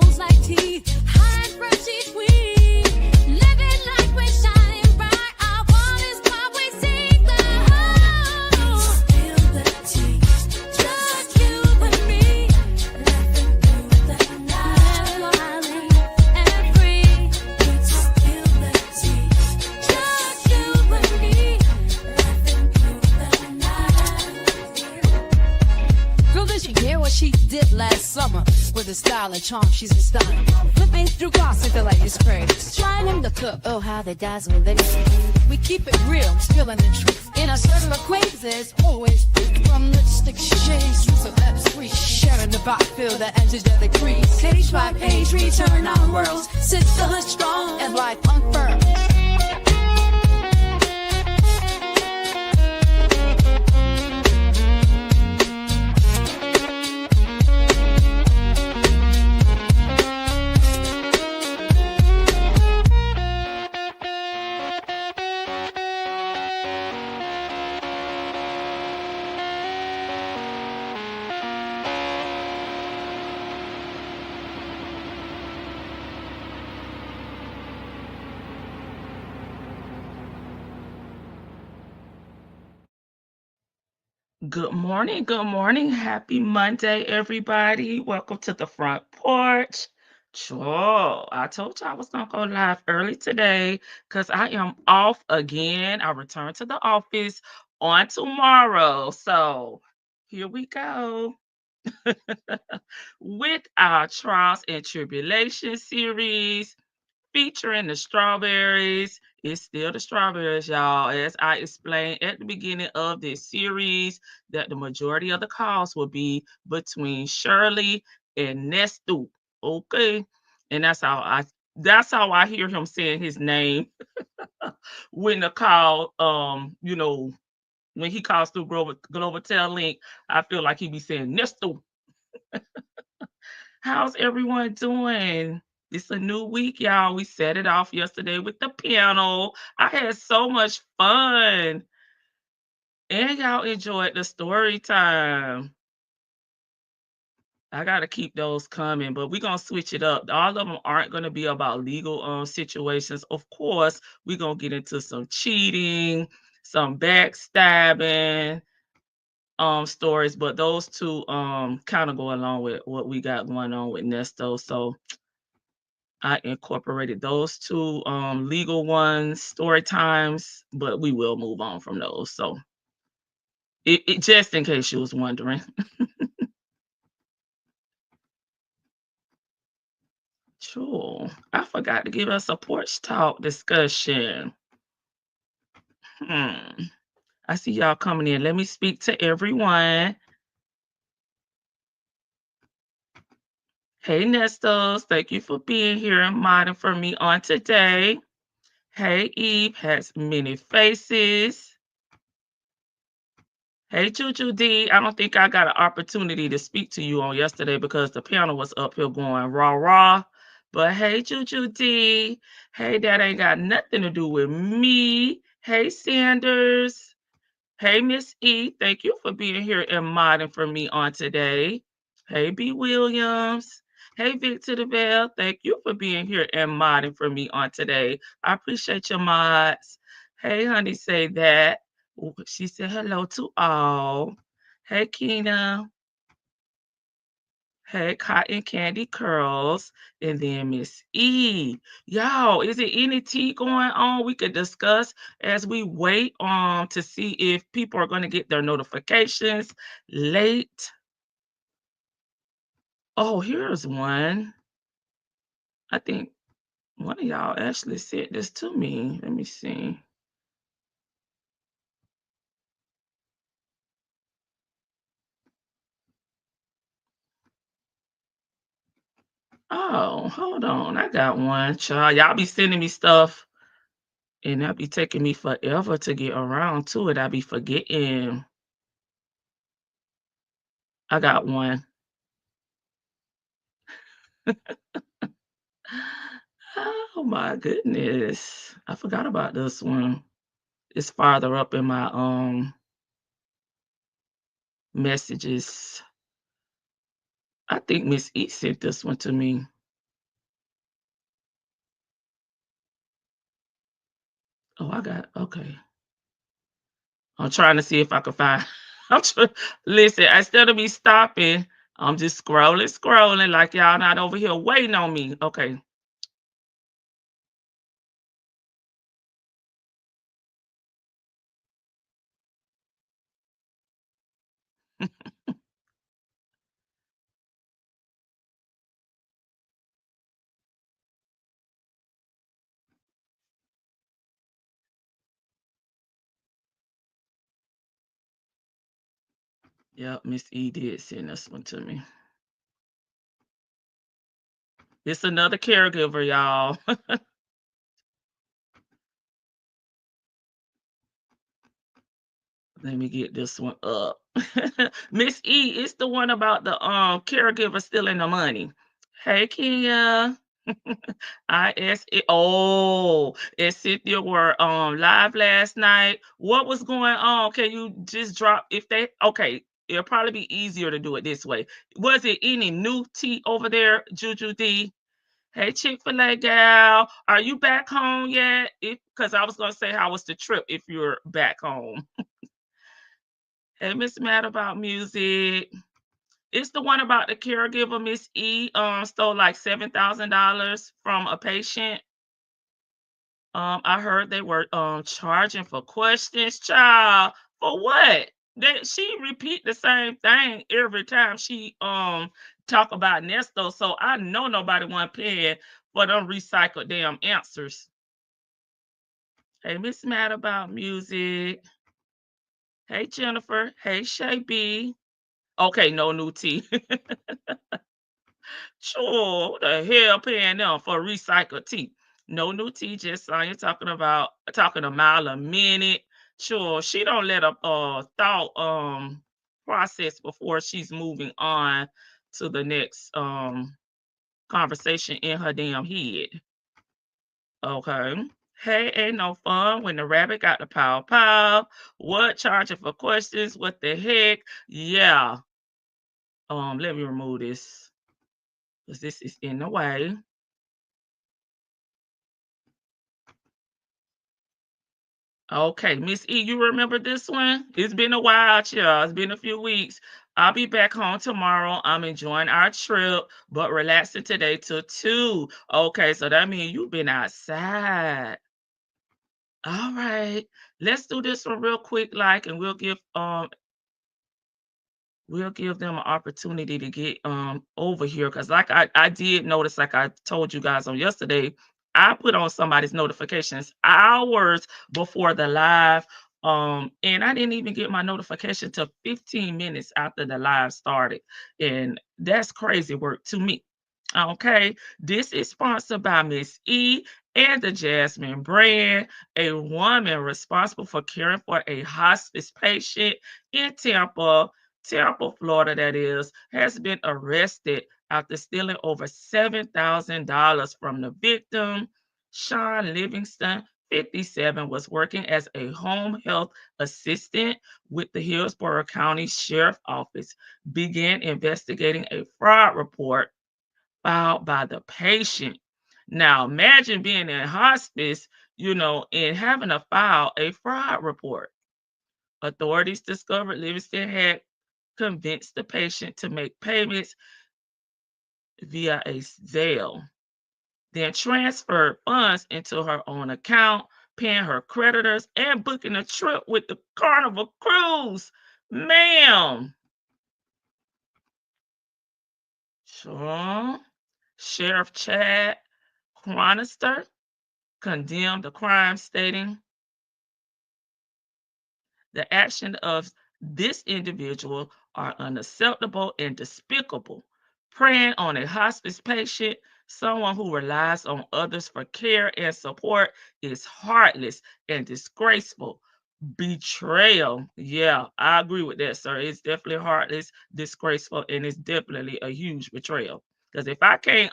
flows like tea, high and fresh each week. Living like we're shining bright. Our world is what we seek. The whole spill the tea. Just you and me. Laughing through the night. Smiling and free. Just spill the tea. Just you and me. Laughing through the night. Girl, did you hear what she did last summer? With a style and charm, she's a star. Flipping through gossip, the latest craze. Trying them to cook, oh how they dazzle they. We keep it real, spilling the truth. In our circle of acquaintances, always big. From lipstick shades through celebs, we sharing the vibe, feel the edges of the crease. Page by page, return our worlds. Sit still and strong and life unfurled. Good morning. Happy Monday, everybody. Welcome to the front porch. Sure, I told you I was gonna go live early today because I am off again. I return to the office on tomorrow. So here we go with our Trials and Tribulations series featuring the strawberries. It's still the strawberries, y'all. As I explained at the beginning of this series, that the majority of the calls will be between Shirley and Nesto. Okay. And that's how I hear him saying his name when the call, when he calls through Global Tel Link, I feel like he be saying Nesto. How's everyone doing? It's a new week, y'all. We set it off yesterday with the piano. I had so much fun. And y'all enjoyed the story time. I gotta keep those coming, but we're gonna switch it up. All of them aren't gonna be about legal situations. Of course, we're gonna get into some cheating, some backstabbing stories, but those two kind of go along with what we got going on with Nesto. So I incorporated those two legal ones, story times, but we will move on from those. So it just in case you was wondering. Sure. I forgot to give us a porch talk discussion. I see y'all coming in. Let me speak to everyone. Hey, Nestos, thank you for being here and modding for me on today. Hey, Eve has many faces. Hey, Juju D, I don't think I got an opportunity to speak to you on yesterday because the panel was up here going rah rah. But hey, Juju D, hey, that ain't got nothing to do with me. Hey, Sanders. Hey, Miss E, thank you for being here and modding for me on today. Hey, B. Williams. Hey, Victor DeVille, thank you for being here and modding for me on today. I appreciate your mods. Hey, honey, say that. She said hello to all. Hey, Keena. Hey, Cotton Candy Curls. And then Miss E. Y'all, is there any tea going on we could discuss as we wait to see if people are going to get their notifications late? Oh, here's one. I think one of y'all actually sent this to me. Let me see. Oh, hold on. I got one. Child, y'all be sending me stuff, and that'll be taking me forever to get around to it. I be forgetting. I got one. Oh my goodness. I forgot about this one. It's farther up in my messages. I think Miss E sent this one to me. Oh, I got okay. I'm trying to see if I can find. Listen, instead of me stopping, I'm just scrolling like y'all not over here waiting on me. Okay. Yep, Miss E did send this one to me. It's another caregiver, y'all. Let me get this one up. Miss E, it's the one about the caregiver stealing the money. Hey Kenya. Oh, and Cynthia were live last night. What was going on? Can you just drop if they okay? It'll probably be easier to do it this way. Was it any new tea over there, Juju D? Hey, Chick-fil-A gal, are you back home yet? If because I was gonna say how was the trip if you're back home. Hey, Miss Mad about music. It's the one about the caregiver, Miss E, stole like $7,000 from a patient. I heard they were charging for questions, child. For what? She repeat the same thing every time she talk about Nesto. So I know nobody want paying for them recycled damn answers. Hey, Miss Mad about music. Hey Jennifer. Hey Shay B. Okay, no new tea. Sure, who the hell paying them for recycled tea? No new tea, just Sonya talking a mile a minute. Sure, she don't let a thought process before she's moving on to the next conversation in her damn head. Okay. Hey, ain't no fun when the rabbit got the pow pow. What charging for questions? What the heck? Yeah. Let me remove this because this is in the way. Okay, Miss E, you remember this one? It's been a while, child. It's been a few weeks. I'll be back home tomorrow. I'm enjoying our trip, but relaxing today till 2. Okay, so that means you've been outside. All right. Let's do this one real quick, like, and we'll give them an opportunity to get over here because like I did notice like I told you guys on yesterday I put on somebody's notifications hours before the live and I didn't even get my notification till 15 minutes after the live started and that's crazy work to me. Okay, this is sponsored by Miss E and the Jasmine brand, a woman responsible for caring for a hospice patient in Tampa, Florida, that is, has been arrested after stealing over $7,000 from the victim. Sean Livingston, 57, was working as a home health assistant with the Hillsborough County Sheriff Office, began investigating a fraud report filed by the patient. Now, imagine being in hospice, and having to file a fraud report. Authorities discovered Livingston had convinced the patient to make payments via a Zelle, then transferred funds into her own account, paying her creditors and booking a trip with the Carnival Cruise. Ma'am. Sure. Sheriff Chad Chronister condemned the crime, stating the action of this individual are unacceptable and despicable. Preying on a hospice patient, someone who relies on others for care and support, is heartless and disgraceful. Betrayal. Yeah, I agree with that, sir. It's definitely heartless, disgraceful, and it's definitely a huge betrayal. Because if I can't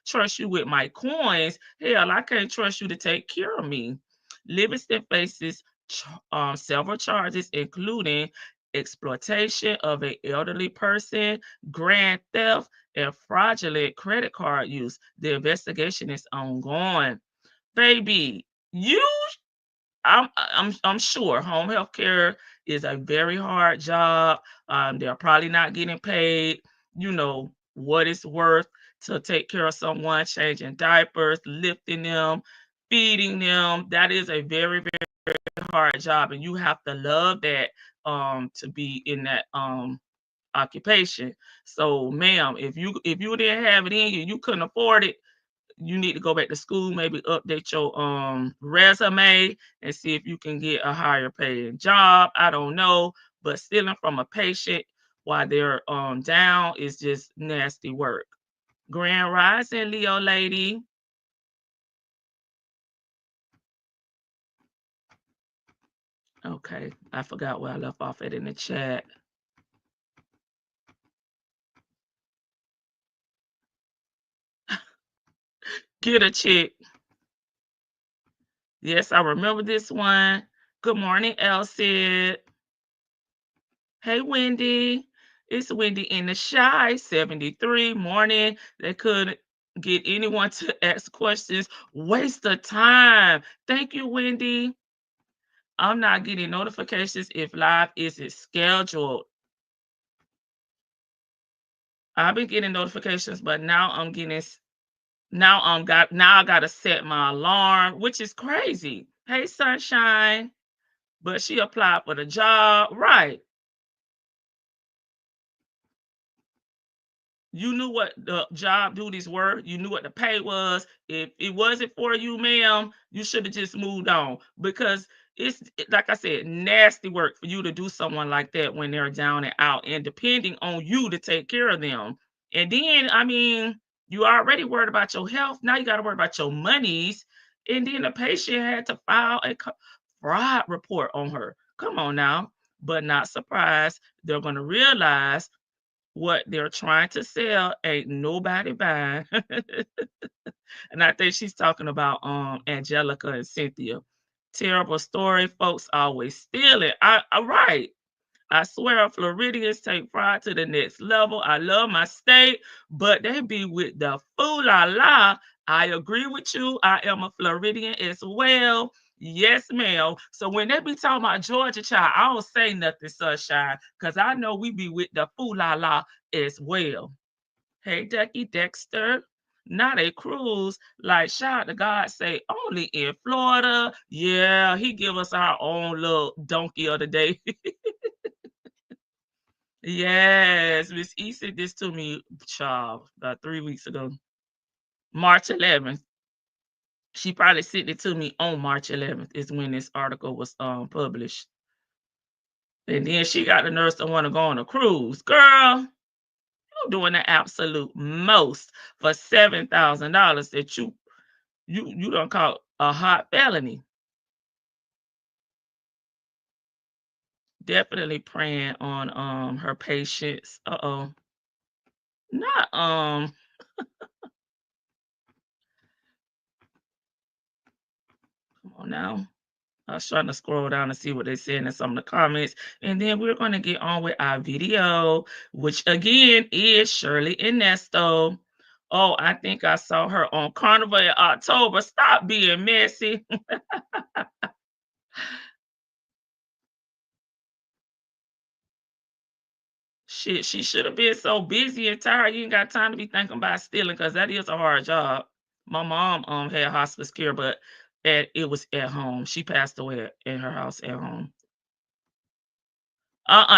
trust you with my coins, hell, I can't trust you to take care of me. Livingston faces several charges, including exploitation of an elderly person, grand theft, and fraudulent credit card use. The investigation is ongoing. Baby, you I'm sure home health care is a very hard job. They're probably not getting paid, what it's worth to take care of someone, changing diapers, lifting them, feeding them. That is a very, very hard job, and you have to love that to be in that occupation. So, ma'am, if you didn't have it in you, you couldn't afford it, you need to go back to school, maybe update your resume and see if you can get a higher paying job. I don't know, but stealing from a patient while they're down is just nasty work. Grand Rising, Leo lady. Okay, I forgot where I left off at in the chat. Get a chick. Yes, I remember this one. Good morning, Elsie. Hey, Wendy. It's Wendy in the Shy, 73 morning. They couldn't get anyone to ask questions. Waste of time. Thank you, Wendy. I'm not getting notifications if live isn't scheduled. I've been getting notifications, but now I gotta set my alarm, which is crazy. Hey, Sunshine. But she applied for the job. Right. You knew what the job duties were. You knew what the pay was. If it wasn't for you, ma'am, you should have just moved on, because like I said, nasty work for you to do someone like that when they're down and out and depending on you to take care of them. And then, I mean, you already worried about your health. Now you got to worry about your monies. And then the patient had to file a fraud report on her. Come on now. But not surprised. They're going to realize what they're trying to sell ain't nobody buying. And I think she's talking about Angelica and Cynthia. Terrible story. Folks always steal it. I right. I swear Floridians take pride to the next level. I love my state, but they be with the fool la la. I agree with you. I am a Floridian as well. Yes, ma'am. So when they be talking about Georgia child, I don't say nothing, Sunshine, because I know we be with the fool la la as well. Hey, Ducky Dexter. Not a cruise, like shout to God say only in Florida. Yeah, he give us our own little donkey of the day. Yes, Miss E sent this to me, child, about 3 weeks ago. March 11th. She probably sent it to me on March 11th is when this article was published. And then she got the nurse to want to go on a cruise. Girl, you doing the absolute most for $7,000 that you don't call a hot felony. Definitely praying on her patients. Uh-oh. Not come on now. I was trying to scroll down to see what they're saying in some of the comments. And then we're going to get on with our video, which again is Shirley and Nesto. Oh, I think I saw her on Carnival in October. Stop being messy. Shit, she should have been so busy and tired. You ain't got time to be thinking about stealing, because that is a hard job. My mom had hospice care, but it was at home. She passed away in her house at home.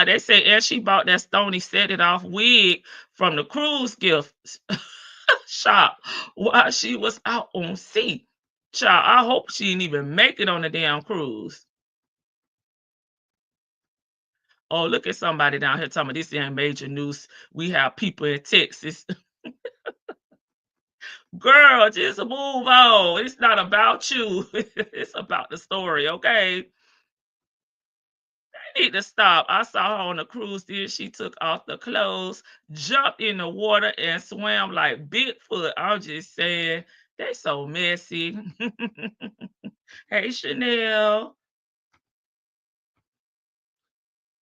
They say, and she bought that Stony Set It Off wig from the cruise gift shop while she was out on sea. Child, I hope she didn't even make it on the damn cruise. Oh, look at somebody down here talking about this ain't major news. We have people in Texas. Girl, just move on. It's not about you. It's about the story, okay? Need to stop. I saw her on a cruise. Then she took off the clothes, jumped in the water, and swam like Bigfoot. I'm just saying, they so messy. Hey, Chanel.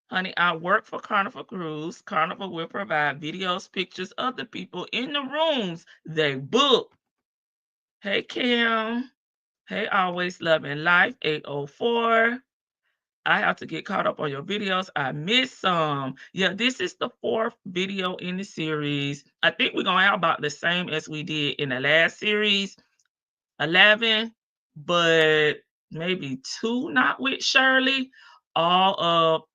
Honey, I work for Carnival Cruise. Carnival will provide videos, pictures of the people in the rooms they book. Hey, Kim. Hey, always loving life, 804. I have to get caught up on your videos. I missed some. Yeah, this is the 4th video in the series. I think we're going to have about the same as we did in the last series, 11, but maybe 2 not with Shirley. All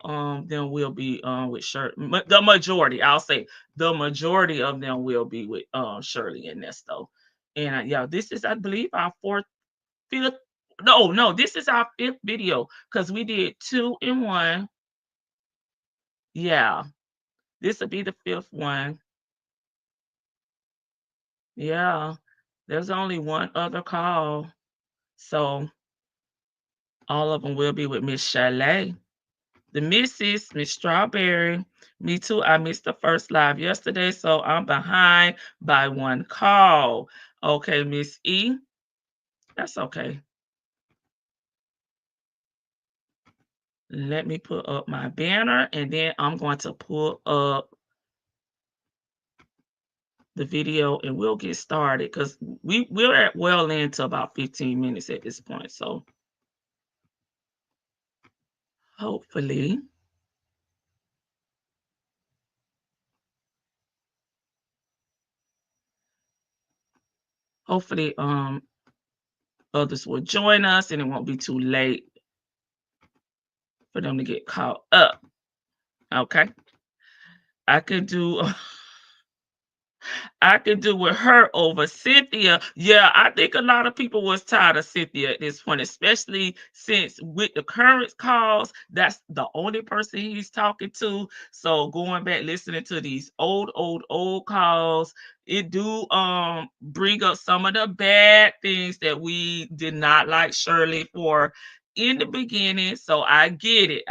of them will be with Shirley. The majority, I'll say the majority of them will be with Shirley and Nesto. And yeah, this is, I believe, our 5th. No, this is our 5th video because we did 2 in 1. Yeah, this will be the 5th one. Yeah, there's only one other call. So all of them will be with Miss Shirley. The Missus, Miss Strawberry. Me too. I missed the first live yesterday, so I'm behind by 1 call. Okay, Miss E. That's okay. Let me put up my banner and then I'm going to pull up the video and we'll get started because we're at well into about 15 minutes at this point. So hopefully others will join us and it won't be too late for them to get caught up. Okay. I could do with her over Cynthia. Yeah, I think a lot of people was tired of Cynthia at this point, especially since with the current calls, that's the only person he's talking to. So going back listening to these old calls, it do bring up some of the bad things that we did not like Shirley for in the beginning. So I get it.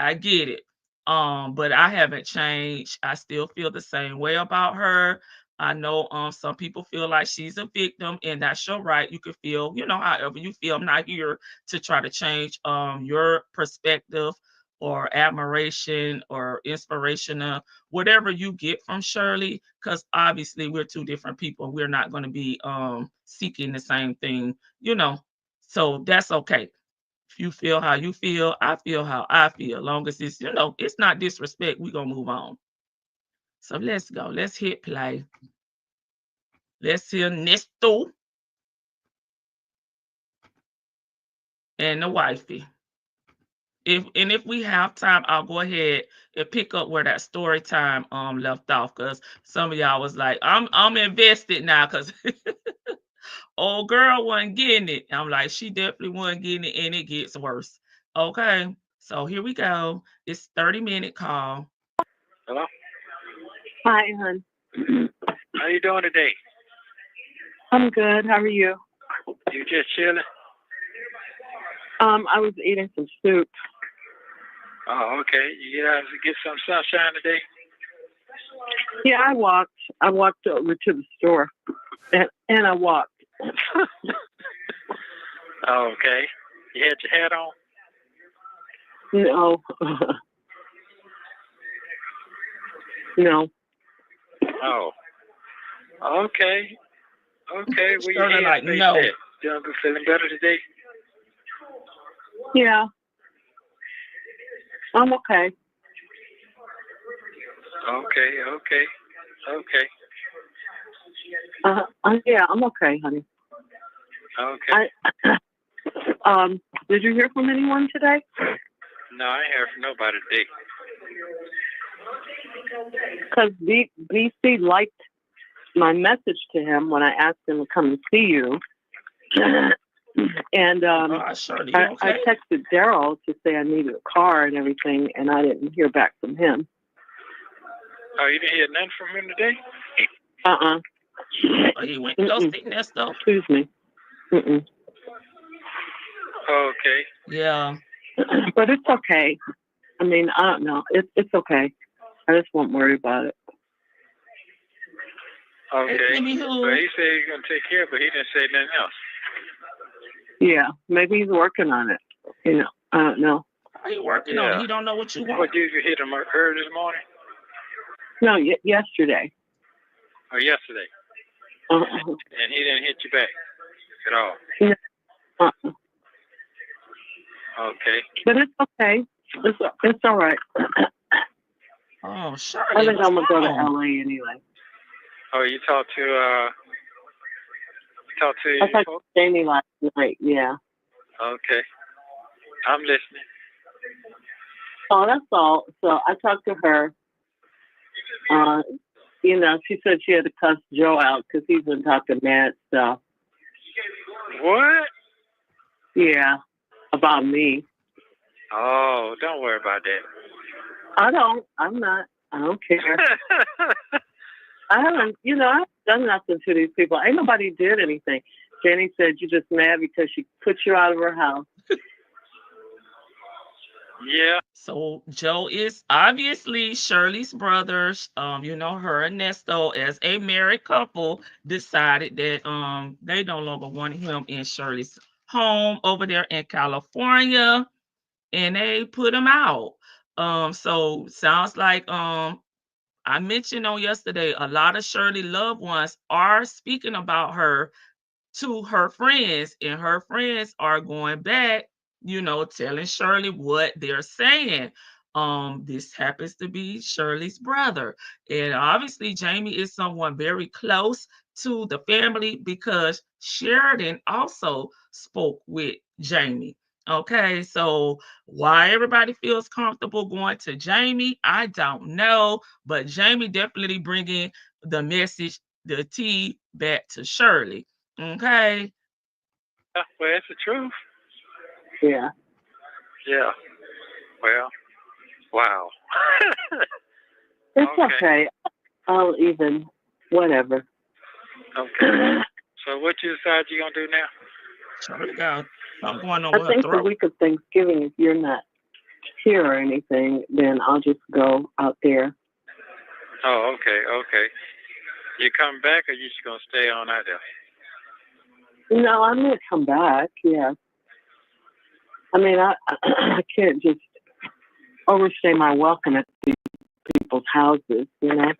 But I haven't changed. I still feel the same way about her. I know some people feel like she's a victim, and that's your right. You can feel, however you feel. I'm not here to try to change your perspective or admiration or inspiration or whatever you get from Shirley, because obviously we're 2 different people. We're not going to be seeking the same thing, So that's okay. If you feel how you feel, I feel how I feel. Long as it's, it's not disrespect, we're gonna move on. So let's go. Let's hit play. Let's hear Nesto and the wifey. If we have time, I'll go ahead and pick up where that story time left off, because some of y'all was like, I'm invested now because old girl wasn't getting it. I'm like, she definitely wasn't getting it, and it gets worse. Okay, so here we go. It's 30-minute call. Hello? Hi, hon. How you doing today? I'm good. How are you? You just chilling? I was eating some soup. Oh, okay. You get out to get some sunshine today? Yeah, I walked. I walked over to the store, and I walked. Oh, okay. You had your hat on? No. No. Oh. Okay. Okay. Well, you Shirley like, no. You been feeling better today? Yeah. I'm okay. Okay. Yeah, I'm okay, honey. Okay. Did you hear from anyone today? No, I ain't heard from nobody today. Because BC liked my message to him when I asked him to come and see you. And Shirley, I okay? texted Daryl to say I needed a car and everything, and I didn't hear back from him. Oh, you didn't hear nothing from him today? Oh, he went to go see Nesto. Excuse me. Okay. Yeah. But it's okay. I mean, I don't know. It's okay. I just won't worry about it. Okay. Anywho. But he said he's going to take care of it, but he didn't say nothing else. Yeah, maybe he's working on it. I don't know. Are you working on it? He don't know what you want. What, did you hit him early this morning? No, yesterday. Oh, yesterday. Uh-uh. And he didn't hit you back at all? No. Uh-uh. Okay. But it's okay. It's all right. Oh, I Shirley, think I'm what's gonna go to wrong? LA anyway. Oh, you talked to I your talked folks? to Jamie last night. Yeah. Okay. I'm listening. Oh, that's all. So I talked to her. You know, she said she had to cuss Joe out because he's been talking mad stuff. What? Yeah, about me. Oh, don't worry about I'm not. I don't care. that. I haven't, I haven't done nothing to these people. Ain't nobody did anything. Jenny said you're just mad because she put you out of her house. Yeah. So Joe is obviously Shirley's brother. Her and Nesto, as a married couple, decided that they no longer wanted him in Shirley's home over there in California, and they put him out. So sounds like I mentioned on yesterday, a lot of Shirley loved ones are speaking about her to her friends, and her friends are going back, telling Shirley what they're saying. This happens to be Shirley's brother. And obviously, Jamie is someone very close to the family because Sheridan also spoke with Jamie. Okay, so why everybody feels comfortable going to Jamie, I don't know, but Jamie definitely bringing the message, the tea back to Shirley. Okay. Well, it's the truth. Yeah. Yeah. Well, wow. It's Okay. okay. I'll even, whatever. Okay. So what you decide you're going to do now? Shirley got something going on I with her think the throat. week of Thanksgiving, if you're not here or anything, then I'll just go out there. Oh, okay. Okay. You coming back or you just going to stay on out there? No, I'm going to come back, yeah. I mean, I can't just overstay my welcome at these people's houses, No.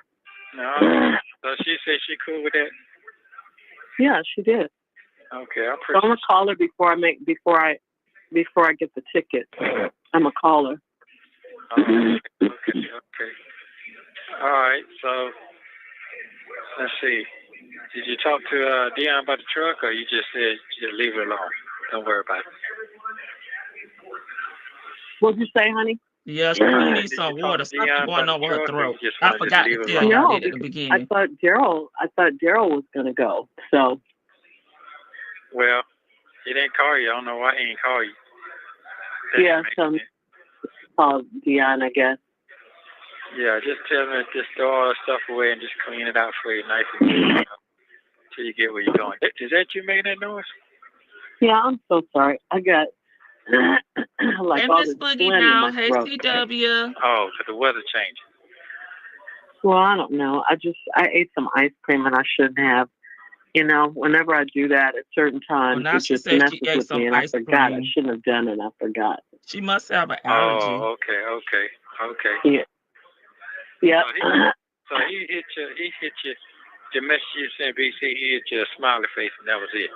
So she said she cool with that? Yeah, she did. Okay, I So appreciate I'm gonna call her before I get the ticket. I'm gonna call her. Oh, okay. All right, so let's see. Did you talk to Dion about the truck, or you just said just leave it alone? Don't worry about it. What'd you say, honey? Yeah, she do need Did some you talk water. to Something Dion going about on the with her truck, or throat. you just I want to forgot leave to it tell alone? y'all No, that at the because beginning. I thought Daryl was gonna go. So Well, he didn't call you. I don't know why he didn't call you. yeah, so call Dion, I guess. Yeah, just tell him to just throw all the stuff away and just clean it out for you nice and neat, till you get where you're going. Is that you making that noise? Yeah, I'm so sorry. I got like And all Miss this Boogie phlegm in now, my hey throat. CW. Oh, 'cause the weather changing. Well, I don't know. I ate some ice cream and I shouldn't have. Whenever I do that at certain times, Now it she just said messes she ate with some me, and I ice forgot. I cream. shouldn't have done it. I forgot. She must have an allergy. Oh, okay. Yeah. Yeah. So he hit you, the message you sent BC, he hit you a smiley face and that was it.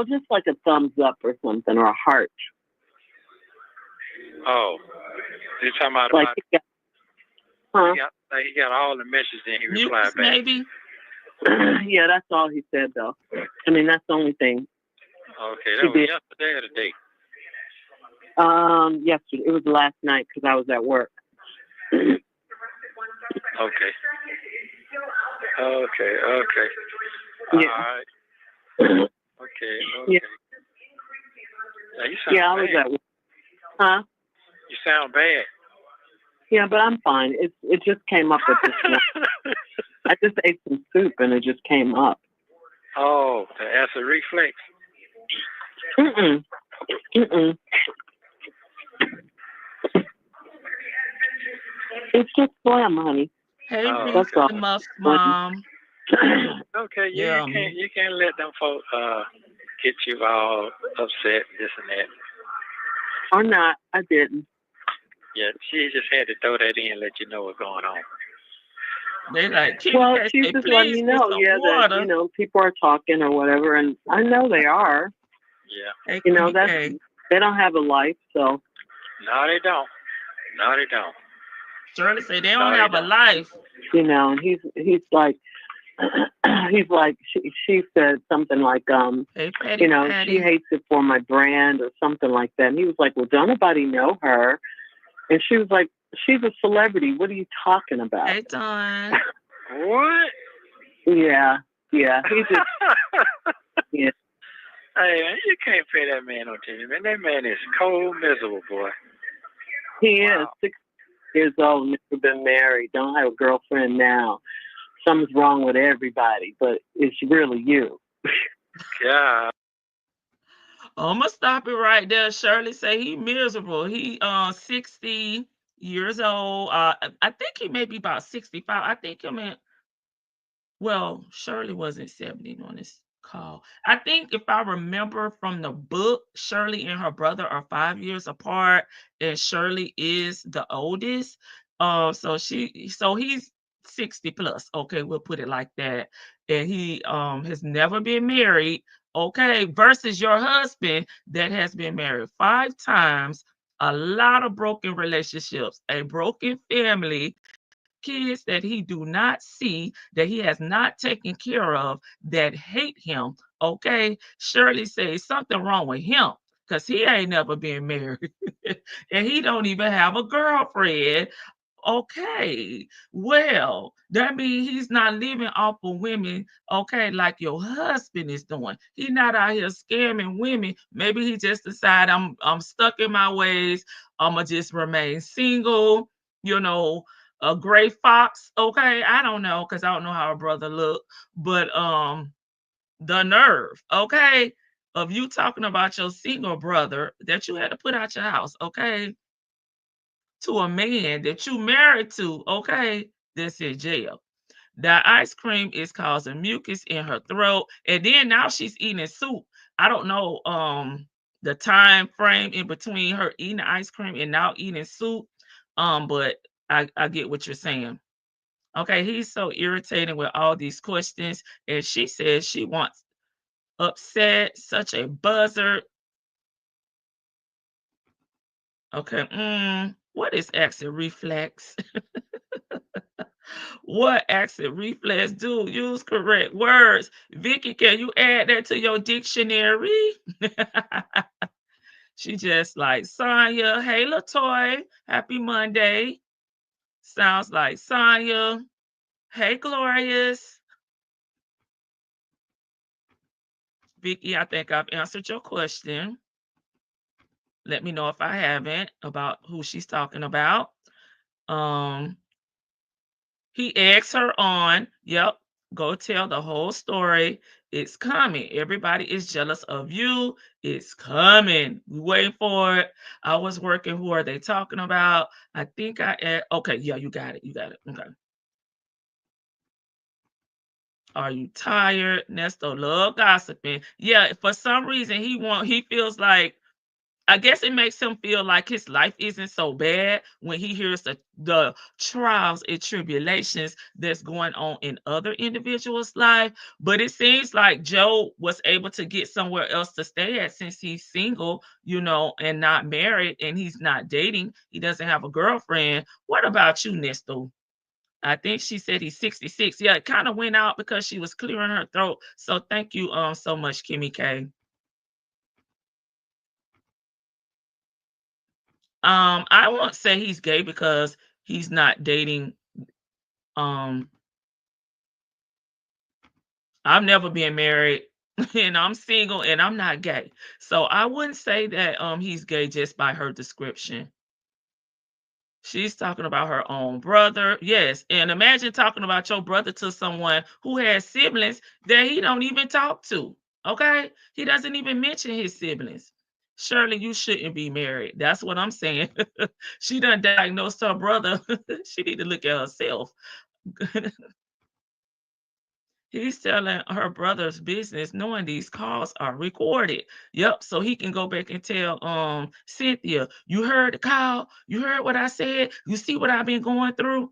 Just like a thumbs up or something, or a heart. Oh. You're talking about Like he got, huh? he got all the messages and he Mucus, replied back. maybe? Yeah, that's all he said, though. I mean, that's the only thing. Okay, that was yesterday or today? Yesterday. It was last night because I was at work. Okay. Yeah. All right. Okay. Yeah. Now, you sound Yeah, I was bad. at work. Huh? You sound bad. Yeah, but I'm fine. It just came up with this one. I just ate some soup and it just came up. Oh, the acid reflex. Mm-mm. It's just phlegm, honey. Hey, Oh, Reese all. and Muff's mom. Okay, Yeah, you can't let them folks get you all upset, this and that. Or not. I didn't. Yeah, she just had to throw that in and let you know what's going on. They like, Well, Kitty she's say, just letting please me get know, some that, water. people are talking or whatever, and I know they are. Yeah. Hey, That's Kitty, They don't have a life, so. No, they don't. No, they don't. Shirley say they No, don't they have a don't. life. You know, and he's like, he's like, she said something like, Hey, Patty, you know, she Patty. hates it for my brand or something like that. And he was like, well, don't nobody know her? And she was like, she's a celebrity. What are you talking about? Hey, Don. What? Yeah. He just, yeah. Hey, man, you can't pay that man no attention, man. That man is cold, miserable, boy. He Wow. is 6 years old, never been married, don't have a girlfriend now. Something's wrong with everybody, but it's really you. Yeah. I'm gonna stop it right there. Shirley say he miserable. He 60 years old. I think he may be about 65. I think him and well, Shirley wasn't 70 on this call. I think if I remember from the book, Shirley and her brother are 5 years apart, and Shirley is the oldest. So he's 60 plus. Okay, we'll put it like that. And he has never been married. Okay, versus your husband that has been married 5 times, a lot of broken relationships, a broken family, kids that he do not see, that he has not taken care of, that hate him. Okay, Shirley says something wrong with him because he ain't never been married and he don't even have a girlfriend. Okay, well, that means he's not living off of women, okay, like your husband is doing. He's not out here scamming women. Maybe he just decided I'm stuck in my ways. I'ma just remain single, you know, a gray fox. Okay, I don't know because I don't know how a brother look, but the nerve, okay, of you talking about your single brother that you had to put out your house, okay, to a man that you married to, okay, that's in jail. The ice cream is causing mucus in her throat, and then now she's eating soup. I don't know the time frame in between her eating the ice cream and now eating soup, but I get what you're saying. Okay, he's so irritating with all these questions, and she says she wants upset, such a buzzard. Okay, what is acid reflex? What acid reflex do? Use correct words. Vicky, can you add that to your dictionary? She just like Sonya. Hey, Latoy. Happy Monday. Sounds like Sonya. Hey, Glorious. Vicky, I think I've answered your question. Let me know if I haven't about who she's talking about. Um, he eggs her on. Yep. Go tell the whole story. It's coming. Everybody is jealous of you. It's coming. We waiting for it. I was working. Who are they talking about? I think okay, yeah, you got it. You got it. Okay. Are you tired? Nesto love gossiping. Yeah, for some reason he feels like I guess it makes him feel like his life isn't so bad when he hears the trials and tribulations that's going on in other individuals' life. But it seems like Joe was able to get somewhere else to stay at since he's single, and not married and he's not dating. He doesn't have a girlfriend. What about you, Nesto? I think she said he's 66. Yeah, it kind of went out because she was clearing her throat. So thank you so much, Kimmy K. I won't say he's gay because he's not dating. Um, I've never been married and I'm single and I'm not gay. So I wouldn't say that he's gay just by her description. She's talking about her own brother. Yes. And imagine talking about your brother to someone who has siblings that he don't even talk to. Okay? He doesn't even mention his siblings. Shirley, you shouldn't be married. That's what I'm saying. She done diagnosed her brother. She need to look at herself. He's telling her brother's business, knowing these calls are recorded. Yep, so he can go back and tell Cynthia, you heard the call, you heard what I said, you see what I've been going through.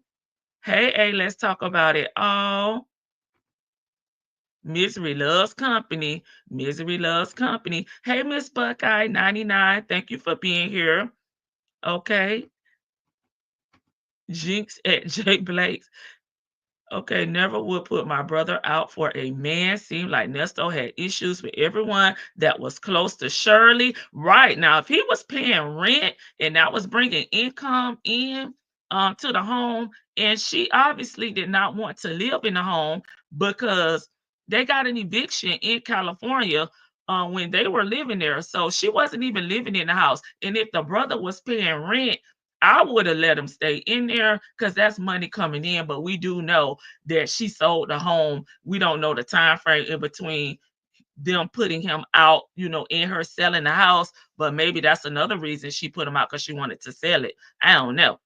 Hey, let's talk about it. Oh, Misery loves company. Misery loves company. Hey, Miss Buckeye 99. Thank you for being here. Okay. Jinx at J Blake's. Okay, never would put my brother out for a man. Seemed like Nesto had issues with everyone that was close to Shirley. Right now, if he was paying rent and that was bringing income in to the home, and she obviously did not want to live in the home because they got an eviction in California when they were living there. So she wasn't even living in the house. And if the brother was paying rent, I would have let him stay in there because that's money coming in. But we do know that she sold the home. We don't know the time frame in between them putting him out, in her selling the house. But maybe that's another reason she put him out because she wanted to sell it. I don't know.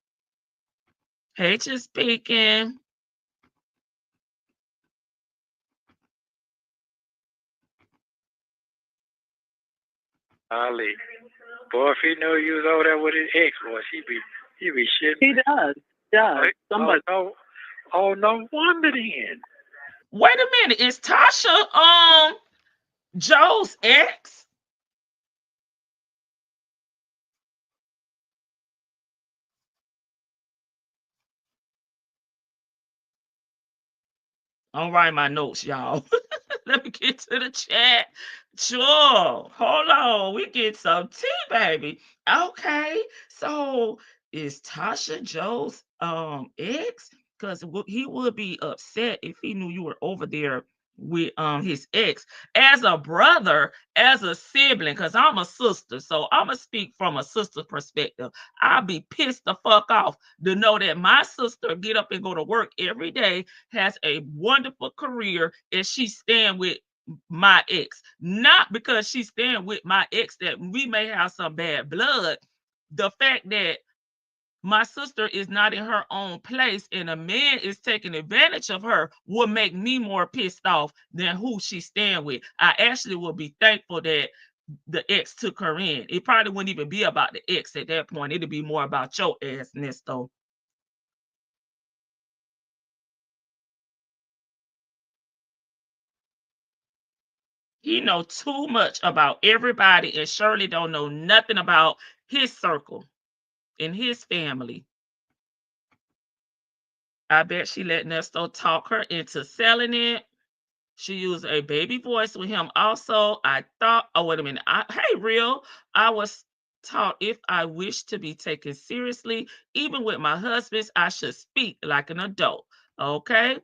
Hey, just speaking. Ali. Boy, if he knew you was over there with his ex, boy, he'd be shitting. He does. Like, Somebody. No wonder then. Wait a minute. Is Tasha Joe's ex? I'll write my notes, y'all. Let me get to the chat. Sure. Hold on. We get some tea, baby. Okay. So is Tasha Joe's ex? Because he would be upset if he knew you were over there with his ex. As a brother, as a sibling, because I'm a sister, so I'm gonna speak from a sister perspective. I'll be pissed the fuck off to know that my sister get up and go to work every day, has a wonderful career, and she's staying with my ex. Not because she's staying with my ex that we may have some bad blood. The fact that my sister is not in her own place and a man is taking advantage of her will make me more pissed off than who she's staying with. I actually will be thankful that the ex took her in. It probably wouldn't even be about the ex at that point. It'd be more about your ass, Nesto. He know too much about everybody, and Shirley don't know nothing about his circle and his family. I bet she let Nesto talk her into selling it. She used a baby voice with him. Also, I thought, oh, wait a minute. Hey, real. I was taught if I wish to be taken seriously, even with my husbands, I should speak like an adult. Okay.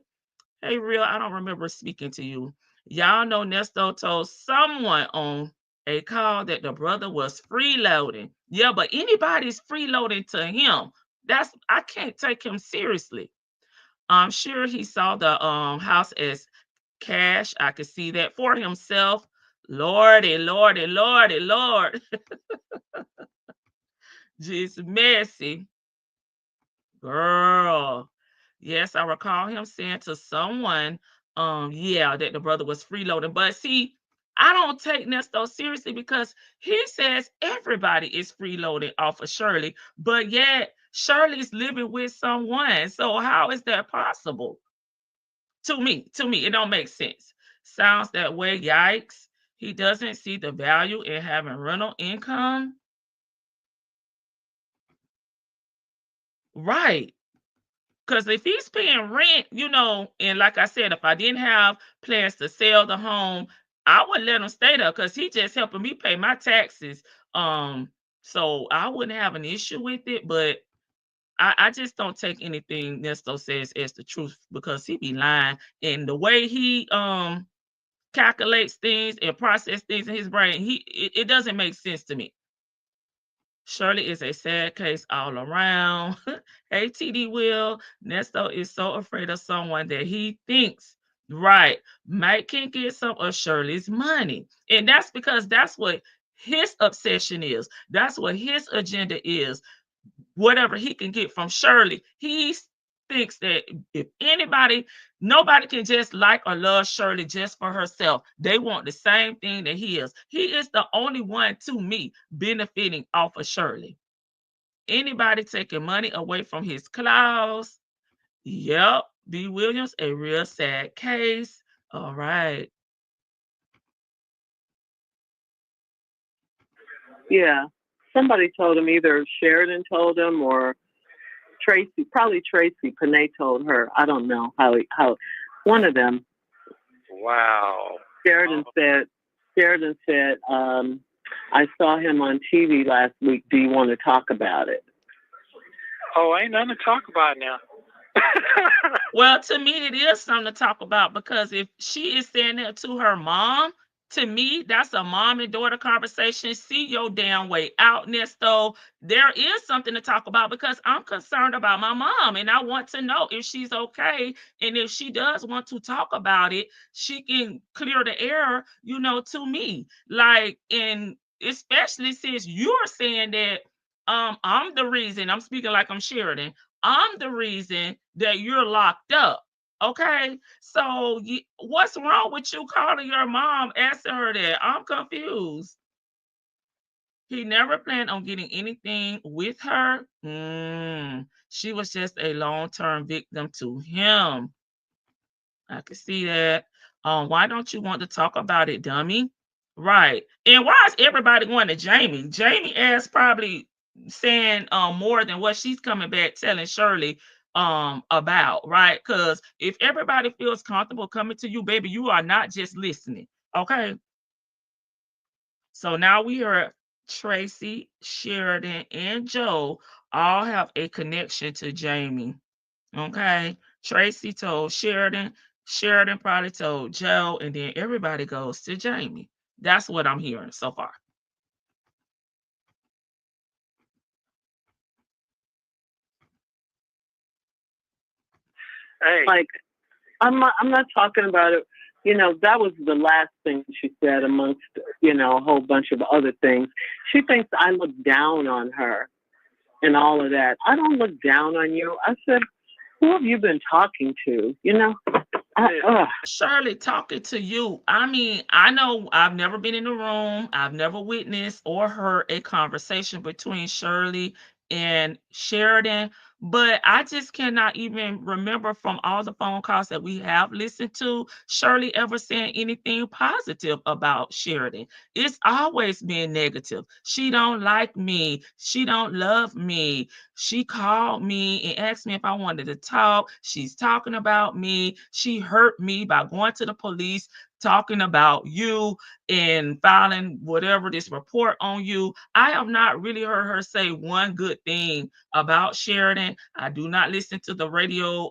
Hey, real. I don't remember speaking to you. Y'all know Nesto told someone on a call that the brother was freeloading. Yeah, but anybody's freeloading to him. I can't take him seriously. I'm sure he saw the house as cash. I could see that for himself. Lordy, Lordy, Lordy, Lord. Just messy. Girl. Yes, I recall him saying to someone, yeah, that the brother was freeloading. But see, I don't take Nesto seriously because he says everybody is freeloading off of Shirley, but yet Shirley's living with someone. So how is that possible? To me, it don't make sense. Sounds that way. Yikes. He doesn't see the value in having rental income. Right. Because if he's paying rent, and like I said, if I didn't have plans to sell the home, I would let him stay there because he just helping me pay my taxes. So I wouldn't have an issue with it, but I just don't take anything Nesto says as the truth because he be lying. And the way he calculates things and process things in his brain, it doesn't make sense to me. Shirley is a sad case all around. Hey, TD Will, Nesto is so afraid of someone that he thinks, right, Mike can get some of Shirley's money. And that's because that's what his obsession is. That's what his agenda is. Whatever he can get from Shirley, he thinks that if nobody can just like or love Shirley just for herself. They want the same thing that he is. He is the only one to me benefiting off of Shirley. Anybody taking money away from his claws? Yep. B. Williams, a real sad case. All right. Yeah. Somebody told him, either Sheridan told him or Tracy, probably Tracy Panay told her. I don't know how one of them. Wow. Sheridan said, I saw him on TV last week. Do you want to talk about it? Oh, ain't nothing to talk about now. Well, to me, it is something to talk about, because if she is saying that to her mom, to me, that's a mom and daughter conversation. See your damn way out, Nesto. There is something to talk about, because I'm concerned about my mom and I want to know if she's okay. And if she does want to talk about it, she can clear the air, to me. Like, and especially since you're saying that I'm the reason, I'm speaking like I'm Sheridan. I'm the reason that you're locked up. Okay. So what's wrong with you calling your mom, asking her that? I'm confused. He never planned on getting anything with her. She was just a long-term victim to him. I can see that. Why don't you want to talk about it, dummy? Right. And why is everybody going to Jamie? Jamie ass probably saying more than what she's coming back telling Shirley about, right? Because if everybody feels comfortable coming to you, baby, you are not just listening. Okay. So now we heard Tracy, Sheridan, and Joe all have a connection to Jamie. Okay. Tracy told Sheridan. Sheridan probably told Joe, and then everybody goes to Jamie. That's what I'm hearing so far. Hey, Like, I'm not talking about it. That was the last thing she said amongst, a whole bunch of other things. She thinks I look down on her and all of that. I don't look down on you. I said, who have you been talking to? Shirley, talking to you. I mean, I know I've never been in the room. I've never witnessed or heard a conversation between Shirley and Sheridan, but I just cannot even remember from all the phone calls that we have listened to, Shirley ever saying anything positive about Sheridan. It's always been negative. She don't like me. She don't love me. She called me and asked me if I wanted to talk. She's talking about me. She hurt me by going to the police, talking about you and filing whatever this report on you. I have not really heard her say one good thing about Sheridan. I do not listen to the radio.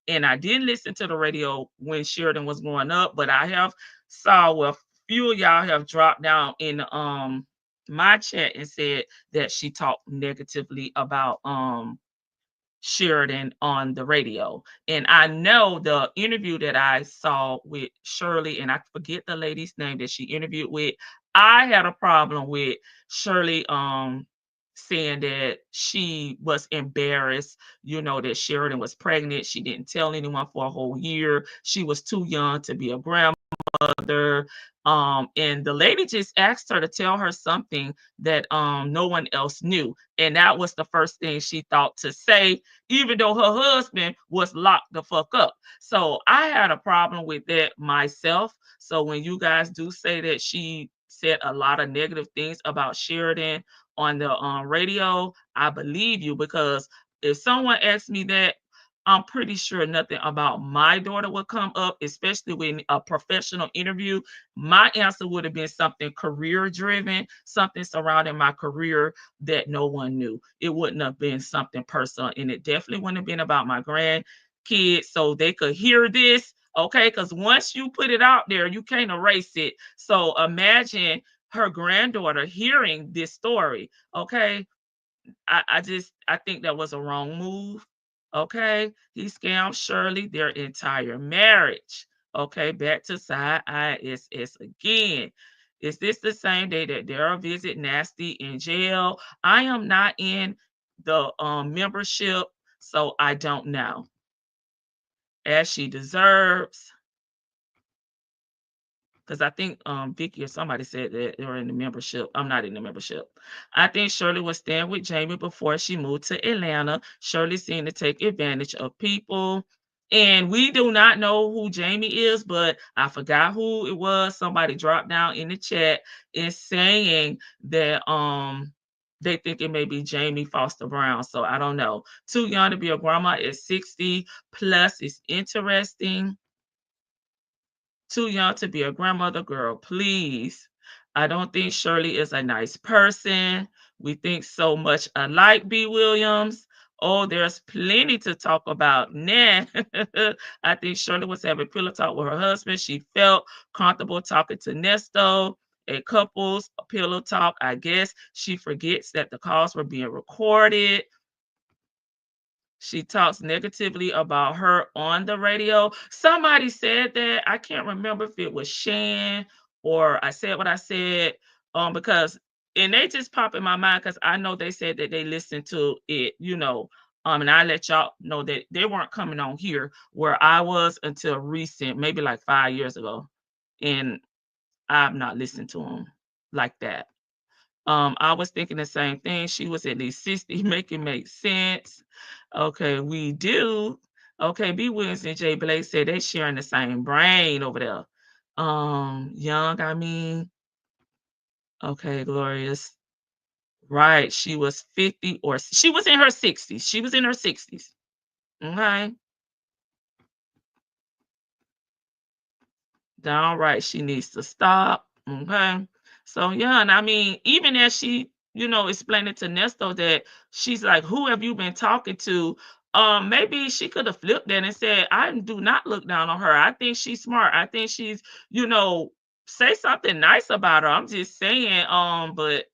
And I didn't listen to the radio when Sheridan was going up, but I have saw where few of y'all have dropped down in my chat and said that she talked negatively about Sheridan on the radio. And I know the interview that I saw with Shirley, and I forget the lady's name that she interviewed with, I had a problem with Shirley saying that she was embarrassed, that Sheridan was pregnant. She didn't tell anyone for a whole year. She was too young to be a grandmother. And the lady just asked her to tell her something that no one else knew. And that was the first thing she thought to say, even though her husband was locked the fuck up. So I had a problem with that myself. So when you guys do say that she said a lot of negative things about Sheridan on the radio, I believe you, because if someone asked me that, I'm pretty sure nothing about my daughter would come up, especially when a professional interview. My answer would have been something career driven, something surrounding my career that no one knew. It wouldn't have been something personal, and it definitely wouldn't have been about my grandkids so they could hear this. Okay, because once you put it out there, you can't erase it. So imagine her granddaughter hearing this story. Okay, I think that was a wrong move. Okay. He scammed Shirley their entire marriage. Okay. Back to side ISS again. Is this the same day that Daryl visit Nasty in jail? I am not in the membership, so I don't know. As she deserves. Because I think Vicky or somebody said that they were in the membership. I'm not in the membership. I think Shirley was staying with Jamie before she moved to Atlanta. Shirley seemed to take advantage of people. And we do not know who Jamie is, but I forgot who it was. Somebody dropped down in the chat and saying that they think it may be Jamie Foster Brown. So I don't know. Too young to be a grandma at 60 plus is interesting. Too young to be a grandmother, girl, please. I don't think Shirley is a nice person. We think so much alike, B. Williams. Oh, there's plenty to talk about. Nah. I think Shirley was having pillow talk with her husband. She felt comfortable talking to Nesto. A couple's pillow talk. I guess she forgets that the calls were being recorded. She talks negatively about her on the radio. Somebody said that. I can't remember if it was Shan or I said what I said. Because and they just pop in my mind because I know they said that they listened to it, and I let y'all know that they weren't coming on here where I was until recent, maybe like 5 years ago. And I've not listened to them like that. I was thinking the same thing. She was at least 60, make it make sense. Okay, we do. Okay, B. Williams and J. Blake said they sharing the same brain over there. Young, I mean. Okay, Glorious. Right, she was 50 or she was in her 60s. She was in her 60s. Okay. Downright, she needs to stop. Okay. So yeah, and I mean, even as she, explained it to Nesto that she's like, who have you been talking to? Maybe she could have flipped that and said, I do not look down on her. I think she's smart. I think she's, say something nice about her. I'm just saying, but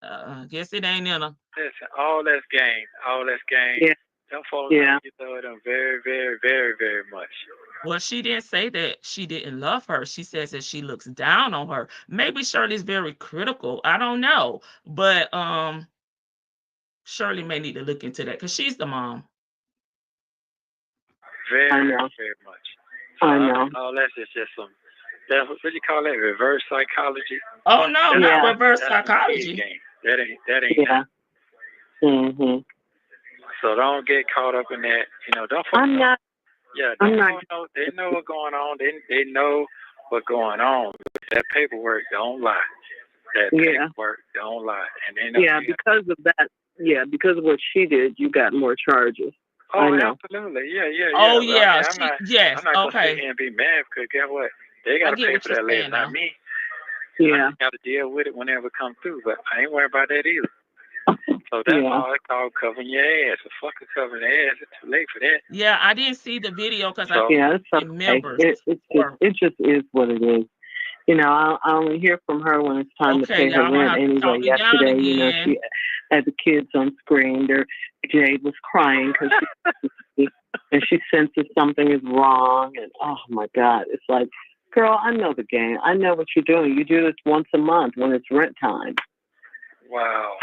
I guess it ain't in her. Listen, all that's game. All that's game. Yeah. Them folks Yeah. you know them very, very, very, very much. Well, she didn't say that she didn't love her. She says that she looks down on her. Maybe Shirley's very critical. I don't know. But Shirley may need to look into that because she's the mom. Very, I know. very much. I know. All that is just some, what do you call that? Reverse psychology? Oh no, not Yeah. reverse That's some kid psychology. game. That ain't Yeah. nothing. Mhm. So don't get caught up in that. Don't I'm not. Yeah, I'm they not. know. They know what's going on. They know what's going on. That paperwork don't lie. That Yeah. paperwork don't lie. And they know. Yeah, because of that. Yeah, because of what she did, you got more charges. Oh, I know. absolutely. Yeah. Oh But yeah, I'm not yes. gonna sit Okay. here and be mad because guess what? They I gotta get pay what for you're that later, saying not now. me. Yeah. I got to deal with it whenever it comes through, but I ain't worried about that either. So that's Yeah. all it's called covering your ass. A fucking covering the ass. It's too late for that. Yeah, I didn't see the video because I So Yeah, it's okay. remembers. It just is what it is. I only hear from her when it's time to Okay, pay her y'all gonna rent have to anyway. talk me down Yesterday, again. she had the kids on screen. Jade was crying because and she senses something is wrong. And oh my God, it's like, girl, I know the game. I know what you're doing. You do this once a month when it's rent time. wow.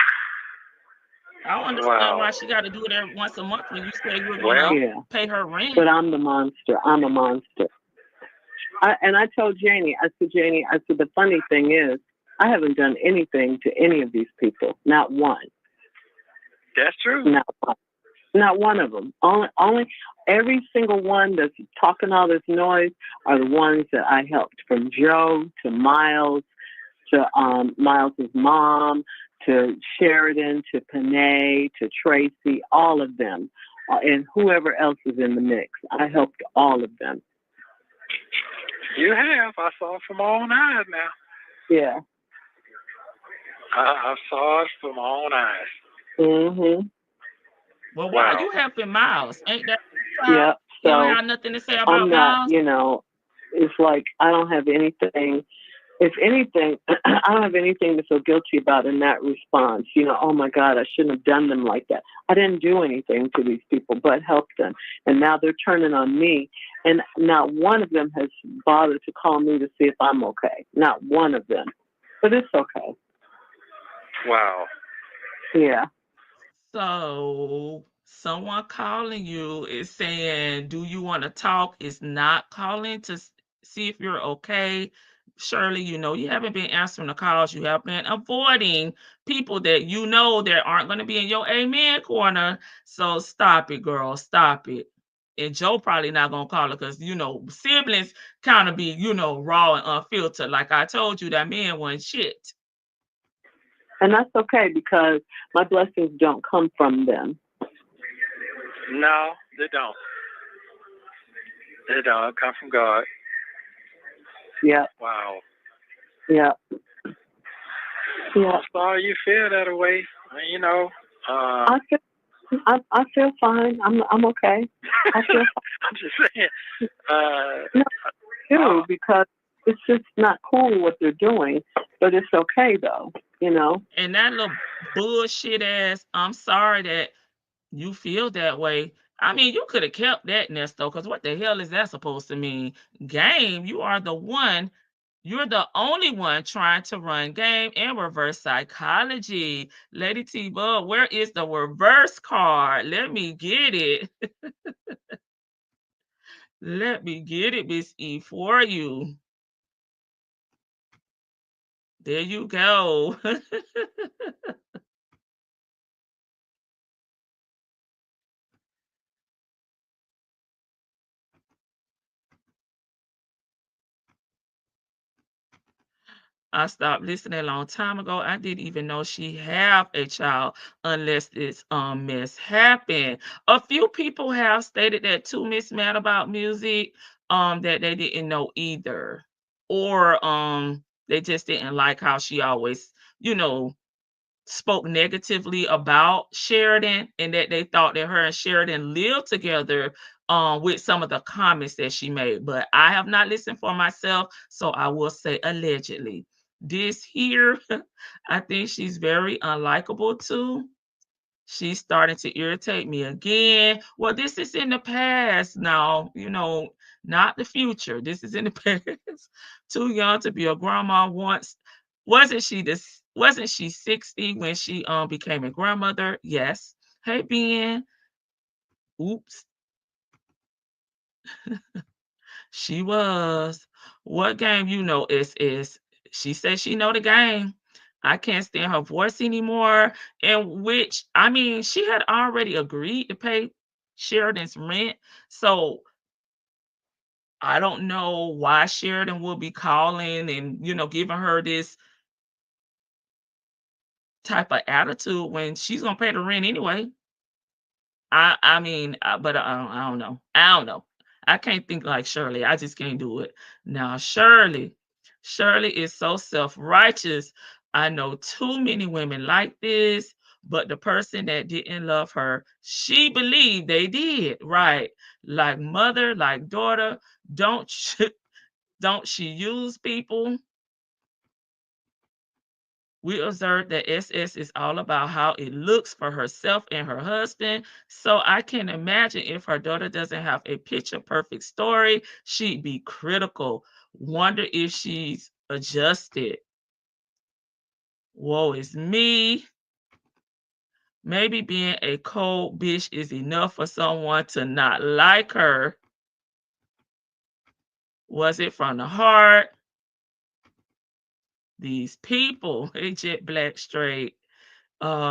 I don't understand why she got to do it every once a month when you say you're Well, gonna Yeah. pay her rent. But I'm the monster. I'm a monster. I told Janie, I said, the funny thing is, I haven't done anything to any of these people. Not one. that's true. Not one. Not one of them. Only every single one that's talking all this noise are the ones that I helped, from Joe to Miles to Miles's mom to Sheridan to Panay to Tracy, all of them, and whoever else is in the mix. I helped all of them. You have. I saw it from my own eyes now. Yeah. I saw it from my own eyes. Mhm. Well, why Wow. you helping Miles? Ain't that Yeah. you don't So have nothing to say about I'm not. Miles? It's like I don't have anything. If anything, I don't have anything to feel guilty about in that response. Oh my God, I shouldn't have done them like that. I didn't do anything to these people but help them. And now they're turning on me. And not one of them has bothered to call me to see if I'm okay. Not one of them. But it's okay. Wow. Yeah. So someone calling you is saying, do you want to talk? Is not calling to see if you're okay. Shirley, you haven't been answering the calls. You have been avoiding people that that aren't going to be in your amen corner. So stop it, girl. Stop it. And Joe probably not gonna call her because siblings kind of be raw and unfiltered. Like I told you, that man wasn't shit. And that's okay because my blessings don't come from them. No, they don't. They don't come from God. Yeah. Wow. Yeah. Yeah. Sorry you feel that way. I feel fine. I'm okay. I feel fine. I'm just saying. No, too, because it's just not cool what they're doing, but it's okay though, And that little bullshit ass, I'm sorry that you feel that way. I mean, you could have kept that, Nesto, because what the hell is that supposed to mean? Game, you're the only one trying to run game and reverse psychology. Lady T Bug, where is the reverse card? Let me get it. Let me get it, Miss E, for you. There you go. I stopped listening a long time ago. I didn't even know she have a child unless this mess happened. A few people have stated that too, Miss Mad about music, that they didn't know either. Or they just didn't like how she always, spoke negatively about Sheridan, and that they thought that her and Sheridan lived together with some of the comments that she made. But I have not listened for myself, so I will say allegedly. This here, I think she's very unlikable too. She's starting to irritate me again. Well, this is in the past now, not the future. This is in the past. Too young to be a grandma once. Wasn't she 60 when she became a grandmother? Yes. Hey Ben. Oops. She was. What game is? She said she know the game. I can't stand her voice anymore. And which, I mean, she had already agreed to pay Sheridan's rent. So I don't know why Sheridan will be calling and, giving her this type of attitude when she's going to pay the rent anyway. I mean, but I don't know. I don't know. I can't think like Shirley. I just can't do it. Now, Shirley is so self-righteous. I know too many women like this, but the person that didn't love her, she believed they did, right? Like mother, like daughter. Don't don't she use people? We observed that SS is all about how it looks for herself and her husband. So I can imagine if her daughter doesn't have a picture perfect story, she'd be critical. Wonder if she's adjusted. Woe is me. Maybe being a cold bitch is enough for someone to not like her. Was it from the heart? These people, they jet black straight.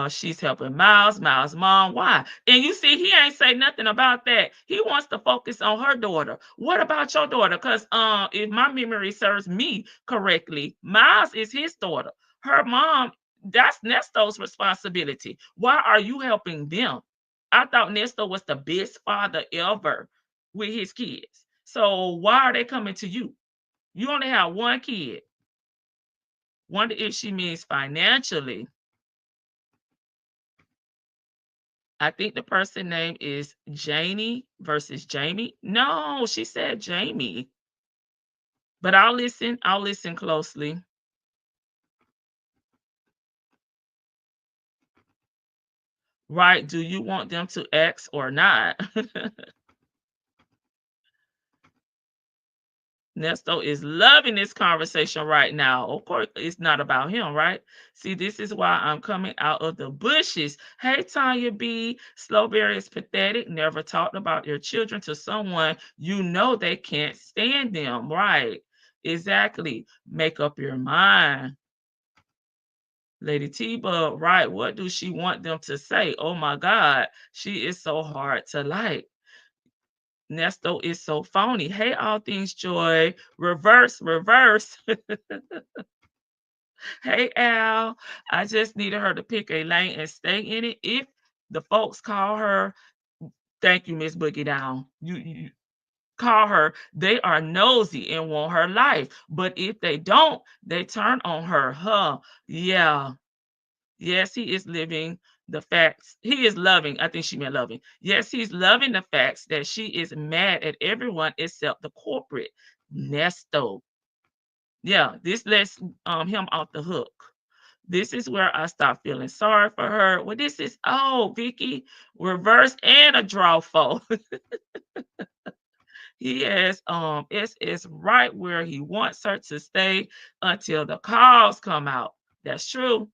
She's helping Miles' mom. Why? And you see, he ain't say nothing about that. He wants to focus on her daughter. What about your daughter? Because if my memory serves me correctly, Miles is his daughter. Her mom, that's Nesto's responsibility. Why are you helping them? I thought Nesto was the best father ever with his kids. So why are they coming to you? You only have one kid. Wonder if she means financially. I think the person name is Janie versus Jamie. No, she said Jamie. But I'll listen. I'll listen closely. Right. Do you want them to X or not? Nesto is loving this conversation right now. Of course, it's not about him, right? See, this is why I'm coming out of the bushes. Hey, Tanya B. Slowberry is pathetic. Never talked about your children to someone you know they can't stand them, right? Exactly. Make up your mind. Lady T-Bug, right? What do she want them to say? Oh my God, she is so hard to like. Nesto is so phony. Hey, all things joy. Reverse. Hey, Al. I just needed her to pick a lane and stay in it. If the folks call her, thank you, Miss Boogie Down. You call her. They are nosy and want her life. But if they don't, they turn on her. Huh? Yeah. Yes, he is living the facts. He is loving. I think she meant loving. Yes, he's loving the facts that she is mad at everyone except the corporate. Nesto. Yeah, this lets him off the hook. This is where I stop feeling sorry for her. Well, this is Vicky, reverse and a draw foe. He has it's right where he wants her to stay until the calls come out. That's true.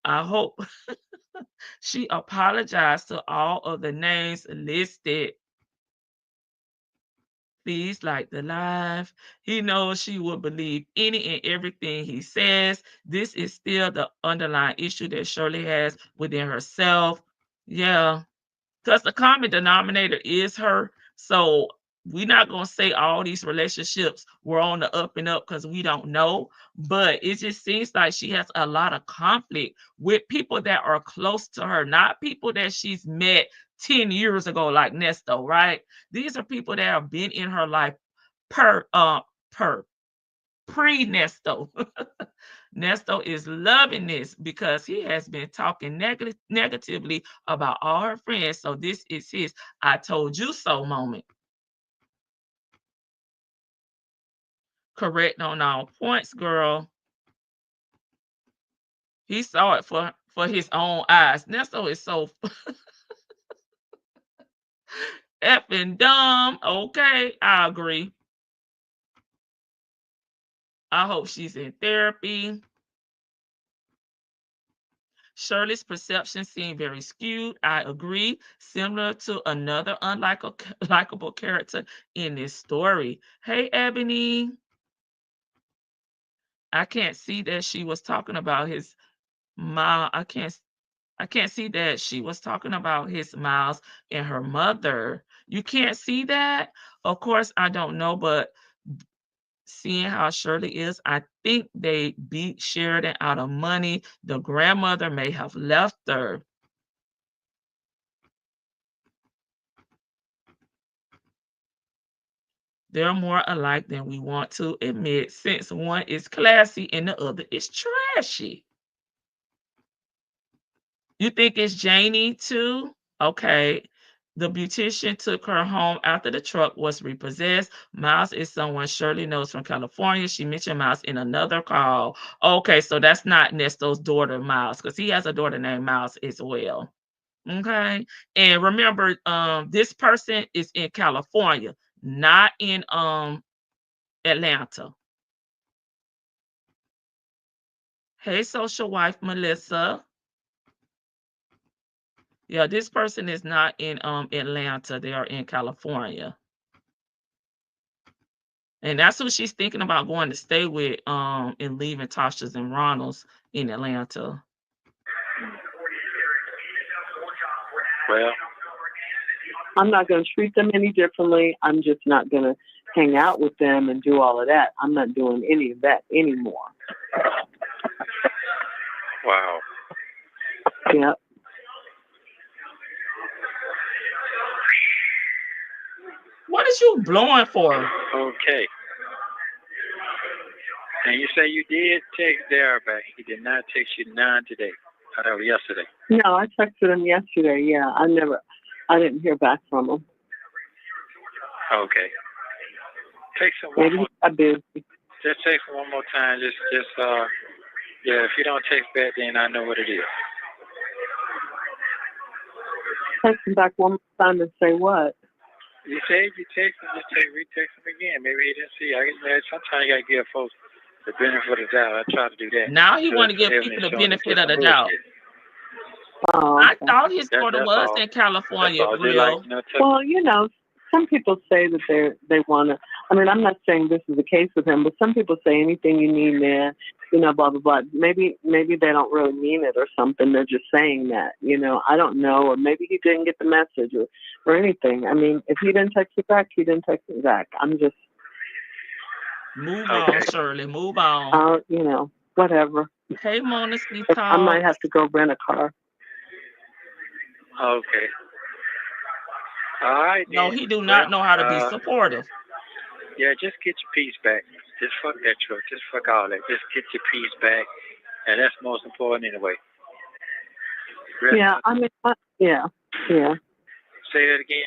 I hope she apologized to all of the names listed. Please like the live. He knows she will believe any and everything he says. This is still the underlying issue that Shirley has within herself. Yeah, because the common denominator is her. So we're not going to say all these relationships were on the up and up because we don't know. But it just seems like she has a lot of conflict with people that are close to her, not people that she's met 10 years ago, like Nesto, right? These are people that have been in her life per pre-Nesto. Nesto is loving this because he has been talking negatively about all her friends. So this is his I told you so moment. Correct on all points, girl. He saw it for his own eyes. Nesto is so effing dumb. Okay, I agree. I hope she's in therapy. Shirley's perception seemed very skewed. I agree. Similar to another unlikable character in this story. Hey, Ebony. I can't see that she was talking about his mom. I can't see that she was talking about his Miles and her mother. You can't see that? Of course, I don't know, but seeing how Shirley is, I think they beat Sheridan out of money. The grandmother may have left her. They're more alike than we want to admit, since one is classy and the other is trashy. You think it's Janie too? Okay. The beautician took her home after the truck was repossessed. Miles is someone Shirley knows from California. She mentioned Miles in another call. Okay, so that's not Nesto's daughter, Miles, because he has a daughter named Miles as well. Okay. And remember, this person is in California, not in Atlanta. Hey, social wife Melissa. Yeah, this person is not in Atlanta. They are in California. And that's who she's thinking about going to stay with and leaving Tasha's and Ronald's in Atlanta. Well, I'm not going to treat them any differently. I'm just not going to hang out with them and do all of that. I'm not doing any of that anymore. wow. Yeah. What is you blowing for? Okay. And you say you did text Dara back. He did not text you none today. Oh, that was yesterday. No, I texted him yesterday. Yeah, I didn't hear back from him. Okay. Text him one Maybe more. I'm busy. Just text him one more time. Yeah. If you don't text back, then I know what it is. Text him back one more time and say what? You say if you text him, just re-text him again. Maybe he didn't see. Sometimes you gotta give folks the benefit of the doubt. I try to do that. Now he want to give people the benefit of the doubt. Oh, I okay. thought his daughter was in California, real. Well, some people say that they want to I mean, I'm not saying this is the case with him, but some people say anything you need, man, you know, blah, blah, blah. Maybe they don't really mean it or something. They're just saying that, you know, I don't know. Or maybe he didn't get the message or anything. I mean, if he didn't text you back, he didn't text me back. I'm just, Move on, Shirley. Move on. you know, whatever. Hey, Mona, Sweet I might Talk. have to go rent a car. Okay. All right. No, then. he do not know how to be Well, supportive. yeah, just get your peace back. Just fuck that truck. Just fuck all that. Just get your peace back, and that's most important anyway. Rest Yeah, of- I mean, yeah. Say that again.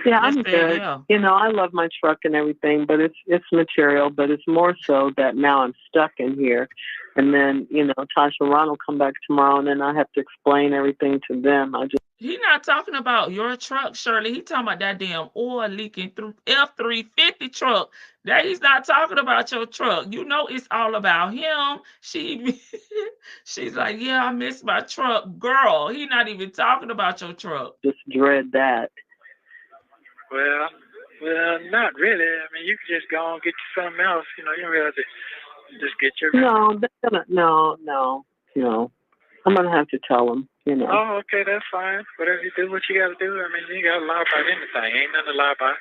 Yeah, Just I'm say, good. yeah. You know, I love my truck and everything, but it's material. But it's more so that now I'm stuck in here, and then you know, Tasha and Ron will come back tomorrow, and then I have to explain everything to them. He not talking about your truck, Shirley. He talking about that damn oil leaking through F-350 truck. That he's not talking about your truck. You know it's all about him. She's like, yeah, I miss my truck. Girl, he not even talking about your truck. just dread that. Well, not really. I mean, you can just go and get you something else. You know, you don't realize it. Just get your. No. I'm gonna have to tell them. You know. Oh, okay, that's fine. Whatever you do, what you got to do. I mean, you ain't got to lie about anything. Ain't nothing to lie about.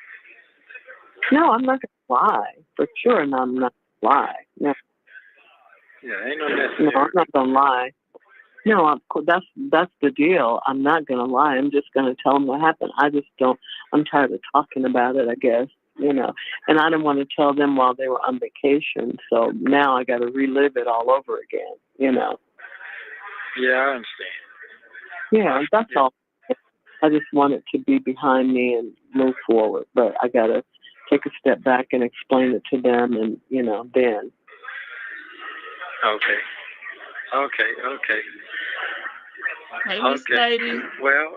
No, I'm not gonna lie for sure, and I'm not gonna lie. No, Yeah, ain't no necessary. I'm not gonna lie. No, that's the deal. I'm not gonna lie. I'm just gonna tell them what happened. I just don't. I'm tired of talking about it, I guess. You know, and I didn't want to tell them while they were on vacation. So now I got to relive it all over again. You know. Yeah, I understand. Yeah, that's all. I just want it to be behind me and move forward. But I got to take a step back and explain it to them, and you know, then. Okay. Hey, Miss Okay. Lady. Well,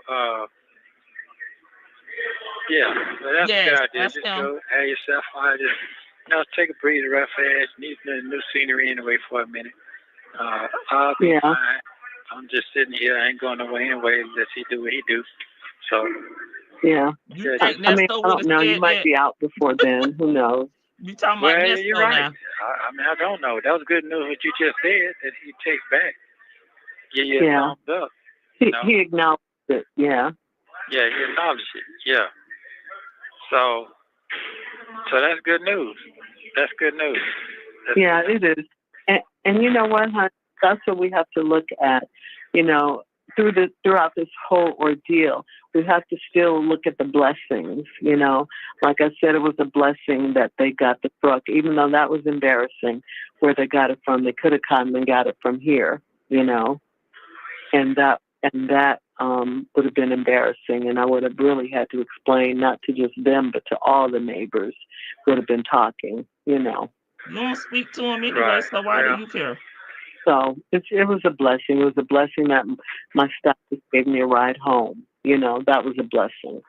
yeah, well, that's Yes, a good idea. that's Just him. go have yourself fun. Just, you know, take a breather real fast. Need new scenery anyway for a minute. I'll be Yeah. fine. I'm just sitting here. I ain't going nowhere anyway. Let he do what he do. So, Yeah. You Yeah, think I mean, Nesto I would don't have know. You said might that? be out before then. Who knows? You talking well, about Nesto you're right. now? I mean, I don't know. That was good news what you just said that he takes back. Yeah, Yeah. thumbs up. He acknowledged it. Yeah. Yeah, he acknowledged it. Yeah. So that's good news. That's good news. Yeah, it is. And you know what, hon? That's what we have to look at. You know, throughout this whole ordeal, we have to still look at the blessings. You know, like I said, it was a blessing that they got the truck, even though that was embarrassing where they got it from. They could have come and got it from here. You know, and that would have been embarrassing, and I would have really had to explain not to just them but to all the neighbors would have been talking. You know. You don't speak to him anyway, Right. so why Yeah. do you care? So it was a blessing. It was a blessing that my stylist gave me a ride home. You know, that was a blessing.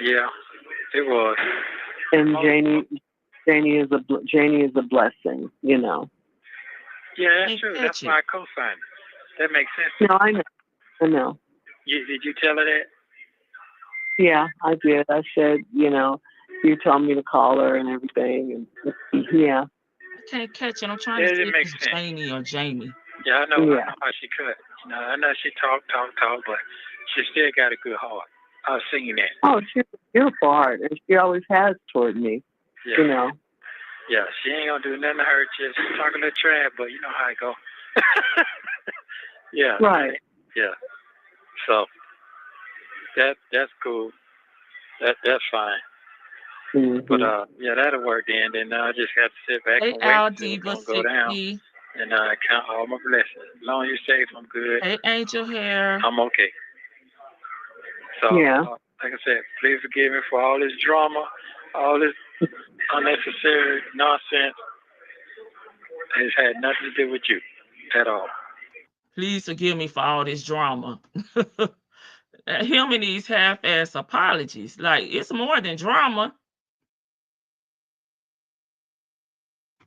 Yeah, it was. And Oh. Janie is a blessing. You know. Yeah, that's Ain't true. that That's you? why I co-signed it. That makes sense. No, I know. Did you tell her that? Yeah, I did. I said, you know, you told me to call her and everything. And yeah, I can't catch it. I'm trying Yeah, to see it if makes it's sense. Janie or Jamie. Yeah, I know. I Yeah. know how she cut. You know, I know she talk, but she still got a good heart. I was singing that. oh, she has a beautiful heart, and she always has toward me. Yeah. You know. Yeah, she ain't gonna do nothing to hurt you. She's talking to Trav, but you know how it go. Yeah. Right. Yeah. So that's cool. That's fine. Mhm. But yeah, that'll work then. Then I just have to sit back Hey, and Al wait until it's Diva gonna go down, 60. and count all my blessings. As long as you're safe, I'm good. Hey, Angel Hair. I'm okay. So Yeah. like I said, please forgive me for all this drama, all this unnecessary nonsense. It's had nothing to do with you at all. Please forgive me for all this drama. Him and these half-ass apologies. Like, it's more than drama.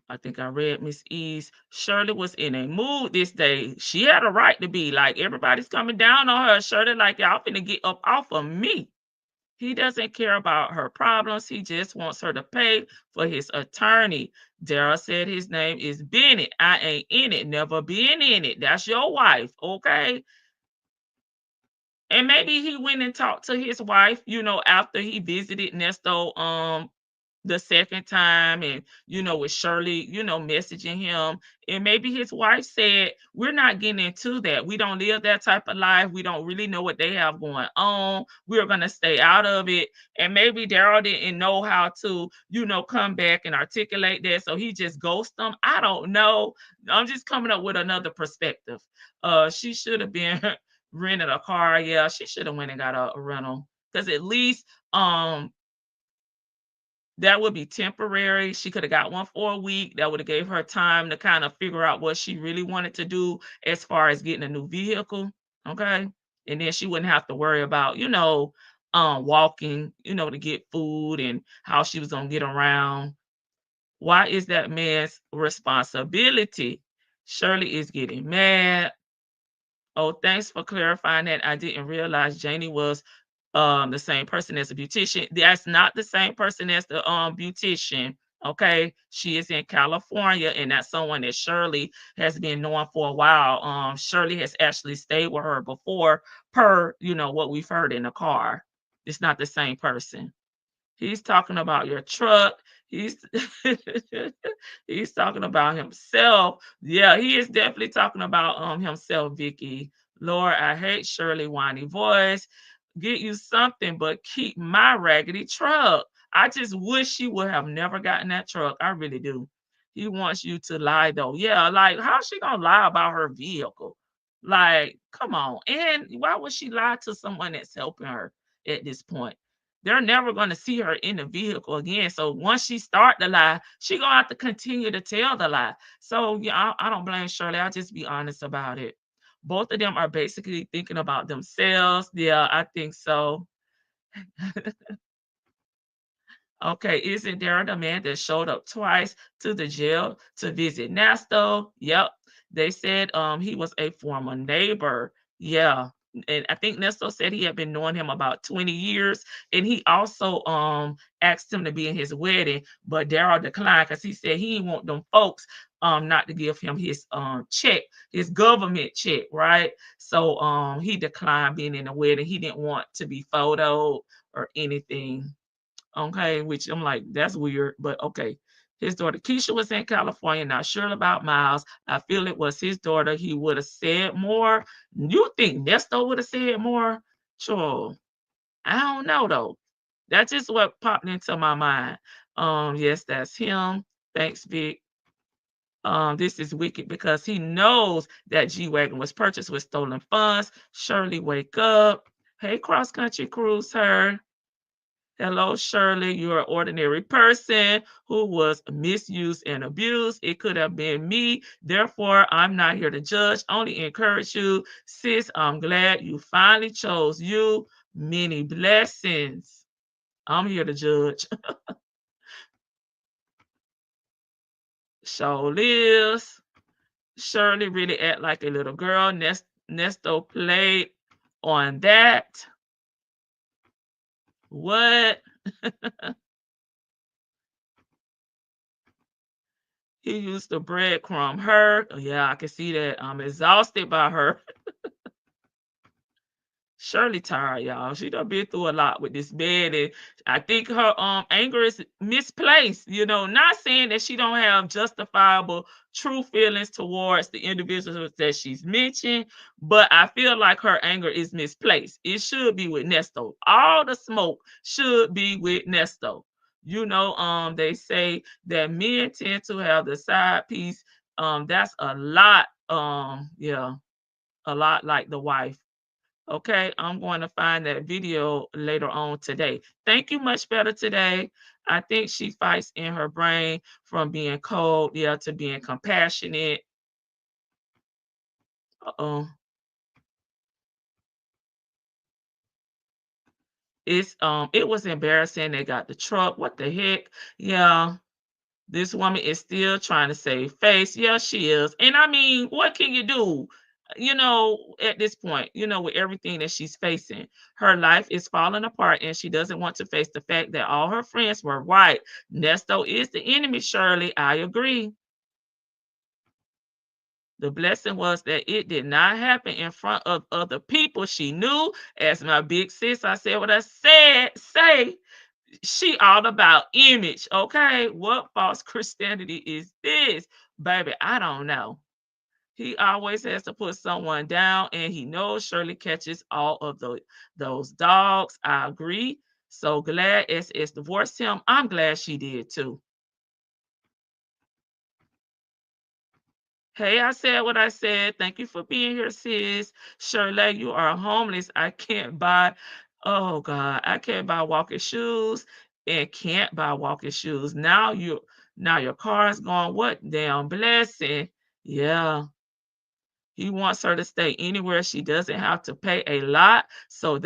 I think I read Miss E's. Shirley was in a mood this day. She had a right to be. Like, everybody's coming down on her. Shirley, like, y'all finna get up off of me. He doesn't care about her problems. He just wants her to pay for his attorney. Daryl said his name is Bennett. I ain't in it, never been in it. That's your wife, okay? And maybe he went and talked to his wife, after he visited Nesto the second time, and with Shirley, messaging him. And maybe his wife said, we're not getting into that. We don't live that type of life. We don't really know what they have going on. We're gonna stay out of it. And maybe Daryl didn't know how to, come back and articulate that. So he just ghosted them. I don't know. I'm just coming up with another perspective. She should have been rented a car. Yeah, she should have went and got a rental. Because at least that would be temporary. She could have got one for a week. That would have gave her time to kind of figure out what she really wanted to do as far as getting a new vehicle. Okay. And then she wouldn't have to worry about, walking, to get food and how she was gonna get around. Why is that man's responsibility? Shirley is getting mad. Oh, thanks for clarifying that. I didn't realize Janie was the same person as a beautician. That's not the same person as the beautician. Okay, she is in California, and that's someone that Shirley has been knowing for a while. Shirley has actually stayed with her before, per what we've heard in the car. It's not the same person. He's talking about your truck. He's he's talking about himself. Yeah, he is definitely talking about himself, Vicky. Lord, I hate Shirley whiny voice. Get you something, but keep my raggedy truck. I just wish she would have never gotten that truck. I really do. He wants you to lie though. Yeah, like how's she gonna lie about her vehicle? Like, come on. And why would she lie to someone that's helping her at this point? They're never going to see her in the vehicle again. So once she start the lie, she gonna have to continue to tell the lie. So yeah, I don't blame Shirley. I'll just be honest about it. Both of them are basically thinking about themselves. Yeah, I think so. Okay, isn't there the man that showed up twice to the jail to visit Nesto? Yep. They said he was a former neighbor. Yeah. And I think Nesto said he had been knowing him about 20 years. And he also asked him to be in his wedding, but Daryl declined because he said he didn't want them folks not to give him his check, his government check, right? So he declined being in the wedding. He didn't want to be photoed or anything. Okay, which I'm like, that's weird, but okay. His daughter Keisha was in California, not sure about Miles. I feel it was his daughter. He would have said more. You think Nesto would have said more? Sure. I don't know though. That's just what popped into my mind. Yes, that's him. Thanks, Vic. This is wicked because he knows that G-Wagon was purchased with stolen funds. Shirley, wake up. Hey, cross country cruiser. Hello, Shirley. You're an ordinary person who was misused and abused. It could have been me. Therefore, I'm not here to judge, only encourage you. Sis, I'm glad you finally chose you. Many blessings. I'm here to judge. So Liz, Shirley really act like a little girl. Nesto played on that. What? He used to breadcrumb her. Oh, yeah, I can see that. I'm exhausted by her. Shirley tired, y'all. She done been through a lot with this bed, and I think her anger is misplaced. Not saying that she don't have justifiable, true feelings towards the individuals that she's mentioned, but I feel like her anger is misplaced. It should be with Nesto. All the smoke should be with Nesto. They say that men tend to have the side piece. That's a lot. Yeah, a lot like the wife. Okay, I'm going to find that video later on today. Thank you, much better today. I think she fights in her brain from being cold, yeah, to being compassionate. Uh-oh. It was embarrassing. They got the truck. What the heck? Yeah. This woman is still trying to save face. Yeah, she is. And I mean, what can you do? at this point, with everything that she's facing, her life is falling apart and she doesn't want to face the fact that all her friends were right. Nesto is the enemy, Shirley. I agree. The blessing was that it did not happen in front of other people. She knew, as my big sis, I said what I said, say, she all about image. Okay. What false Christianity is this? Baby, I don't know. He always has to put someone down, and he knows Shirley catches all of those dogs. I agree. So glad SS divorced him. I'm glad she did too. Hey, I said what I said. Thank you for being here, sis. Shirley, you are homeless. I can't buy, oh God, I can't buy walking shoes and can't buy walking shoes. Now your car is gone. What damn blessing. Yeah. He wants her to stay anywhere she doesn't have to pay a lot. So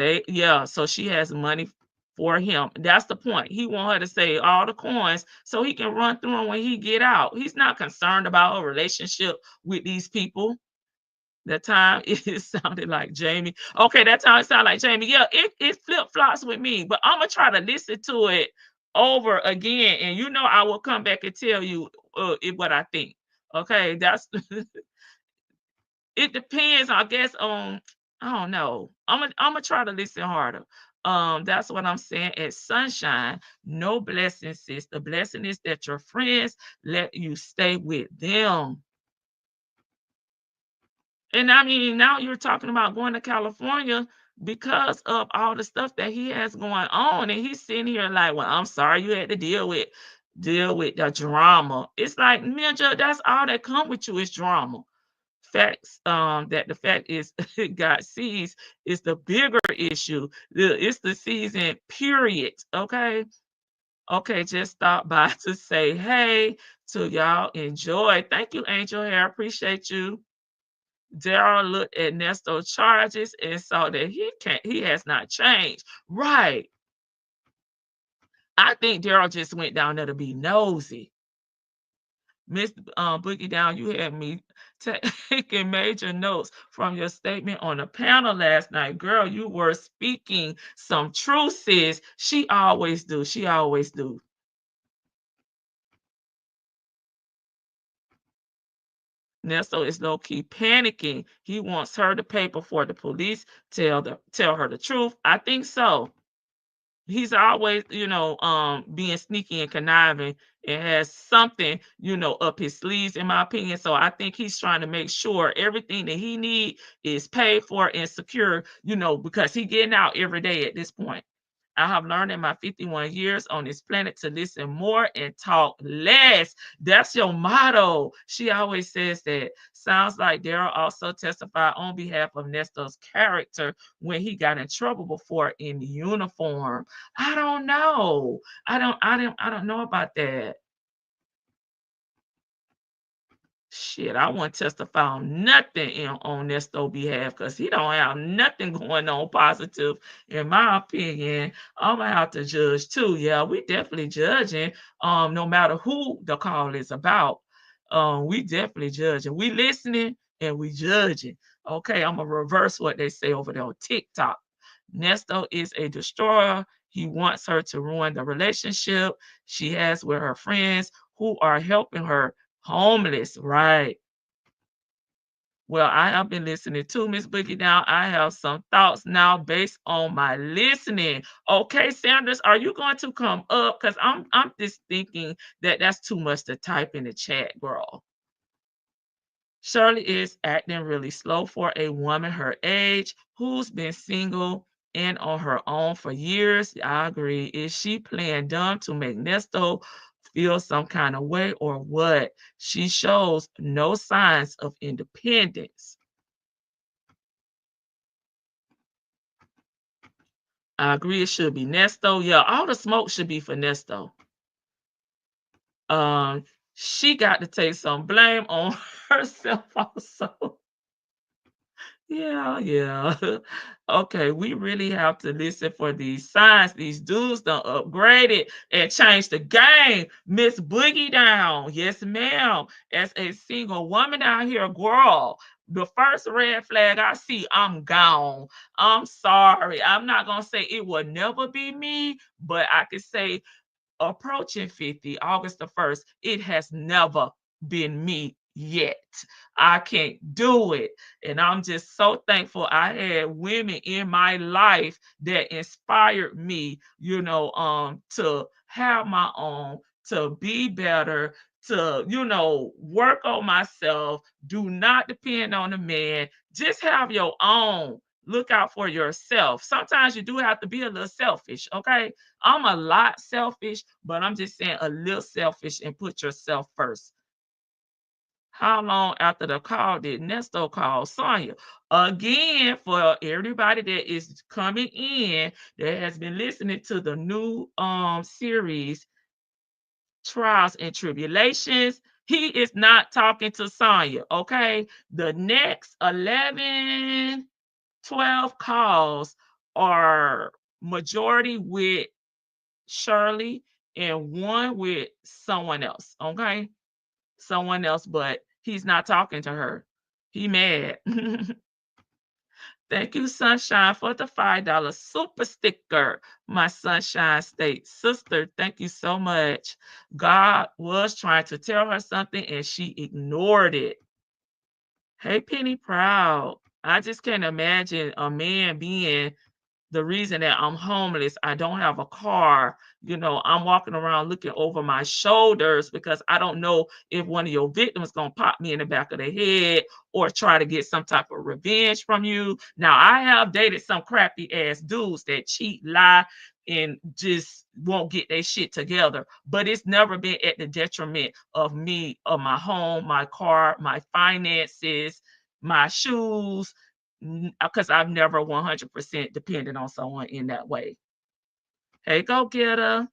she has money for him. That's the point. He want her to save all the coins so he can run through them when he get out. He's not concerned about a relationship with these people. That time it sounded like Jamie. Okay, that time it sounded like Jamie. Yeah, it flip-flops with me, but I'm gonna try to listen to it over again. And I will come back and tell you what I think. Okay, that's it depends, I guess, on I don't know. I'm gonna try to listen harder. That's what I'm saying. At Sunshine, no blessing, sis. The blessing is that your friends let you stay with them. And I mean, now you're talking about going to California because of all the stuff that he has going on, and he's sitting here like, "Well, I'm sorry you had to deal with the drama." It's like, Ninja, that's all that come with you is drama. Facts that the fact is God sees is the bigger issue. It's the season, period. Okay, just stop by to say hey to y'all. Enjoy. Thank you, Angel Hair. Appreciate you. Daryl looked at Nesto's charges and saw that he has not changed. Right. I think Daryl just went down there to be nosy. Miss Boogie Down, you had me taking major notes from your statement on the panel last night. Girl, you were speaking some truth, sis. She always do. She always do. Nesto is low-key panicking. He wants her to pay before the police tell her the truth. I think so. He's always, being sneaky and conniving and has something, up his sleeves, in my opinion. So I think he's trying to make sure everything that he need is paid for and secure, because he getting out every day at this point. I have learned in my 51 years on this planet to listen more and talk less. That's your motto. She always says that. Sounds like Daryl also testified on behalf of Nesto's character when he got in trouble before in uniform. I don't know. I don't know about that. Shit, I won't testify on nothing on Nesto's behalf because he don't have nothing going on positive, in my opinion. I'm gonna have to judge too. Yeah, we definitely judging. No matter who the call is about, we definitely judging. We listening and we judging. Okay, I'm gonna reverse what they say over there on TikTok. Nesto is a destroyer. He wants her to ruin the relationship she has with her friends who are helping her. Homeless, right. Well, I have been listening to Miss Boogie now. I have some thoughts now based on my listening. Okay, Sanders, are you going to come up? Because I'm just thinking that that's too much to type in the chat, girl. Shirley is acting really slow for a woman her age who's been single and on her own for years. I agree. Is she playing dumb to make Nesto feel some kind of way or what? She shows no signs of independence. I agree. It should be Nesto. Yeah, all the smoke should be for Nesto. Um, she got to take some blame on herself also. Yeah. Okay, we really have to listen for these signs. These dudes done upgraded and changed the game. Miss Boogie down. Yes, ma'am. As a single woman out here, girl, the first red flag I see, I'm gone. I'm sorry. I'm not gonna say it will never be me, but I can say approaching 50, August the 1st, it has never been me yet. I can't do it. And I'm just so thankful I had women in my life that inspired me, to have my own, to be better, to, work on myself. Do not depend on a man. Just have your own. Look out for yourself. Sometimes you do have to be a little selfish, okay? I'm a lot selfish, but I'm just saying a little selfish and put yourself first. How long after the call did Nesto call Sonya? Again, for everybody that is coming in that has been listening to the new series, Trials and Tribulations, he is not talking to Sonya, okay? The next 11, 12 calls are majority with Shirley and one with someone else, okay? Someone else, but he's not talking to her. He mad. Thank you, Sunshine, for the $5 super sticker. My Sunshine State sister, thank you so much. God was trying to tell her something and she ignored it. Hey, Penny Proud. I just can't imagine a man being the reason that I'm homeless. I don't have a car. I'm walking around looking over my shoulders because I don't know if one of your victims gonna pop me in the back of the head or try to get some type of revenge from you. Now, I have dated some crappy ass dudes that cheat, lie, and just won't get their shit together. But it's never been at the detriment of me, of my home, my car, my finances, my shoes, because I've never 100% depended on someone in that way. Hey, go getter.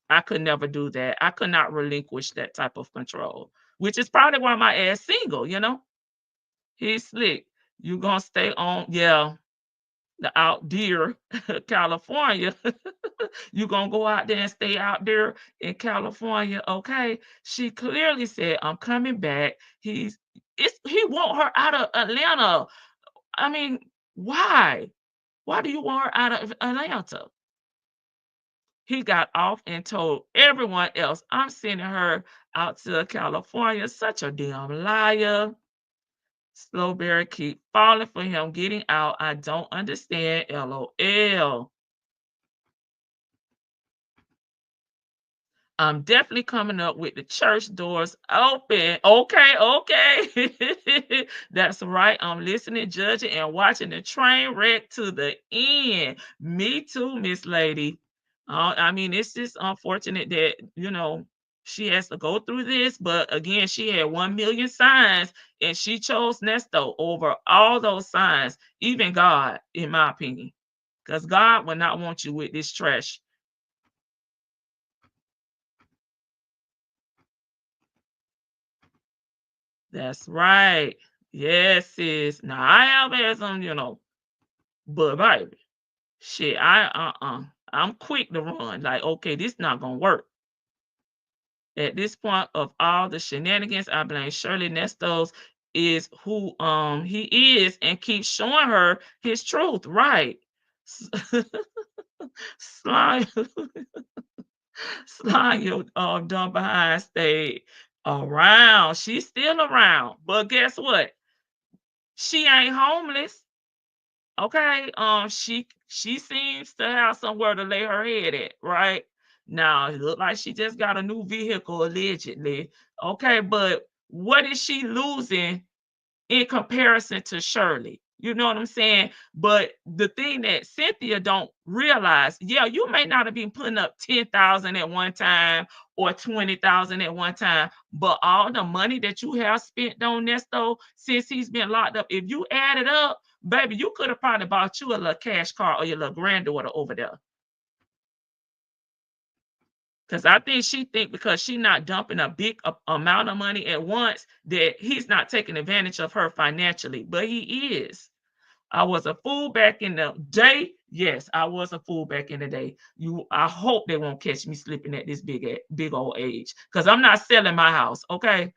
I could never do that. I could not relinquish that type of control, which is probably why my ass single. He's slick. You gonna stay on, yeah, the out there, California. You gonna go out there and stay out there in California, okay? She clearly said, I'm coming back. He want her out of Atlanta. I mean, why? Why do you want her out of Atlanta? He got off and told everyone else, I'm sending her out to California. Such a damn liar. Slowberry keep falling for him getting out. I don't understand. LOL. I'm definitely coming up with the church doors open. Okay. That's right. I'm listening, judging, and watching the train wreck to the end. Me too, Miss Lady. I mean, it's just unfortunate that, she has to go through this. But again, she had 1 million signs and she chose Nesto over all those signs, even God, in my opinion. Because God would not want you with this trash. That's right. Yes, sis. Now I have had some, but baby, shit, I'm quick to run. Like, okay, this not gonna work. At this point of all the shenanigans, I blame Shirley. Nestos is who he is and keeps showing her his truth. Right. Slime, slime your dumb behind stayed around. She's still around. But guess what? She ain't homeless. Okay. She seems to have somewhere to lay her head at, right? Now it look like she just got a new vehicle, allegedly. Okay, but what is she losing in comparison to Shirley? You know what I'm saying? But the thing that Cynthia don't realize, yeah, you may not have been putting up 10,000 at one time or 20,000 at one time, but all the money that you have spent on Nesto since he's been locked up, if you add it up, baby, you could have probably bought you a little cash car or your little granddaughter over there. Because I think she think because she not dumping a big amount of money at once that he's not taking advantage of her financially, but he is. I was a fool back in the day. Yes, I was a fool back in the day. I hope they won't catch me slipping at this big old age, because I'm not selling my house. Okay,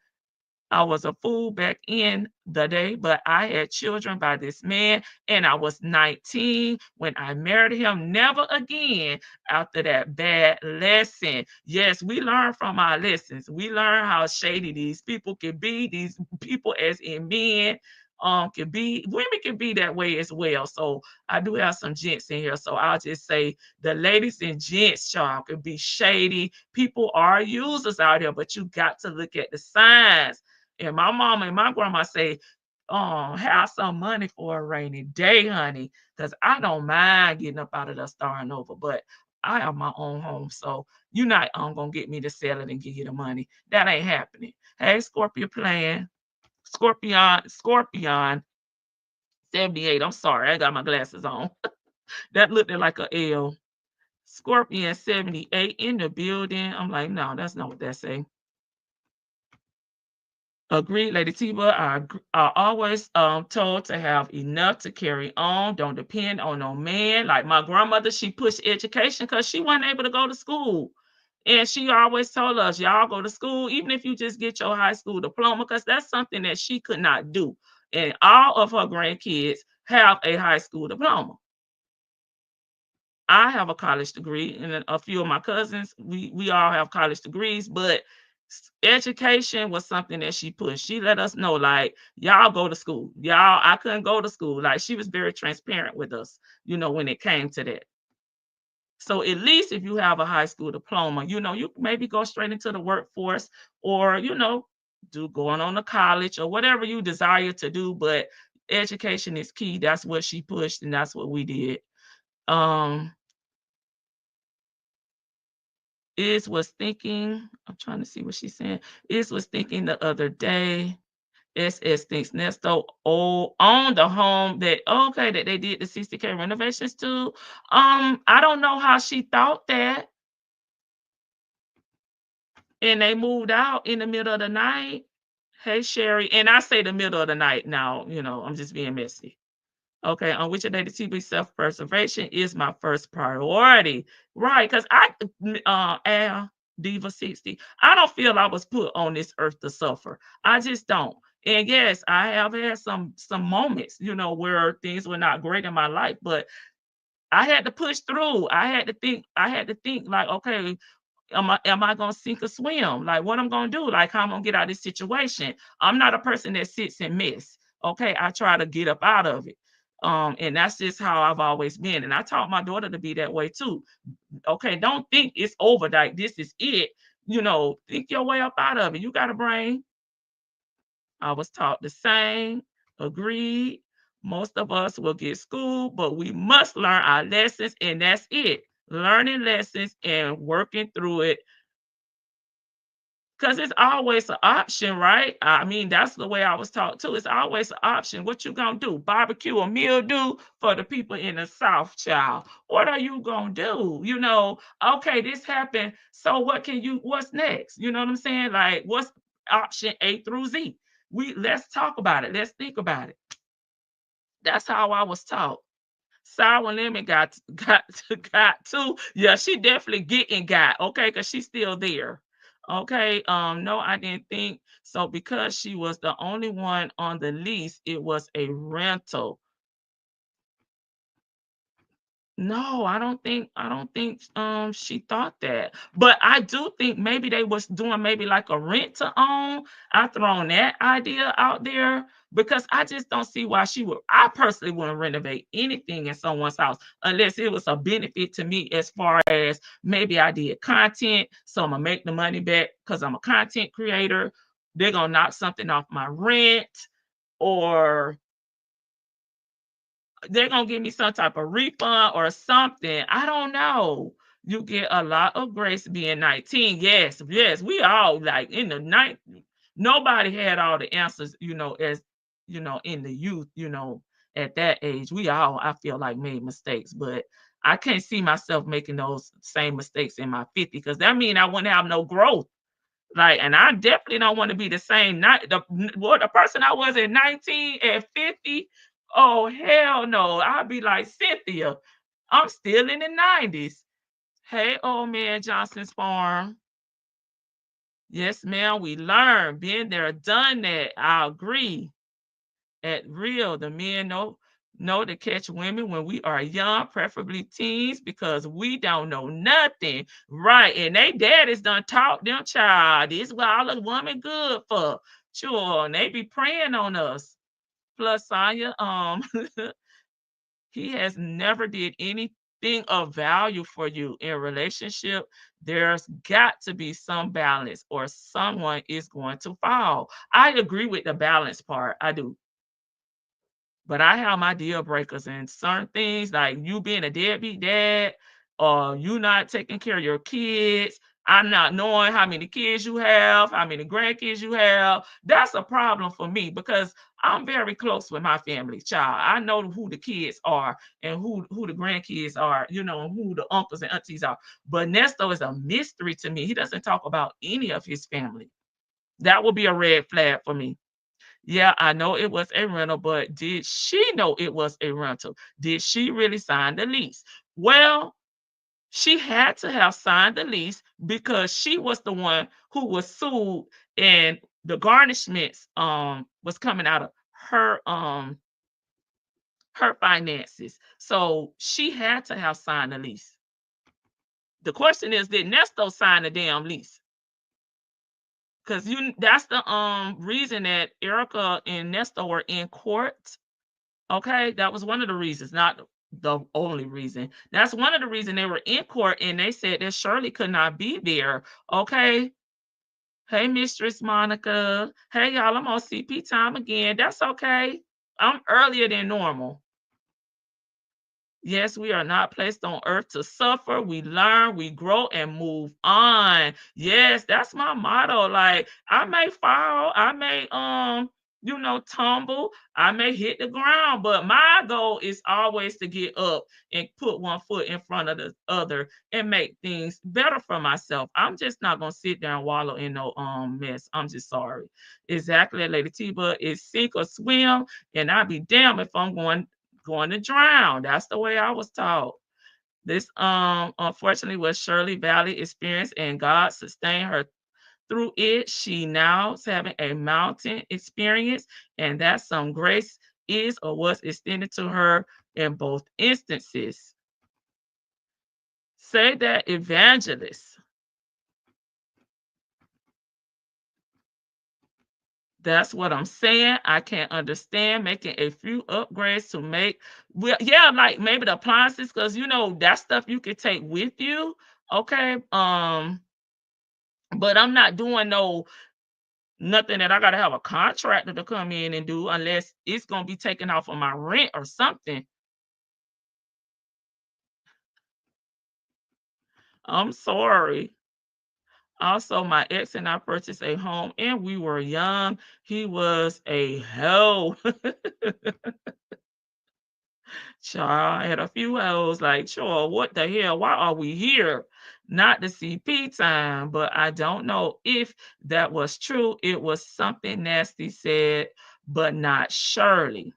I was a fool back in the day, but I had children by this man, and I was 19 when I married him. Never again after that bad lesson. Yes, we learn from our lessons. We learn how shady these people can be. These people, as in men, can be, women can be that way as well. So I do have some gents in here. So I'll just say the ladies and gents, y'all, can be shady. People are users out here, but you got to look at the signs. And my mama and my grandma say, have some money for a rainy day, honey, because I don't mind getting up out of the starting over, but I have my own home. So you're not gonna get me to sell it and give you the money. That ain't happening. Hey, Scorpio playing. Scorpion 78. I'm sorry, I got my glasses on. That looked like a L. Scorpion 78 in the building. I'm like, no, that's not what that say. Agreed, Lady Tiba. I always told to have enough to carry on. Don't depend on no man. Like my grandmother, she pushed education because she wasn't able to go to school. And she always told us, y'all go to school, even if you just get your high school diploma, because that's something that she could not do. And all of her grandkids have a high school diploma. I have a college degree, and a few of my cousins, we all have college degrees, but education was something that she pushed. She let us know, like, y'all go to school. Y'all, I couldn't go to school. Like, she was very transparent with us, when it came to that. So at least if you have a high school diploma, you maybe go straight into the workforce, or, do going on to college or whatever you desire to do. But education is key. That's what she pushed, and that's what we did. Is was thinking, I'm trying to see what she's saying. Is was thinking the other day, SS thinks Nesto owned the home that they did the 60K renovations to. I don't know how she thought that. And they moved out in the middle of the night. Hey, Sherry. And I say the middle of the night now, I'm just being messy. Okay, on which day the TV self-preservation is my first priority. Right, because Al Diva 60, I don't feel I was put on this earth to suffer. I just don't. And yes, I have had some moments, where things were not great in my life, but I had to push through. I had to think like, okay, am I gonna sink or swim? Like, what I'm gonna do? Like, how I'm gonna get out of this situation? I'm not a person that sits and miss. Okay, I try to get up out of it. And that's just how I've always been. And I taught my daughter to be that way too. Okay, don't think it's over, like this is it. Think your way up out of it. You got a brain. I was taught the same. Agreed. Most of us will get schooled, but we must learn our lessons, and that's it. Learning lessons and working through it, because it's always an option, right? I mean, that's the way I was taught too. It's always an option. What you gonna do? Barbecue a mildew for the people in the South, child. What are you gonna do? Okay, this happened. So what's next? You know what I'm saying? Like, what's option A through Z? Let's talk about it. Let's think about it. That's how I was taught. Sour Lemon got too. Yeah, she definitely got, okay, because she's still there. Okay. No, I didn't think so, because she was the only one on the lease. It was a rental. No, I don't think she thought that. But I do think maybe they was doing maybe like a rent to own. I thrown that idea out there, because I just don't see why I personally wouldn't renovate anything in someone's house unless it was a benefit to me, as far as maybe I did content, so I'm gonna make the money back because I'm a content creator. They're gonna knock something off my rent, or they're gonna give me some type of refund or something. I don't know. You get a lot of grace being 19. Yes, we all, like, in the night. Nobody had all the answers, as in the youth, at that age. We all, I feel like, made mistakes, but I can't see myself making those same mistakes in my 50s because that means I wouldn't have no growth. Like, and I definitely don't want to be the same the person I was at 19 at 50. Oh hell no. I'd be like Cynthia. I'm still in the 90s. Hey, old man Johnson's Farm. Yes, ma'am. We learn. Been there, done that. I agree. At real, the men know to catch women when we are young, preferably teens, because we don't know nothing. Right. And they daddies done taught them, child. This is what all a woman good for. Sure. And they be praying on us. Plus, Sonya, he has never did anything of value for you in a relationship. There's got to be some balance or someone is going to fall. I agree with the balance part. I do. But I have my deal breakers and certain things like you being a deadbeat dad or you not taking care of your kids. I'm not knowing how many kids you have, how many grandkids you have. That's a problem for me because I'm very close with my family, child. I know who the kids are and who the grandkids are, you know, who the uncles and aunties are. But Nesto is a mystery to me. He doesn't talk about any of his family. That would be a red flag for me. Yeah, I know it was a rental, but did she know it was a rental? Did she really sign the lease? Well, she had to have signed the lease because she was the one who was sued and the garnishments was coming out of her finances. So she had to have signed the lease. The question is, did Nesto sign the damn lease? Because that's the reason that Erica and Nesto were in court. Okay, that was one of the reasons, not the only reason. That's one of the reasons they were in court and they said that Shirley could not be there. Okay. Hey, Mistress Monica. Hey, y'all, I'm on CP time again. That's okay. I'm earlier than normal. Yes, we are not placed on earth to suffer. We learn, we grow, and move on. Yes, that's my motto. Like, I may fall, I may tumble, I may hit the ground, but my goal is always to get up and put one foot in front of the other and make things better for myself. I'm just not gonna sit there and wallow in no mess. I'm just sorry. Exactly, Lady T, but it's sink or swim, and I'd be damned if I'm going to drown. That's the way I was taught. This unfortunately was Shirley Valley experience and God sustained her through it. She now is having a mountain experience and that some grace is or was extended to her in both instances. Say that, evangelist. That's what I'm saying. I can't understand making a few upgrades to make, well, yeah, like maybe the appliances, because that stuff you could take with you. Okay. But I'm not doing nothing that I gotta have a contractor to come in and do unless it's gonna be taken off of my rent or something. I'm sorry. Also, my ex and I purchased a home and we were young. He was a hoe. Child, I had a few hours like, sure, what the hell? Why are we here? Not the CP time, but I don't know if that was true. It was something Nasty said, but not Shirley.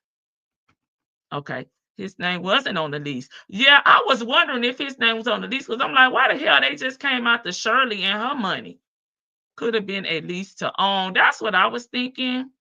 Okay. His name wasn't on the lease. Yeah, I was wondering if his name was on the lease because I'm like, why the hell they just came out to Shirley and her money? Could have been a lease to own. That's what I was thinking.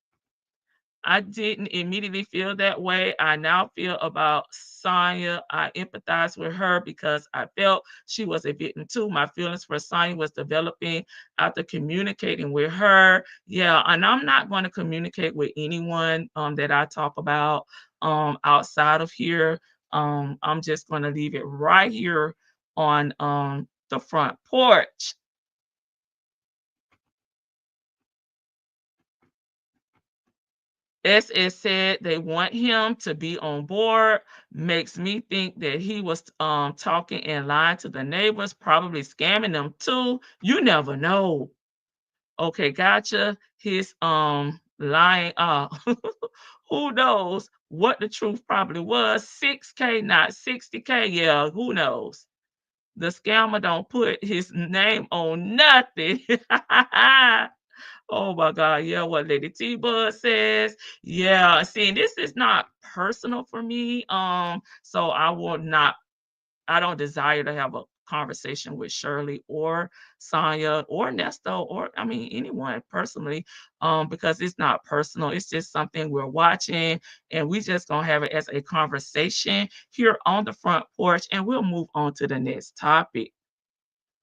I didn't immediately feel that way. I now feel about Sonya. I empathize with her because I felt she was a victim too. My feelings for Sonya was developing after communicating with her. Yeah, and I'm not going to communicate with anyone that I talk about outside of here. I'm just going to leave it right here on the front porch. SS said they want him to be on board. Makes me think that he was talking and lying to the neighbors, probably scamming them too. You never know. Okay, gotcha. His lying Who knows what the truth probably was? 6K, not 60K. Yeah, who knows? The scammer don't put his name on nothing. Oh my God. Yeah, what Lady T Bud says. Yeah, see, this is not personal for me. So I don't desire to have a conversation with Shirley or Sonia or Nesto or I mean anyone personally, because it's not personal. It's just something we're watching, and we just gonna have it as a conversation here on the front porch, and we'll move on to the next topic.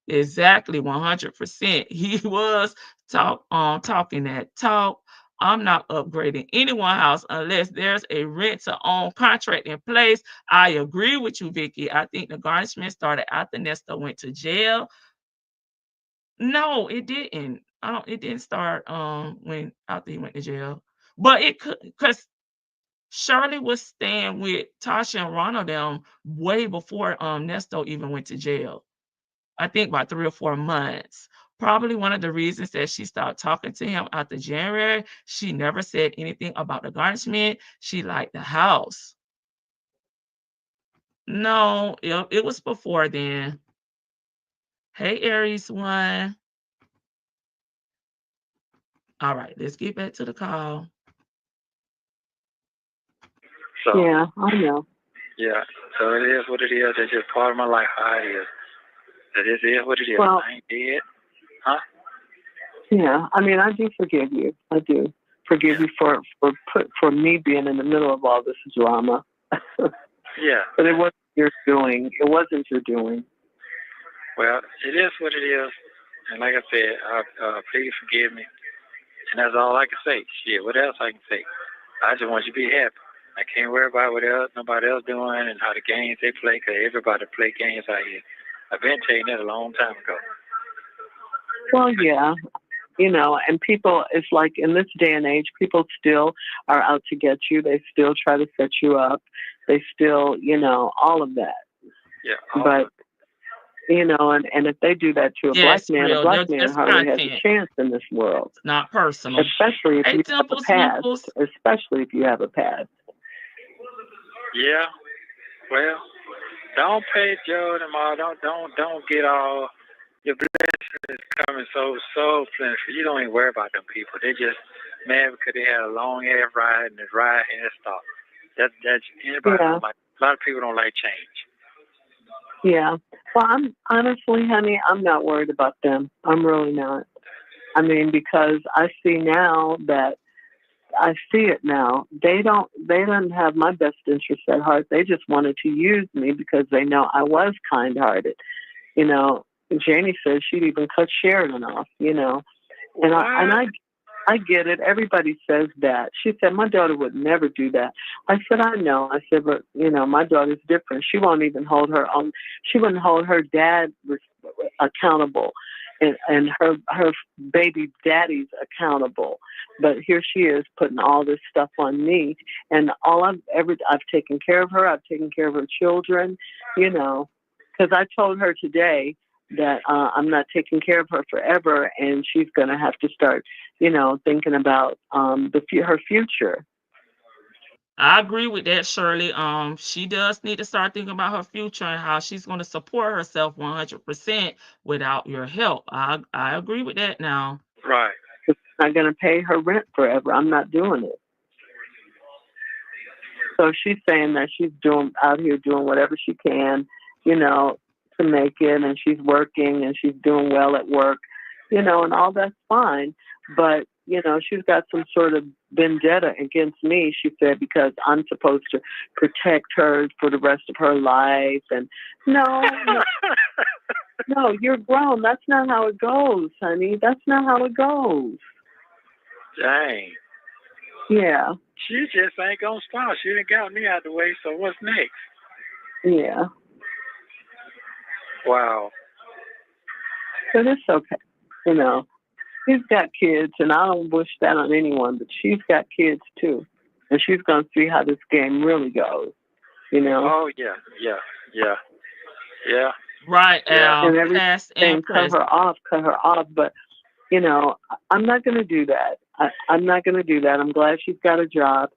Exactly, 100%. He was talking that talk. I'm not upgrading anyone's house unless there's a rent to own contract in place. I agree with you, Vicky. I think the garnishment started after Nesta went to jail. No, it didn't. I don't. It didn't start when after he went to jail, but it could because Shirley was staying with Tasha and Ronald them way before Nesto even went to jail. I think about 3 or 4 months. Probably one of the reasons that she stopped talking to him after January, she never said anything about the garnishment. She liked the house. No, it was before then. Hey, Aries one. All right, let's get back to the call. So Yeah, I know. yeah, so it is what it is. It's just part of my life. How it is. That it is what it is. Well, I ain't dead, huh? yeah, I mean, I do forgive you. I do forgive you for me being in the middle of all this drama. Yeah. But it wasn't your doing. It wasn't your doing. Well, it is what it is. And like I said, please forgive me. And that's all I can say. Shit, what else I can say? I just want you to be happy. I can't worry about what else nobody else doing and how the games they play, because everybody play games out here. I've been telling that a long time ago. Well, yeah, and people, it's like in this day and age, people still are out to get you. They still try to set you up. They still, all of that. Yeah. But, and if they do that to a black man hardly has a chance in this world. It's not personal. Especially if you have a past. Especially if you have a past. Yeah. Well, don't pay Joe and all. Don't get all your blessings is coming so plentiful. You don't even worry about them people. They just mad because they had a long ass ride and the ride and it stopped. That's anybody don't like. A lot of people don't like change. Yeah. Well, I'm honestly, honey, I'm not worried about them. I'm really not. I mean, because I see it now. They don't have my best interest at heart. They just wanted to use me because they know I was kind-hearted. Janie says she'd even cut Sheridan off, and I get it. Everybody says that. She said, my daughter would never do that. I said, I know. I said, but, my daughter's different. She won't even hold her own. She wouldn't hold her dad accountable and her baby daddies accountable. But here she is putting all this stuff on me. And I've taken care of her. I've taken care of her children, because I told her today that I'm not taking care of her forever, and she's going to have to start, thinking about her future. I agree with that, Shirley. She does need to start thinking about her future and how she's going to support herself 100% without your help. I agree with that now. Right. I'm not going to pay her rent forever. I'm not doing it. So she's saying that she's out here doing whatever she can, to make it, and she's working and she's doing well at work, and all that's fine. But, she's got some sort of vendetta against me, she said, because I'm supposed to protect her for the rest of her life. And no, you're grown. That's not how it goes, honey. That's not how it goes. Dang. Yeah. She just ain't gonna stop. She done got me out the way, so what's next? Yeah. Wow. But it's okay. She's got kids, and I don't wish that on anyone, but she's got kids too. And she's going to see how this game really goes, Oh, yeah. Right, Yeah. Al. And everything, cut her off. But, I'm not going to do that. I'm not going to do that. I'm glad she's got a job.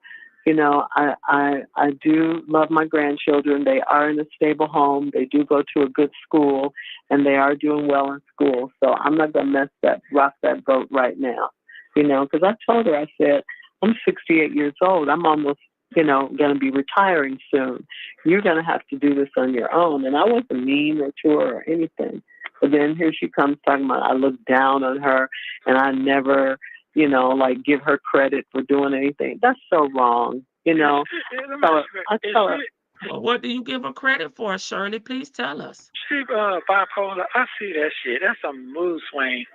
You know, I do love my grandchildren. They are in a stable home. They do go to a good school, and they are doing well in school. So I'm not gonna rock that boat right now. You know, because I told her, I said, I'm 68 years old. I'm almost, you know, going to be retiring soon. You're going to have to do this on your own. And I wasn't mean or to her or anything. But then here she comes talking about I look down on her and I never, you know, like give her credit for doing anything. That's so wrong, you know. So I tell her, Well, what do you give her credit for, Shirley? Please tell us. She bipolar. I see that shit. That's a mood swing.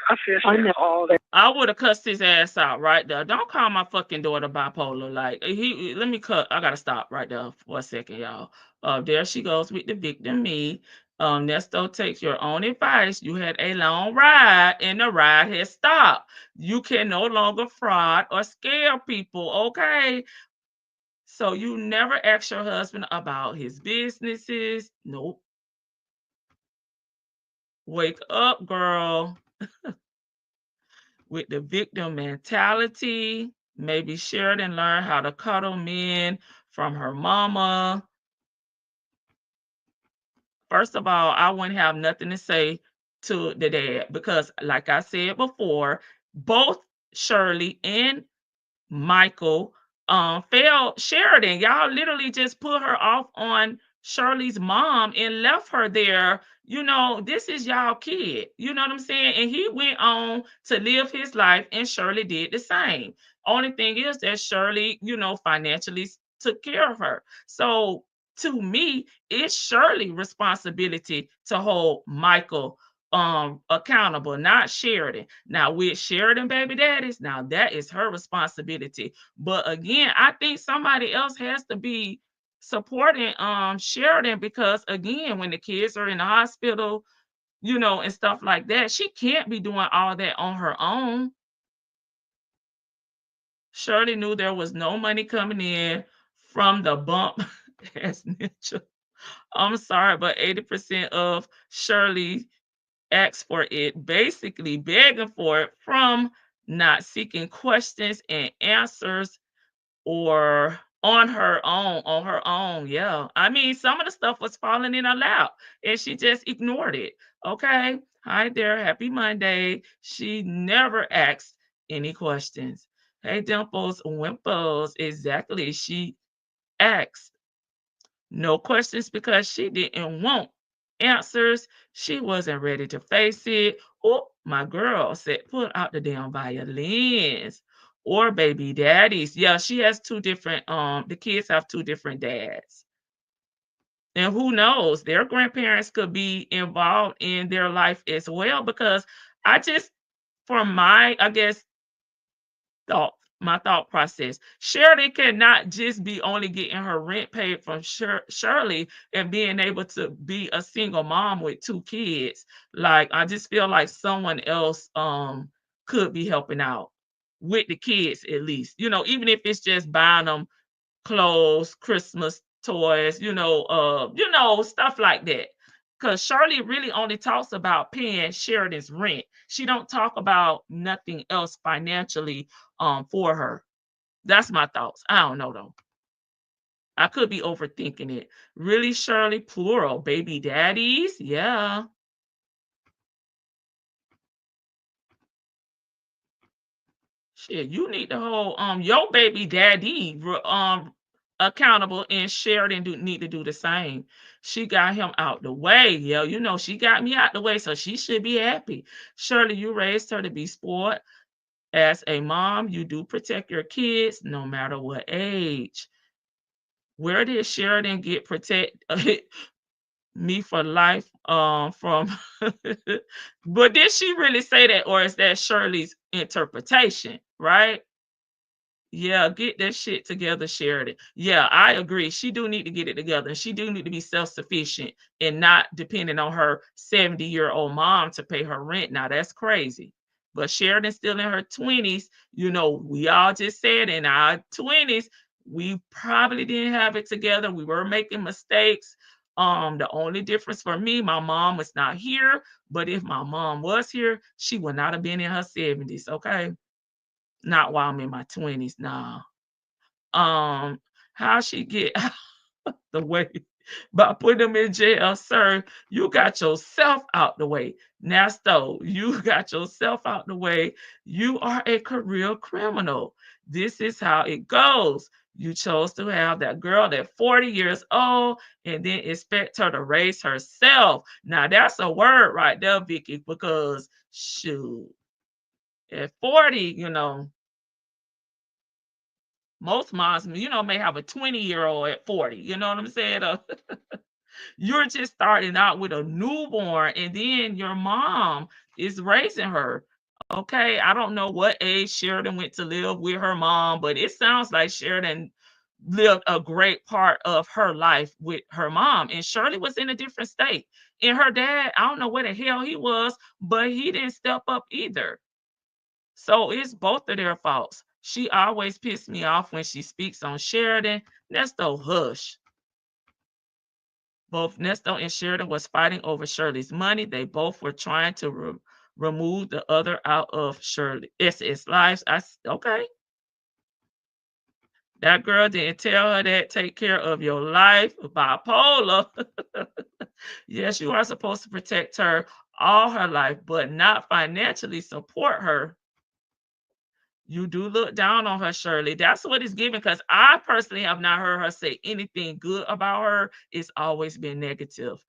I see that I shit know. all the I would have cussed his ass out right there. Don't call my fucking daughter bipolar. Like let me cut. I gotta stop right there for a second, y'all. There she goes with the victim me. Nesto takes your own advice. You had a long ride and the ride has stopped. You can no longer fraud or scare people, okay? So you never ask your husband about his businesses. Nope. Wake up, girl. With the victim mentality. Maybe Sheridan learned how to cuddle men from her mama. First of all, I wouldn't have nothing to say to the dad because, like I said before, both Shirley and Michael failed Sheridan. Y'all literally just put her off on Shirley's mom and left her there. You know, this is y'all kid. You know what I'm saying? And he went on to live his life, and Shirley did the same. Only thing is that Shirley, you know, financially took care of her. So to me, it's Shirley's responsibility to hold Michael accountable, not Sheridan. Now with Sheridan baby daddies, now that is her responsibility. But again, I think somebody else has to be supporting Sheridan because again, when the kids are in the hospital, you know, and stuff like that, she can't be doing all that on her own. Shirley knew there was no money coming in from the bump as Ninja. I'm sorry, but 80% of Shirley asked for it, basically begging for it from not seeking questions and answers or on her own. Yeah. I mean, some of the stuff was falling in her lap and she just ignored it. Okay. Hi there. Happy Monday. She never asked any questions. Hey, Dimples, Wimples. Exactly. She asked no questions because she didn't want answers. She wasn't ready to face it. Oh, my girl said, put out the damn violins or baby daddies. Yeah, she has two different, the kids have two different dads. And who knows, their grandparents could be involved in their life as well because I just, from my, I guess, thought my thought process. Shirley cannot just be only getting her rent paid from Shirley and being able to be a single mom with two kids. Like I just feel like someone else could be helping out with the kids at least. You know, even if it's just buying them clothes, Christmas toys, you know, stuff like that. Because Shirley really only talks about paying Sheridan's rent. She don't talk about nothing else financially for her. That's my thoughts. I don't know though. I could be overthinking it. Really, Shirley, plural, baby daddies? Yeah. Shit, you need to hold your baby daddy accountable, and Sheridan need to do the same. She got him out the way. Yeah, you know, she got me out the way, so she should be happy. Shirley, you raised her to be sport. As a mom, you do protect your kids no matter what age. Where did Sheridan get protect me for life from but did she really say that, or is that Shirley's interpretation, right? Yeah, get that shit together, Sheridan. Yeah, I agree. She do need to get it together. She do need to be self-sufficient and not depending on her 70-year-old mom to pay her rent. Now that's crazy. But Sheridan's still in her 20s. You know, we all just said in our 20s, we probably didn't have it together. We were making mistakes. The only difference for me, my mom was not here. But if my mom was here, she would not have been in her 70s. Okay. Not while I'm in my 20s. Nah. How she get out the way by putting him in jail, sir? You got yourself out the way. Nesto, you got yourself out the way. You are a career criminal. This is how it goes. You chose to have that girl at 40 years old and then expect her to raise herself. Now that's a word right there, Vicky, because shoot, at 40, most moms, may have a 20-year-old at 40. You know what I'm saying? You're just starting out with a newborn, and then your mom is raising her. Okay, I don't know what age Sheridan went to live with her mom, but it sounds like Sheridan lived a great part of her life with her mom, and Shirley was in a different state. And her dad, I don't know where the hell he was, but he didn't step up either. So it's both of their faults. She always pissed me off when she speaks on Sheridan. Nesto, hush. Both Nesto and Sheridan was fighting over Shirley's money. They both were trying to remove the other out of Shirley SS lives. Okay. That girl didn't tell her that. Take care of your life. Bipolar. Yes, you are supposed to protect her all her life, but not financially support her. You do look down on her, Shirley. That's what it's giving, because I personally have not heard her say anything good about her. It's always been negative.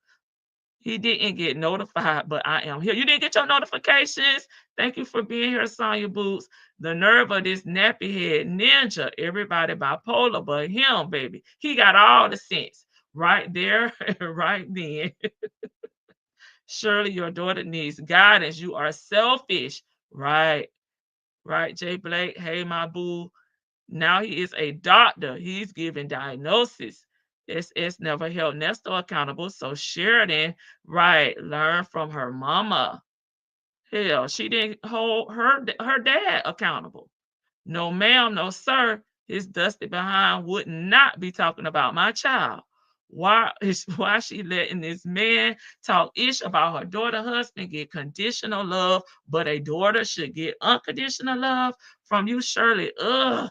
He didn't get notified, but I am here. You didn't get your notifications? Thank you for being here, Sonya Boots. The nerve of this nappy head ninja. Everybody bipolar but him, baby. He got all the sense right there, right then. Shirley, your daughter needs guidance. You are selfish. Right. Right, Jay Blake. Hey, my boo. Now he is a doctor. He's giving diagnosis. SS never held Nesto accountable. So Sheridan, right, learned from her mama. Hell, she didn't hold her dad accountable. No, ma'am, no, sir. His dusty behind would not be talking about my child. Why she letting this man talk ish about her daughter husband get conditional love, but a daughter should get unconditional love from you, Shirley? Ugh.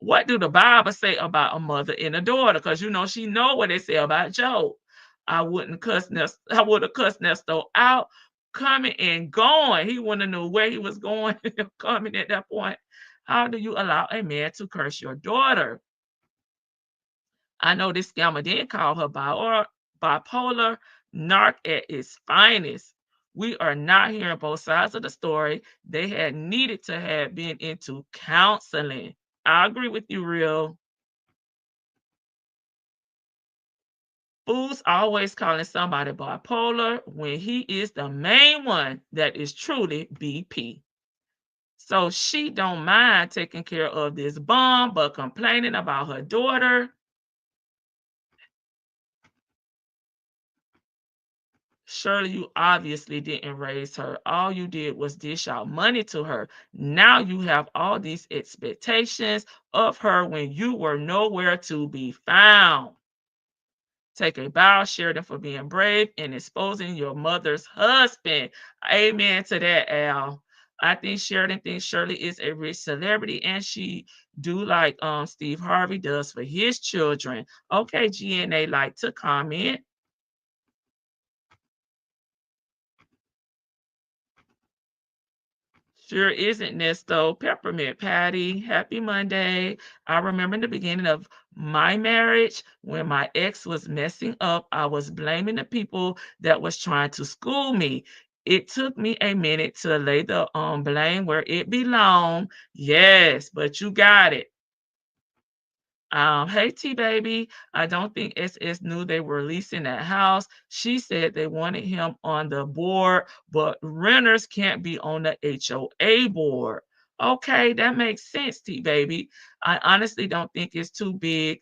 What do the Bible say about a mother and a daughter? Because she know what they say about Job. I would have cussed Nesto out, coming and going. He wouldn't have knew where he was going coming at that point. How do you allow a man to curse your daughter? I know this scammer didn't call her bipolar, narc at its finest. We are not hearing both sides of the story. They had needed to have been into counseling. I agree with you, Real. Fool's always calling somebody bipolar when he is the main one that is truly BP. So she don't mind taking care of this bum, but complaining about her daughter. Shirley, you obviously didn't raise her. All you did was dish out money to her. Now you have all these expectations of her when you were nowhere to be found. Take a bow, Sheridan, for being brave and exposing your mother's husband. Amen to that, Al. I think Sheridan thinks Shirley is a rich celebrity, and she do like Steve Harvey does for his children. Okay, GNA like to comment. Sure isn't, Nesto. Peppermint Patty. Happy Monday. I remember in the beginning of my marriage, when my ex was messing up, I was blaming the people that was trying to school me. It took me a minute to lay the blame where it belonged. Yes, but you got it. Hey T baby, I don't think SS knew they were leasing that house. She said they wanted him on the board, but renters can't be on the HOA board. Okay, that makes sense, T baby. I honestly don't think it's too big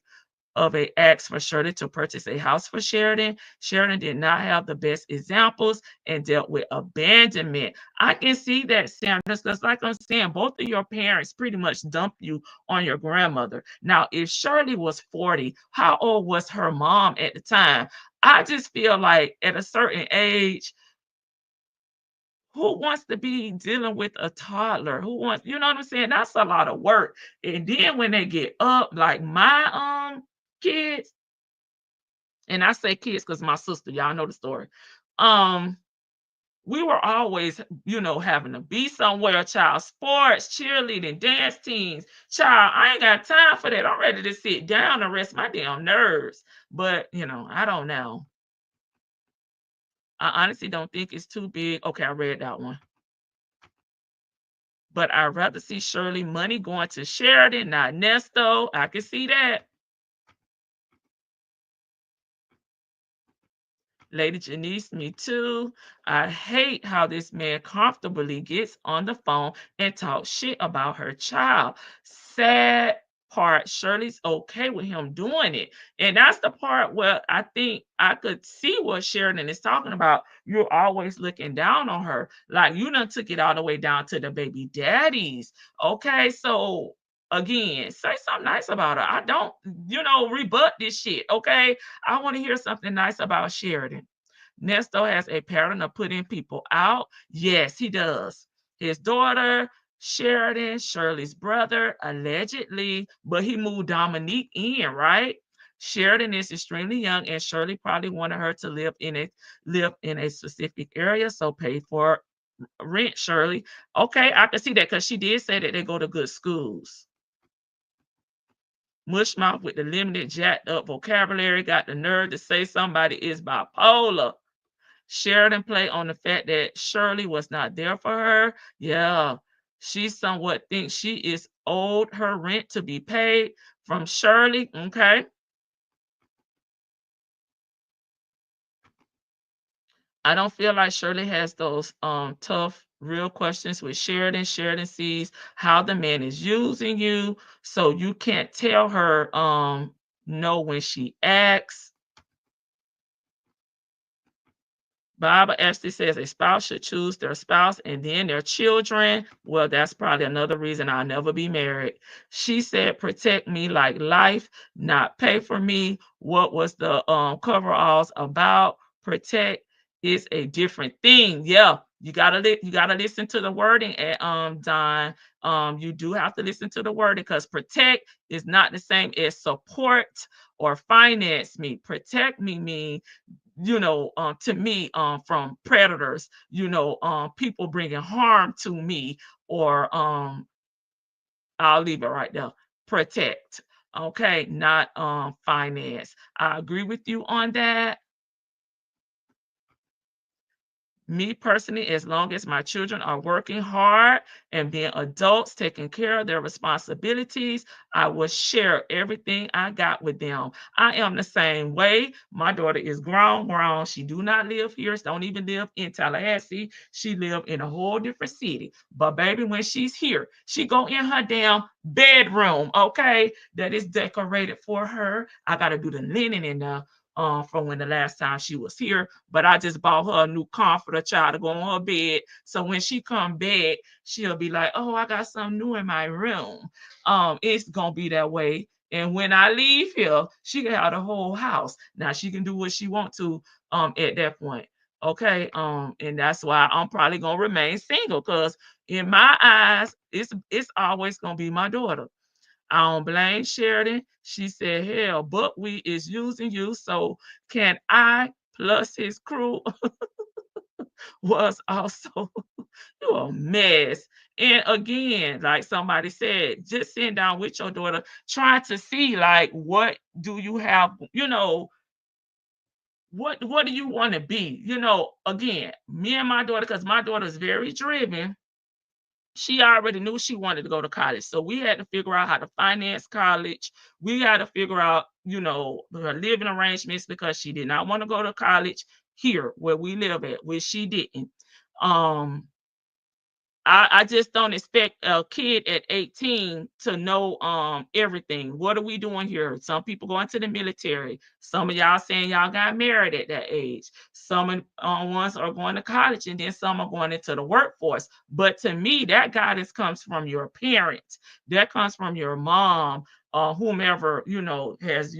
of a ask for Shirley to purchase a house for Sheridan. Sheridan did not have the best examples and dealt with abandonment. I can see that, Sanders, because like I'm saying, both of your parents pretty much dumped you on your grandmother. Now, if Shirley was 40, how old was her mom at the time? I just feel like at a certain age, Who wants to be dealing with a toddler? Who wants, you know what I'm saying? That's a lot of work. And then when they get up, like my kids, and I say kids because my sister, y'all know the story. We were always, having to be somewhere, child, sports, cheerleading, dance teams. Child, I ain't got time for that. I'm ready to sit down and rest my damn nerves. But, I don't know. I honestly don't think it's too big. Okay, I read that one. But I'd rather see Shirley money going to Sheridan, not Nesto. I can see that. Lady Janice, me too. I hate how this man comfortably gets on the phone and talks shit about her child. Sad part, Shirley's okay with him doing it. And that's the part where I think I could see what Sheridan is talking about. You're always looking down on her. Like you done took it all the way down to the baby daddies. Okay, so again, say something nice about her. I don't, rebut this shit. Okay. I want to hear something nice about Sheridan. Nesto has a pattern of putting people out. Yes, he does. His daughter, Sheridan, Shirley's brother, allegedly, but he moved Dominique in, right? Sheridan is extremely young, and Shirley probably wanted her to live in a specific area, so pay for rent, Shirley. Okay, I can see that because she did say that they go to good schools. Mushmouth with the limited jacked up vocabulary got the nerve to say somebody is bipolar. Sheridan played on the fact that Shirley was not there for her. Yeah, she somewhat thinks she is owed her rent to be paid from Shirley. Okay. I don't feel like Shirley has those tough, real questions with Sheridan. Sheridan sees how the man is using you, so you can't tell her no when she acts. Bible actually says a spouse should choose their spouse and then their children. Well, that's probably another reason I'll never be married. She said, protect me like life, not pay for me. What was the coveralls about? Protect is a different thing. Yeah, you gotta listen to the wording at Don. You do have to listen to the wording because protect is not the same as support or finance me. Protect me mean to me, from predators, people bringing harm to me, or I'll leave it right there. Protect, okay, not finance. I agree with you on that. Me personally, as long as my children are working hard and being adults, taking care of their responsibilities, I will share everything I got with them. I am the same way. My daughter is grown. She do not live here. She don't even live in Tallahassee. She live in a whole different city. But baby, when she's here, she go in her damn bedroom, okay, that is decorated for her. I got to do the linen in there from when the last time she was here, but I just bought her a new comforter, child, to go on her bed. So when she come back, she'll be like, "Oh, I got something new in my room." It's gonna be that way. And when I leave here, she can have the whole house. Now she can do what she want to at that point. Okay. And that's why I'm probably gonna remain single because in my eyes, it's always gonna be my daughter. I don't blame Sheridan. She said, hell, Buckwheat is using you. So can I plus his crew was also you a mess. And again, like somebody said, just sitting down with your daughter, trying to see like what do you have, what do you want to be? Again, me and my daughter, because my daughter is very driven. She already knew she wanted to go to college. So we had to figure out how to finance college. We had to figure out, her living arrangements because she did not want to go to college here where we live at, which she didn't. I just don't expect a kid at 18 to know everything. What are we doing here? Some people going to the military. Some of y'all saying y'all got married at that age. Some ones are going to college, and then some are going into the workforce. But to me, that guidance comes from your parents. That comes from your mom, whomever has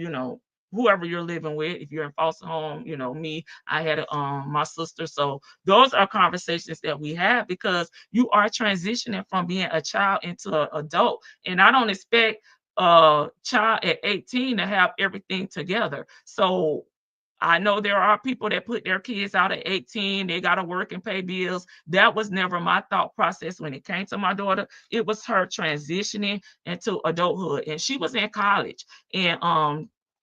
whoever you're living with. If you're in foster home, me, I had my sister. So those are conversations that we have, because you are transitioning from being a child into an adult. And I don't expect a child at 18 to have everything together. So I know there are people that put their kids out at 18, they got to work and pay bills. That was never my thought process when it came to my daughter. It was her transitioning into adulthood, and she was in college. And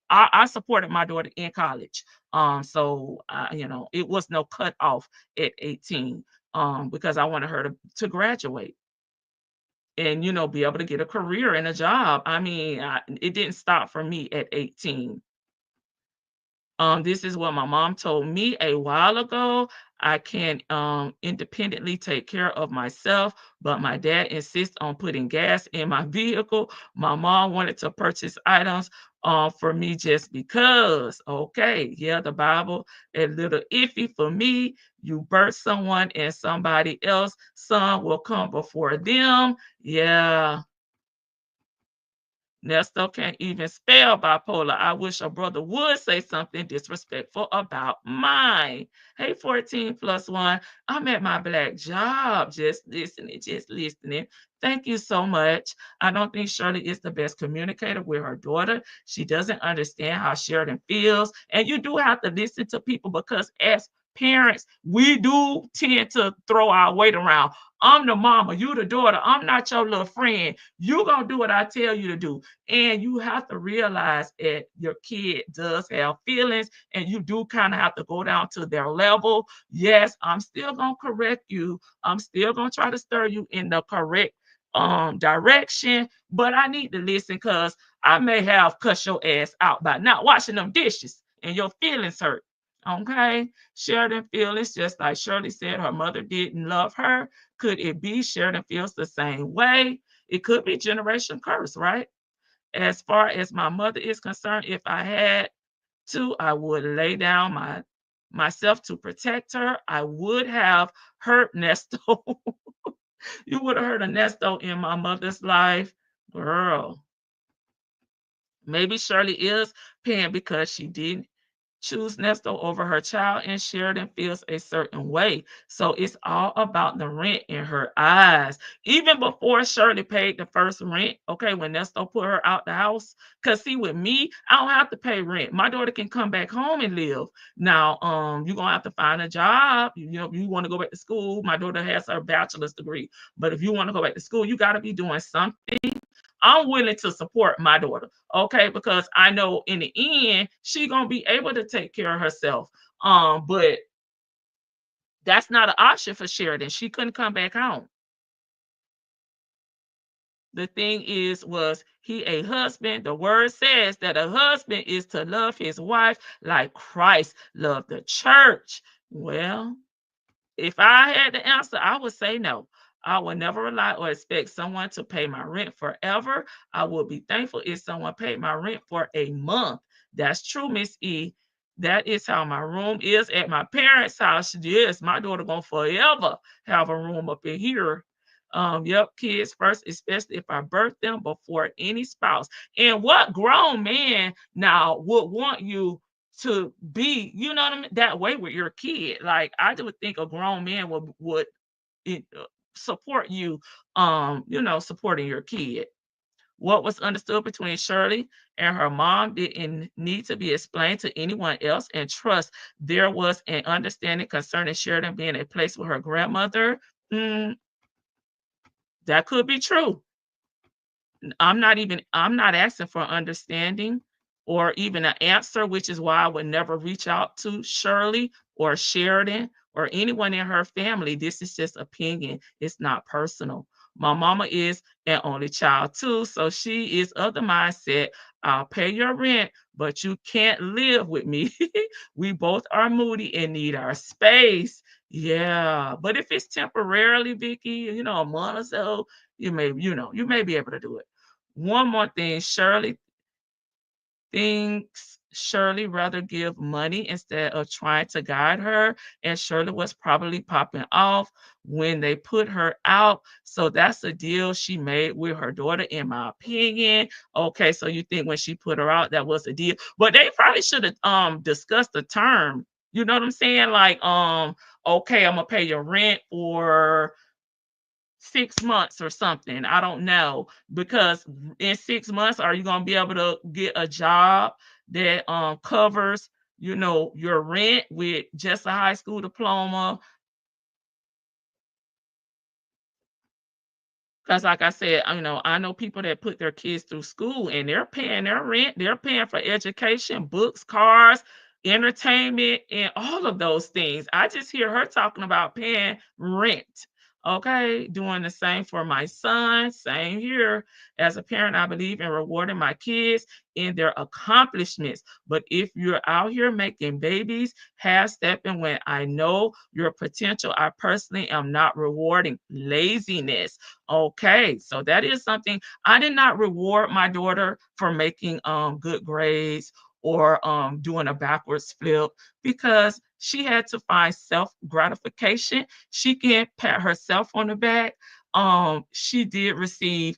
I supported my daughter in college. So it was no cut off at 18, because I wanted her to graduate and be able to get a career and a job. I mean, it didn't stop for me at 18. This is what my mom told me a while ago. I can independently take care of myself, but my dad insists on putting gas in my vehicle. My mom wanted to purchase items for me just because. Okay, yeah, the Bible a little iffy for me. You birth someone and somebody else, son will come before them. Yeah. Nesto can't even spell bipolar. I wish a brother would say something disrespectful about mine. Hey, 14 plus one. I'm at my black job. Just listening, just listening. Thank you so much. I don't think Shirley is the best communicator with her daughter. She doesn't understand how Sheridan feels. And you do have to listen to people, because as parents, we do tend to throw our weight around. I'm the mama, you the daughter. I'm not your little friend. You gonna do what I tell you to do. And you have to realize that your kid does have feelings, and you do kind of have to go down to their level. Yes, I'm still going to correct you. I'm still going to try to stir you in the correct direction, but I need to listen, because I may have cussed your ass out by not washing them dishes and your feelings hurt. Okay, Sheridan feelings, just like Shirley said, her mother didn't love her. Could it be Sheridan feels the same way? It could be generation curse, right? As far as my mother is concerned, if I had to, I would lay down myself to protect her. I would have hurt Nesto. You would have heard of Nesto in my mother's life. Girl, maybe Shirley is paying because she didn't choose Nesto over her child, and Sheridan feels a certain way. So it's all about the rent in her eyes. Even before Shirley paid the first rent, okay, when Nesto put her out the house, because see, with me, I don't have to pay rent. My daughter can come back home and live. Now, you're gonna have to find a job. You want to go back to school. My daughter has her bachelor's degree, but if you want to go back to school, you got to be doing something. I'm willing to support my daughter, okay, because I know in the end she gonna be able to take care of herself. But that's not an option for Sheridan. She couldn't come back home. The thing is, was he a husband? The word says that a husband is to love his wife like Christ loved the church. Well, if I had the answer, I would say no. I will never rely or expect someone to pay my rent forever. I will be thankful if someone paid my rent for a month. That's true, Miss E. That is how my room is at my parents' house. Yes, my daughter gonna forever have a room up in here. Yep, kids first, especially if I birth them before any spouse. And what grown man now would want you to be, you know what I mean, that way with your kid? Like, I would think a grown man would support you, supporting your kid. What was understood between Shirley and her mom didn't need to be explained to anyone else, and trust, there was an understanding concerning Sheridan being a place with her grandmother. Mm, that could be true. I'm not asking for understanding or even an answer, which is why I would never reach out to Shirley or Sheridan or anyone in her family. This is just opinion. It's not personal. My mama is an only child too, so she is of the mindset, I'll pay your rent, but you can't live with me. We both are moody and need our space. Yeah, but if it's temporarily, Vicky, a month or so, you may be able to do it. One more thing, Shirley thinks Shirley rather give money instead of trying to guide her, and Shirley was probably popping off when they put her out. So that's the deal she made with her daughter, in my opinion. Okay, so you think when she put her out, that was the deal. But they probably should have discussed the term. You know what I'm saying? Like, okay, I'm gonna pay your rent for 6 months or something. I don't know. Because in 6 months, are you gonna be able to get a job that covers, your rent with just a high school diploma? Because like I said, I know people that put their kids through school and they're paying their rent, they're paying for education, books, cars, entertainment, and all of those things. I just hear her talking about paying rent. Okay, doing the same for my son. Same here. As a parent, I believe in rewarding my kids in their accomplishments. But if you're out here making babies, half stepping when I know your potential, I personally am not rewarding laziness. Okay, so that is something. I did not reward my daughter for making good grades or doing a backwards flip, because she had to find self gratification. She can't pat herself on the back. She did receive,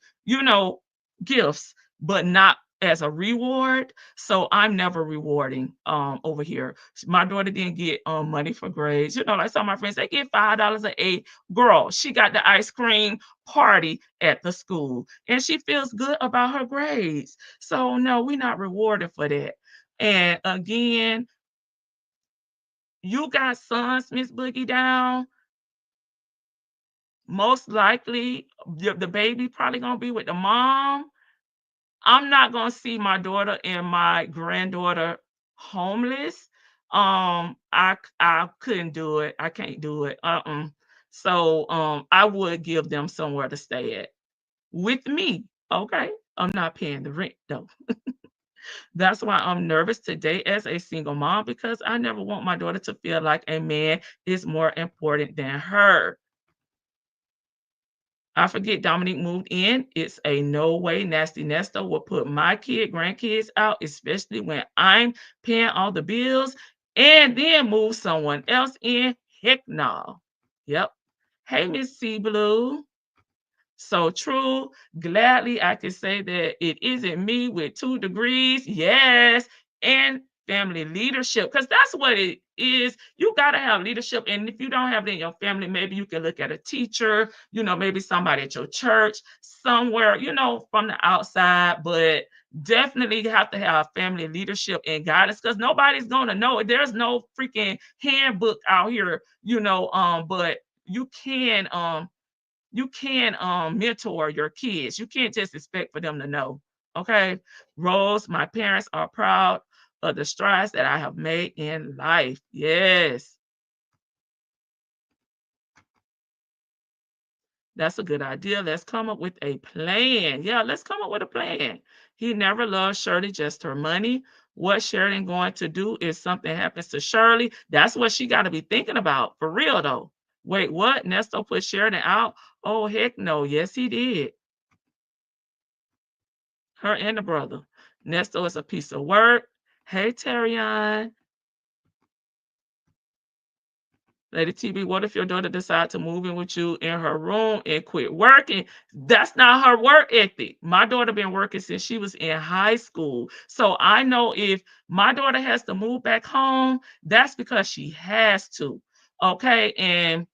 gifts, but not as a reward. So I'm never rewarding over here. My daughter didn't get money for grades. Like some of my friends, they get $5 a day. Girl, she got the ice cream party at the school and she feels good about her grades. So no, we're not rewarded for that. And again, you got sons, Miss Boogie Down. Most likely the baby probably gonna be with the mom. I'm not gonna see my daughter and my granddaughter homeless. I couldn't do it. I can't do it. So I would give them somewhere to stay at with me. Okay. I'm not paying the rent though. That's why I'm nervous today as a single mom, because I never want my daughter to feel like a man is more important than her. I forget Dominique moved in. It's a no way nasty Nesto will put my grandkids out, especially when I'm paying all the bills and then move someone else in. Heck no. Yep. Hey, Miss C Blue. So true. Gladly, I can say that it isn't me with 2 degrees. Yes. And family leadership, because that's what it is. You got to have leadership. And if you don't have it in your family, maybe you can look at a teacher, maybe somebody at your church, somewhere, from the outside. But definitely you have to have family leadership and guidance, because nobody's going to know it. There's no freaking handbook out here, but you can mentor your kids. You can't just expect for them to know. Okay. Rose, my parents are proud of the strides that I have made in life. Yes. That's a good idea. Let's come up with a plan. Yeah, let's come up with a plan. He never loved Shirley, just her money. What Shirley going to do if something happens to Shirley? That's what she got to be thinking about. For real, though. Wait, what? Nesto put Sheridan out? Oh, heck no. Yes, he did. Her and the brother. Nesto is a piece of work. Hey, Terrion. Lady TB, what if your daughter decides to move in with you in her room and quit working? That's not her work ethic. My daughter been working since she was in high school. So I know if my daughter has to move back home, that's because she has to. Okay. And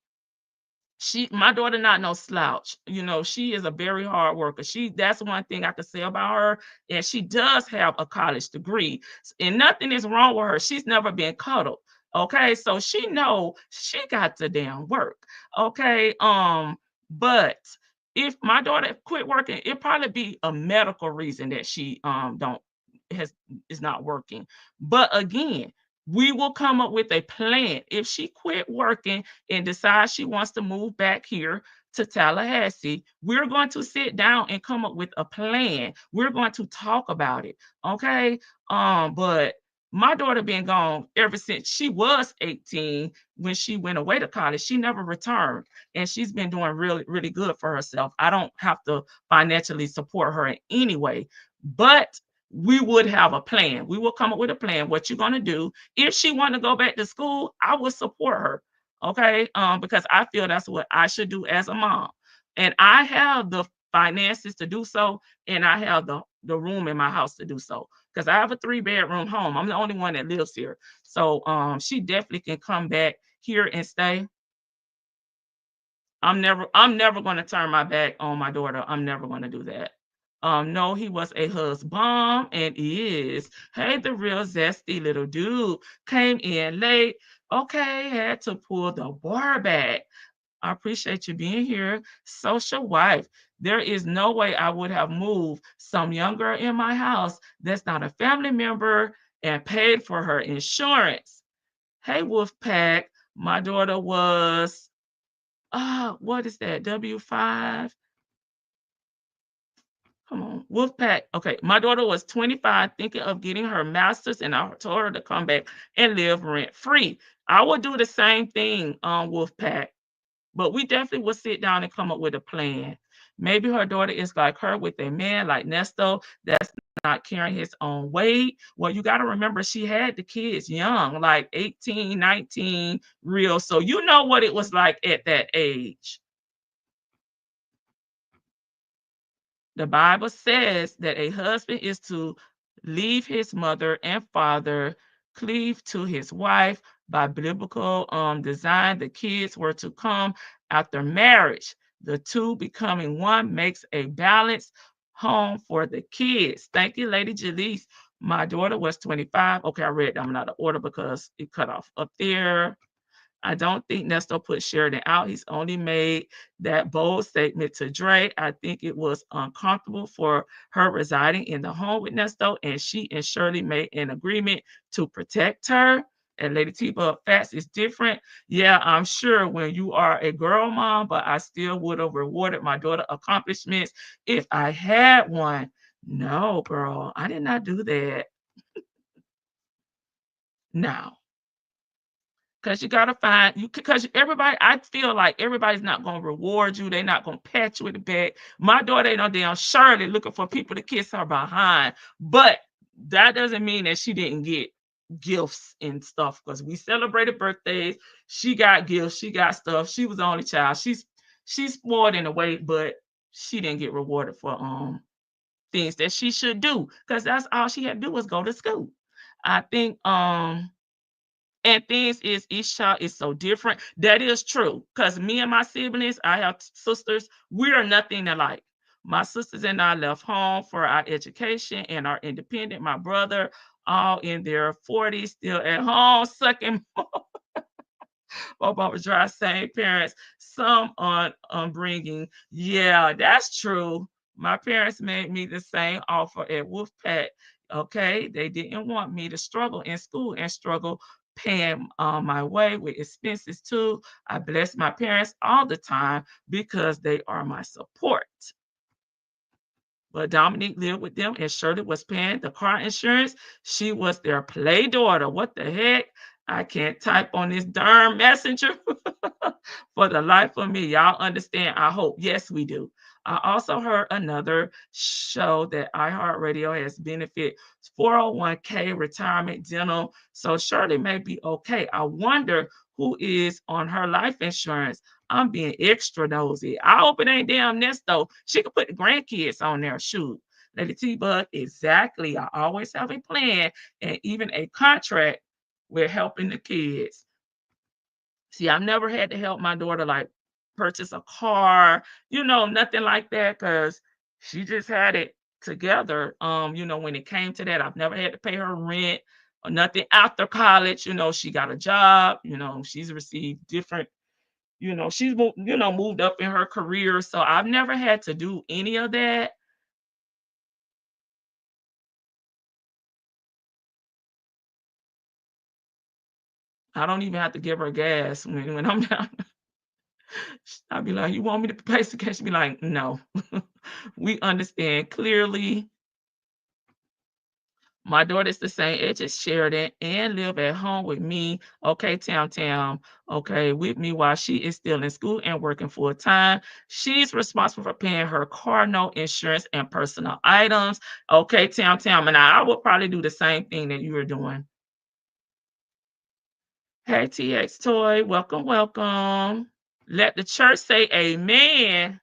my daughter not no slouch. She is a very hard worker. That's one thing I could say about her. And she does have a college degree. And nothing is wrong with her. She's never been cuddled. Okay. So she know she got to damn work. Okay. But if my daughter quit working, it probably be a medical reason that she don't has is not working. But again, we will come up with a plan. If she quit working and decides she wants to move back here to Tallahassee, we're going to sit down and come up with a plan. We're going to talk about it. Okay. But my daughter been gone ever since she was 18 when she went away to college. She never returned. And she's been doing really, really good for herself. I don't have to financially support her in any way. But we would have a plan. We will come up with a plan. What you're going to do. If she want to go back to school, I will support her. Okay. Because I feel that's what I should do as a mom. And I have the finances to do so. And I have the room in my house to do so. Because I have a 3-bedroom home. I'm the only one that lives here. So she definitely can come back here and stay. I'm never going to turn my back on my daughter. I'm never going to do that. No, he was a husband and is. Hey, the real zesty little dude came in late. Okay, had to pull the bar back. I appreciate you being here. Social wife. There is no way I would have moved some young girl in my house that's not a family member and paid for her insurance. Hey, Wolfpack. My daughter was what is that? W5? Come on, Wolfpack. Okay, my daughter was 25, thinking of getting her master's, and I told her to come back and live rent free. I would do the same thing on Wolfpack, but we definitely would sit down and come up with a plan. Maybe her daughter is like her with a man like Nesto that's not carrying his own weight. Well, you got to remember she had the kids young, like 18, 19, real. So you know what it was like at that age. The Bible says that a husband is to leave his mother and father, cleave to his wife. By biblical design, the kids were to come after marriage. The two becoming one makes a balanced home for the kids. Thank you, Lady Jaleese. My daughter was 25. Okay, I read them out of order because it cut off up there. I don't think Nesto put Sheridan out. He's only made that bold statement to Dre. I think it was uncomfortable for her residing in the home with Nesto, and she and Shirley made an agreement to protect her. And Lady T-Bug Fats is different. Yeah, I'm sure when you are a girl mom, but I still would have rewarded my daughter accomplishments if I had one. No, girl, I did not do that. No. Because you gotta find you because everybody, I feel like everybody's not gonna reward you, they're not gonna pat you in the back. My daughter ain't no damn Shirley looking for people to kiss her behind. But that doesn't mean that she didn't get gifts and stuff because we celebrated birthdays. She got gifts, she got stuff. She was the only child. She's spoiled in a way, but she didn't get rewarded for things that she should do because that's all she had to do was go to school. I think and things is each child is so different. That is true. Because me and my siblings, I have sisters, we are nothing alike. My sisters and I left home for our education and are independent. My brother, all in their 40s, still at home, sucking Boba was dry, same parents, some on bringing. Yeah, that's true. My parents made me the same offer at Wolfpack. Okay, they didn't want me to struggle in school and struggle paying my way with expenses too. I bless my parents all the time because they are my support. But Dominique lived with them and Shirley was paying the car insurance. She was their play daughter. What the heck? I can't type on this darn messenger for the life of me. Y'all understand? I hope. Yes, we do. I also heard another show that iHeartRadio has benefit 401k retirement dental. So Shirley may be okay. I wonder who is on her life insurance. I'm being extra nosy. I hope it ain't damn Nesto. She could put the grandkids on there. Shoot. Lady T-Bug, exactly. I always have a plan and even a contract with helping the kids. See, I've never had to help my daughter like purchase a car, nothing like that, because she just had it together. When it came to that, I've never had to pay her rent or nothing after college. She got a job, she's received different she's moved up in her career. So I've never had to do any of that. I don't even have to give her gas when I'm down. I'd be like, you want me to pay the cash? She'd be like, no. We understand clearly. My daughter's the same age as Sheridan and live at home with me. Okay, Tam. Okay, with me while she is still in school and working full time. She's responsible for paying her car note, insurance, and personal items. Okay, Tam. And I would probably do the same thing that you were doing. Hey, TX Toy, welcome. Let the church say amen.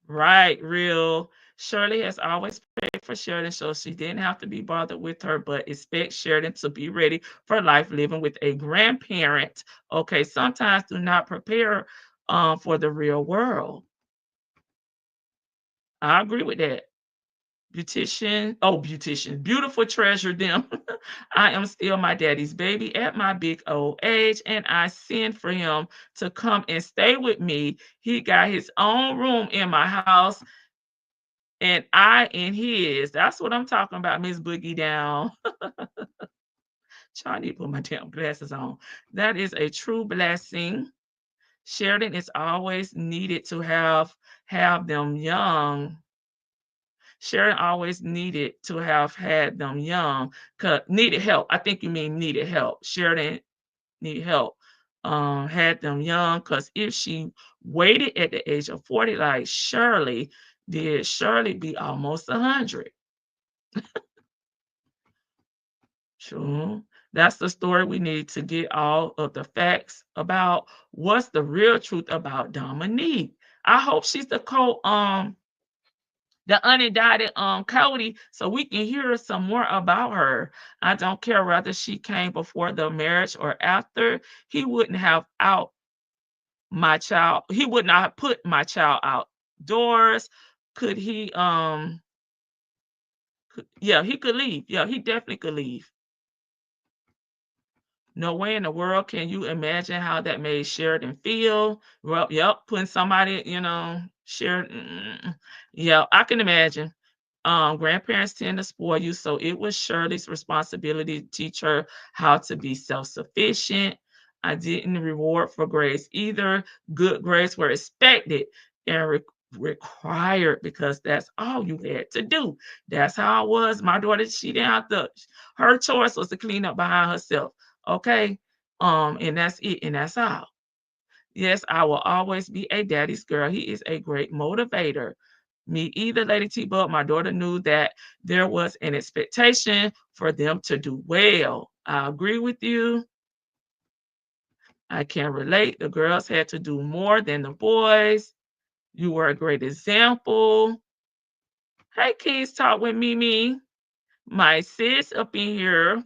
Right, real. Shirley has always prayed for Sheridan, so she didn't have to be bothered with her, but expect Sheridan to be ready for life living with a grandparent. Okay, sometimes do not prepare for the real world. I agree with that. Beautician, beautiful treasure them. I am still my daddy's baby at my big old age, and I send for him to come and stay with me. He got his own room in my house, and I in his. That's what I'm talking about, Miss Boogie Down. Trying to put my damn glasses on. That is a true blessing. Sheridan is always needed to have them young. Sharon always needed to have had them young. Needed help. I think you mean needed help. Sheridan need help. Had them young, because if she waited at the age of 40, like Shirley, did Shirley be almost 100? True. That's the story we need to get all of the facts about. What's the real truth about Dominique? I hope she's the unindicted Cody, so we can hear some more about her. I don't care whether she came before the marriage or after. He wouldn't have out my child. He would not have put my child outdoors. Could he? Yeah, he could leave. Yeah, he definitely could leave. No way in the world can you imagine how that made Sheridan feel. Well, yep, putting somebody, Sheridan. Yeah, I can imagine. Grandparents tend to spoil you, so it was Shirley's responsibility to teach her how to be self-sufficient. I didn't reward for grades either. Good grades were expected and required, because that's all you had to do. That's how it was. My daughter, she didn't have to. Her choice was to clean up behind herself. Okay, and that's it, and that's all. Yes, I will always be a daddy's girl. He is a great motivator. Me either, Lady T, but my daughter knew that there was an expectation for them to do well. I agree with you. I can relate. The girls had to do more than the boys. You were a great example. Hey, kids, talk with Mimi. My sis up in here.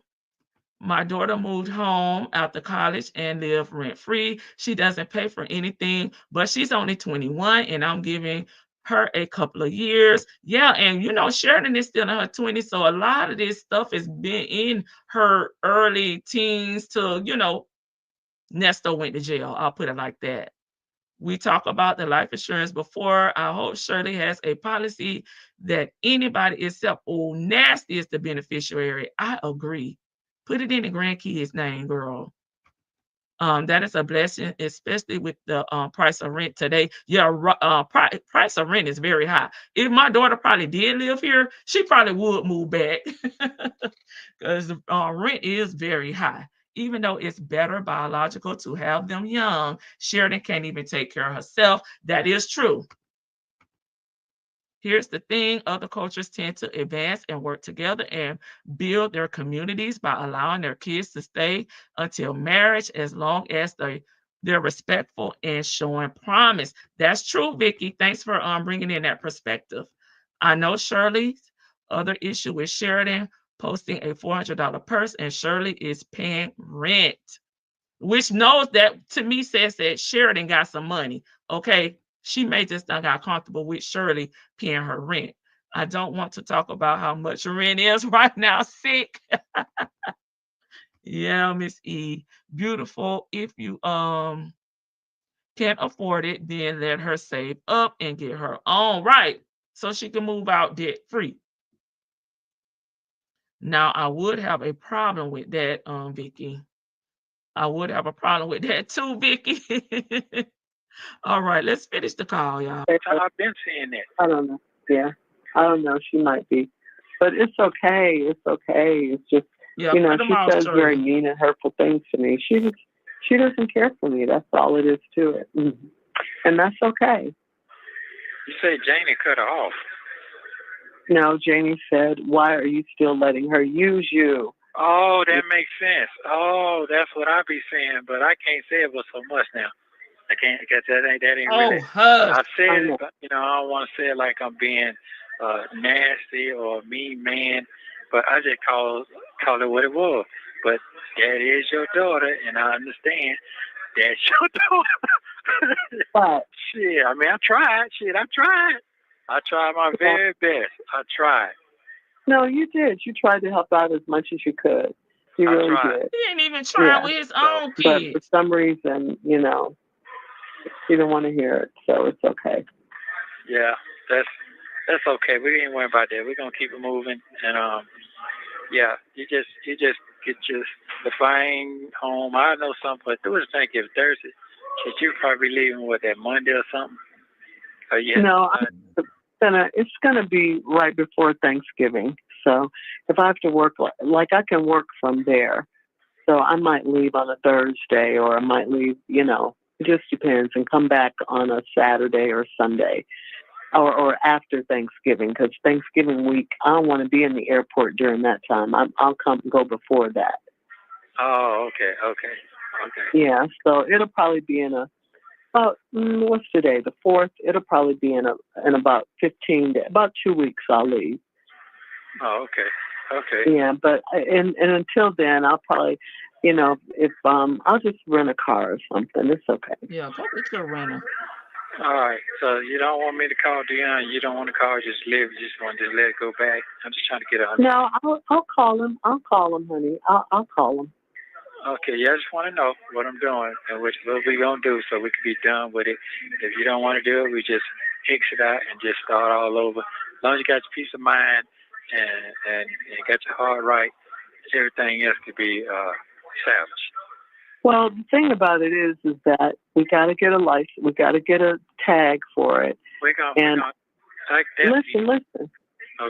My daughter moved home after college and lived rent-free. She doesn't pay for anything, but she's only 21, and I'm giving her a couple of years. Yeah, and Sheridan is still in her 20s, so a lot of this stuff has been in her early teens to, Nesto went to jail. I'll put it like that. We talked about the life insurance before. I hope Shirley has a policy that anybody except Old Nasty is the beneficiary. I agree. Put it in the grandkids' name, girl. That is a blessing, especially with the price of rent today. Yeah, price of rent is very high. If my daughter probably did live here, she probably would move back, because the rent is very high. Even though it's better biological to have them young, Sheridan can't even take care of herself. That is true. Here's the thing, other cultures tend to advance and work together and build their communities by allowing their kids to stay until marriage, as long as they're respectful and showing promise. That's true, Vicky. Thanks for bringing in that perspective. I know Shirley's other issue with Sheridan posting a $400 purse, and Shirley is paying rent, which knows that, to me, says that Sheridan got some money. Okay, she may just not got comfortable with Shirley paying her rent. I don't want to talk about how much rent is right now. Sick. Yeah, Miss E. Beautiful. If you can't afford it, then let her save up and get her own, right, so she can move out debt free. Now, I would have a problem with that, Vicky. I would have a problem with that too, Vicky. All right, let's finish the call, y'all. I've been seeing that. I don't know. Yeah. I don't know. She might be, but it's okay. It's okay. It's just, Yeah, you know, cut them she off, says very Shirley. mean and hurtful things to me. She doesn't care for me. That's all it is to it, and that's okay. You say Janie cut her off. No, Janie said, "Why are you still letting her use you?" Oh, that makes sense. Oh, that's what I be saying, but I can't say it with so much now. I can't because that ain't Oh, really. hush. I said I it, know. but I don't want to say it like I'm being nasty or a mean man, but I just call it what it was. But that is your daughter, and I understand that's your daughter. But Shit, I mean, I tried. I tried my very best. I tried. no, you did. You tried to help out as much as you could. You I really tried. did. He ain't even trying Yeah. with his So, own But for kids. some reason, you know, she didn't want to hear it, so it's okay. yeah, that's okay. We ain't worry about that. We're gonna keep it moving, and yeah, you just get your the flying home. I know something, but there was Thanksgiving Thursday. Shit, you probably leaving that Monday or something. Oh yeah. No, it's gonna be right before Thanksgiving. So if I have to work, like I can work from there. So I might leave on a Thursday, or I might leave, you know, it just depends, and come back on a Saturday or Sunday, or after Thanksgiving, because Thanksgiving week, I don't want to be in the airport during that time. I'll go before that. Oh, okay. Yeah, so it'll probably be in what's today, the 4th? It'll probably be in about 15 days, about 2 weeks I'll leave. Oh, okay. Yeah, but and until then, I'll probably, you know, if I'll just rent a car or something. It's okay. Yeah, go get your rental. All right. So you don't want me to call Dion. You don't want to call. Just live. You just want to let it go back. I'm just trying to get a. No, I'll call him. I'll call him, honey. I'll call him. Okay. Yeah, I just want to know what I'm doing and what we gonna do so we can be done with it. If you don't want to do it, we just fix it out and just start all over. As long as you got your peace of mind and got your heart right, everything else could be salvaged. Well, the thing about it is that we got to get a license. We got to get a tag for it. We're gonna like Listen.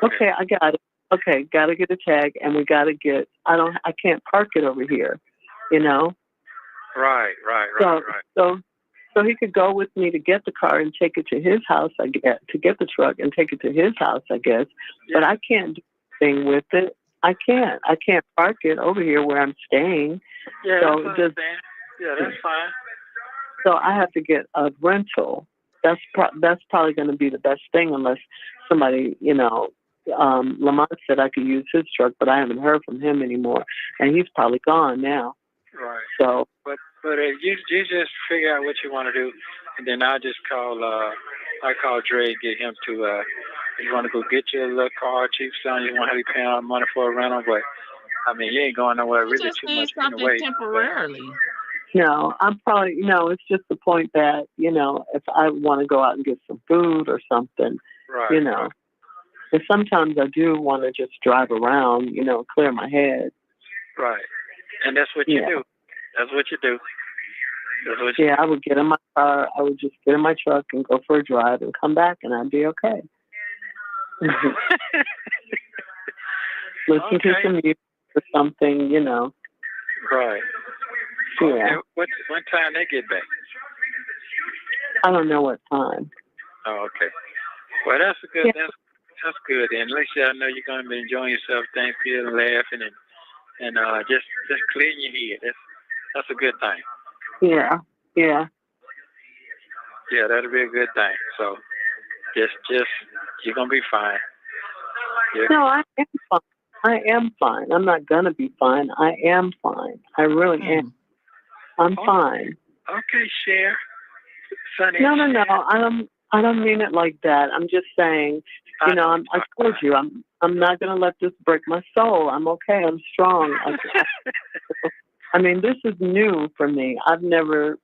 Okay, I got it. Okay, got to get a tag, and we got to get. I can't park it over here, you know. Right. So he could go with me to get the car and take it to his house. I guess, to get the truck and take it to his house, I guess. Yeah. But I can't do anything with it. I can't park it over here where I'm staying. Yeah, so that's fine. So I have to get a rental. That's probably going to be the best thing, unless somebody, you know, Lamont said I could use his truck, but I haven't heard from him anymore, and he's probably gone now. Right. So, but if you just figure out what you want to do, and then I'll just call Dre, get him to. You want to go get your little car, cheap son. You want to be paying money for a rental, but I mean, you ain't going nowhere really just too much something anyway. Temporarily. No, I'm probably, it's just the point that, if I want to go out and get some food or something, right, and sometimes I do want to just drive around, clear my head. Right. And that's what you do. That's what you do. I would get in my car. I would just get in my truck and go for a drive and come back, and I'd be okay. Listen to some music or something, Right. Yeah. Okay. What time they get back? I don't know what time. Oh, okay. Well, that's a good. Yeah. That's good. And at least I know you're going to be enjoying yourself, Thanksgiving, laughing, and just clearing your head. That's a good thing. Yeah. Yeah, that'll be a good thing. So, just you're gonna be fine. Yeah. No, I am fine. I am fine. I'm not gonna be fine. I am fine. I really am. I'm fine. Okay, Cher. Sonny. No. I don't mean it like that. I'm just saying, I told you, I'm not gonna let this break my soul. I'm okay. I'm strong. I mean, this is new for me. I've never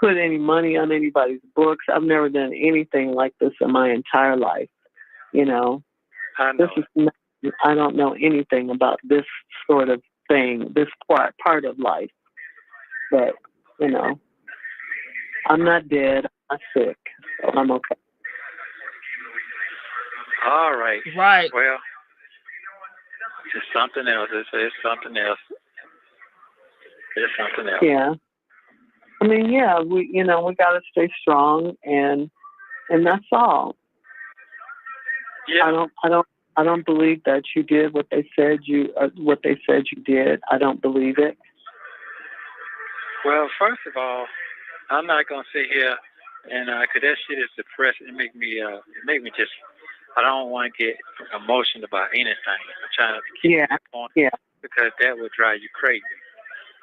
put any money on anybody's books. I've never done anything like this in my entire life. I know. I don't know anything about this sort of thing, this part of life. But, I'm not dead. I'm not sick. So I'm okay. All right. Right. Well, it's something else. It's something else. It's something else. Yeah. I mean, yeah, we got to stay strong, and that's all. Yeah. I don't believe that you did what they said you did. I don't believe it. Well, first of all, I'm not gonna sit here and cause that shit is depressing. It make me just. I don't want to get emotional about anything. I'm trying to keep Yeah. that point Yeah. because that would drive you crazy.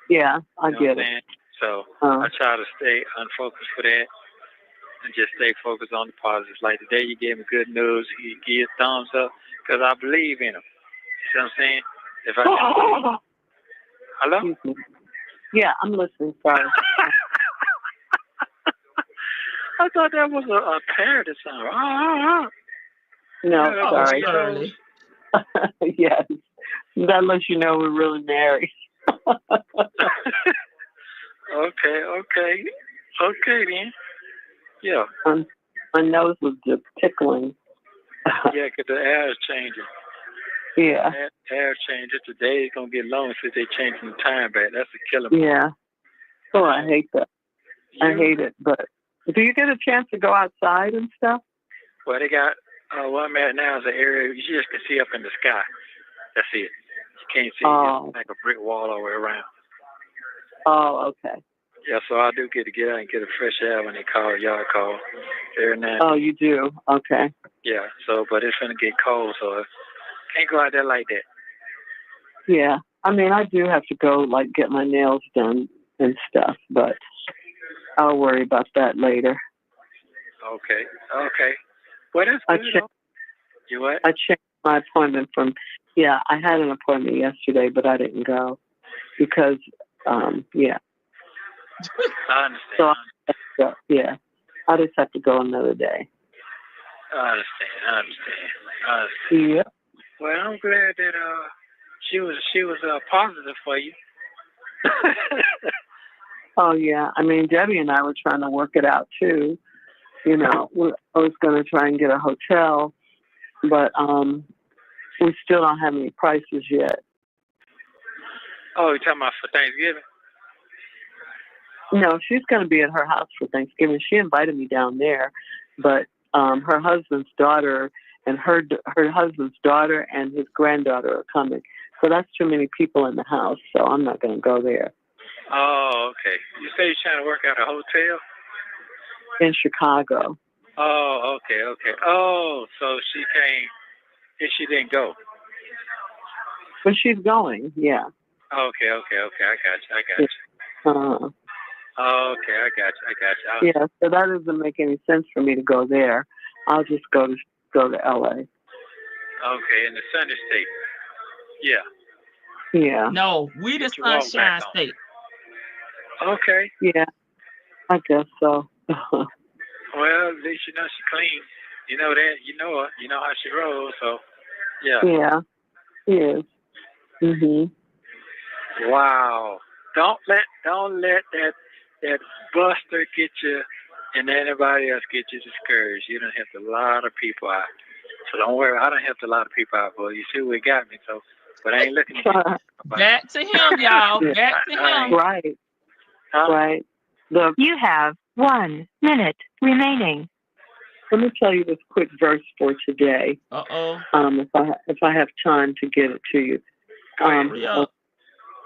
Yeah, I You know get what I'm it. saying? So Uh, I try to stay unfocused for that and just stay focused on the positives. Like today, you gave me good news. You give you a thumbs up because I believe in them. You see what I'm saying? If I hello. excuse me. Yeah, I'm listening. Sorry. I thought that was a parrot sound. No, Yeah, Oh, sorry. Shirley. Yes, that lets you know we're really married. Okay then. Yeah, My nose was just tickling. yeah, 'cause the air is changing. Yeah, Air changes. Today is gonna get long since they changing the time back. That's a killer. yeah. Oh, I hate that. I hate it. But do you get a chance to go outside and stuff? Well, they got where I'm at now is an area you just can see up in the sky. That's it. You can't see Oh. it's like a brick wall all the way around. Oh, okay. Yeah, so I do get to get out and get a fresh air when they call, y'all call. Every now. Oh, you do? Okay. Yeah, so, but it's going to get cold, so I can't go out there like that. Yeah. I mean, I do have to go, like, get my nails done and stuff, but I'll worry about that later. Okay. Well, that's I good. checked. You what? I changed my appointment from, I had an appointment yesterday, but I didn't go because, yeah. I understand. So, yeah. I just have to go another day. I understand. Yeah. Well, I'm glad that she was positive for you. Oh, yeah. I mean, Debbie and I were trying to work it out, too. I was going to try and get a hotel, but we still don't have any prices yet. Oh, you're talking about for Thanksgiving? No, she's going to be at her house for Thanksgiving. She invited me down there, but her husband's daughter and her husband's daughter and his granddaughter are coming. So that's too many people in the house, so I'm not going to go there. Oh, okay. You say you're trying to work out a hotel? In Chicago. Oh, okay. Oh, so she came and she didn't go. But she's going, yeah. Okay. I got you. Okay, I got you. Yeah, so that doesn't make any sense for me to go there. I'll just go to LA. Okay, in the Sunny State. Yeah. Yeah. No, we the Sunshine State. Okay. Yeah, I guess so. Well, at least you know she clean. You know that. You know her. You know how she rolls. So, yeah. Yeah, she is. Mhm. Wow. Don't let that buster get you and anybody else get you discouraged. You done helped a lot of people out. So don't worry. I done helped a lot of people out, boy. You see what got me. So, but I ain't looking at you. Back to him, y'all. Yeah. Back to him. Right. Huh? Right. You have 1 minute remaining. Let me tell you this quick verse for today. Uh-oh. If I have time to get it to you. Hurry up.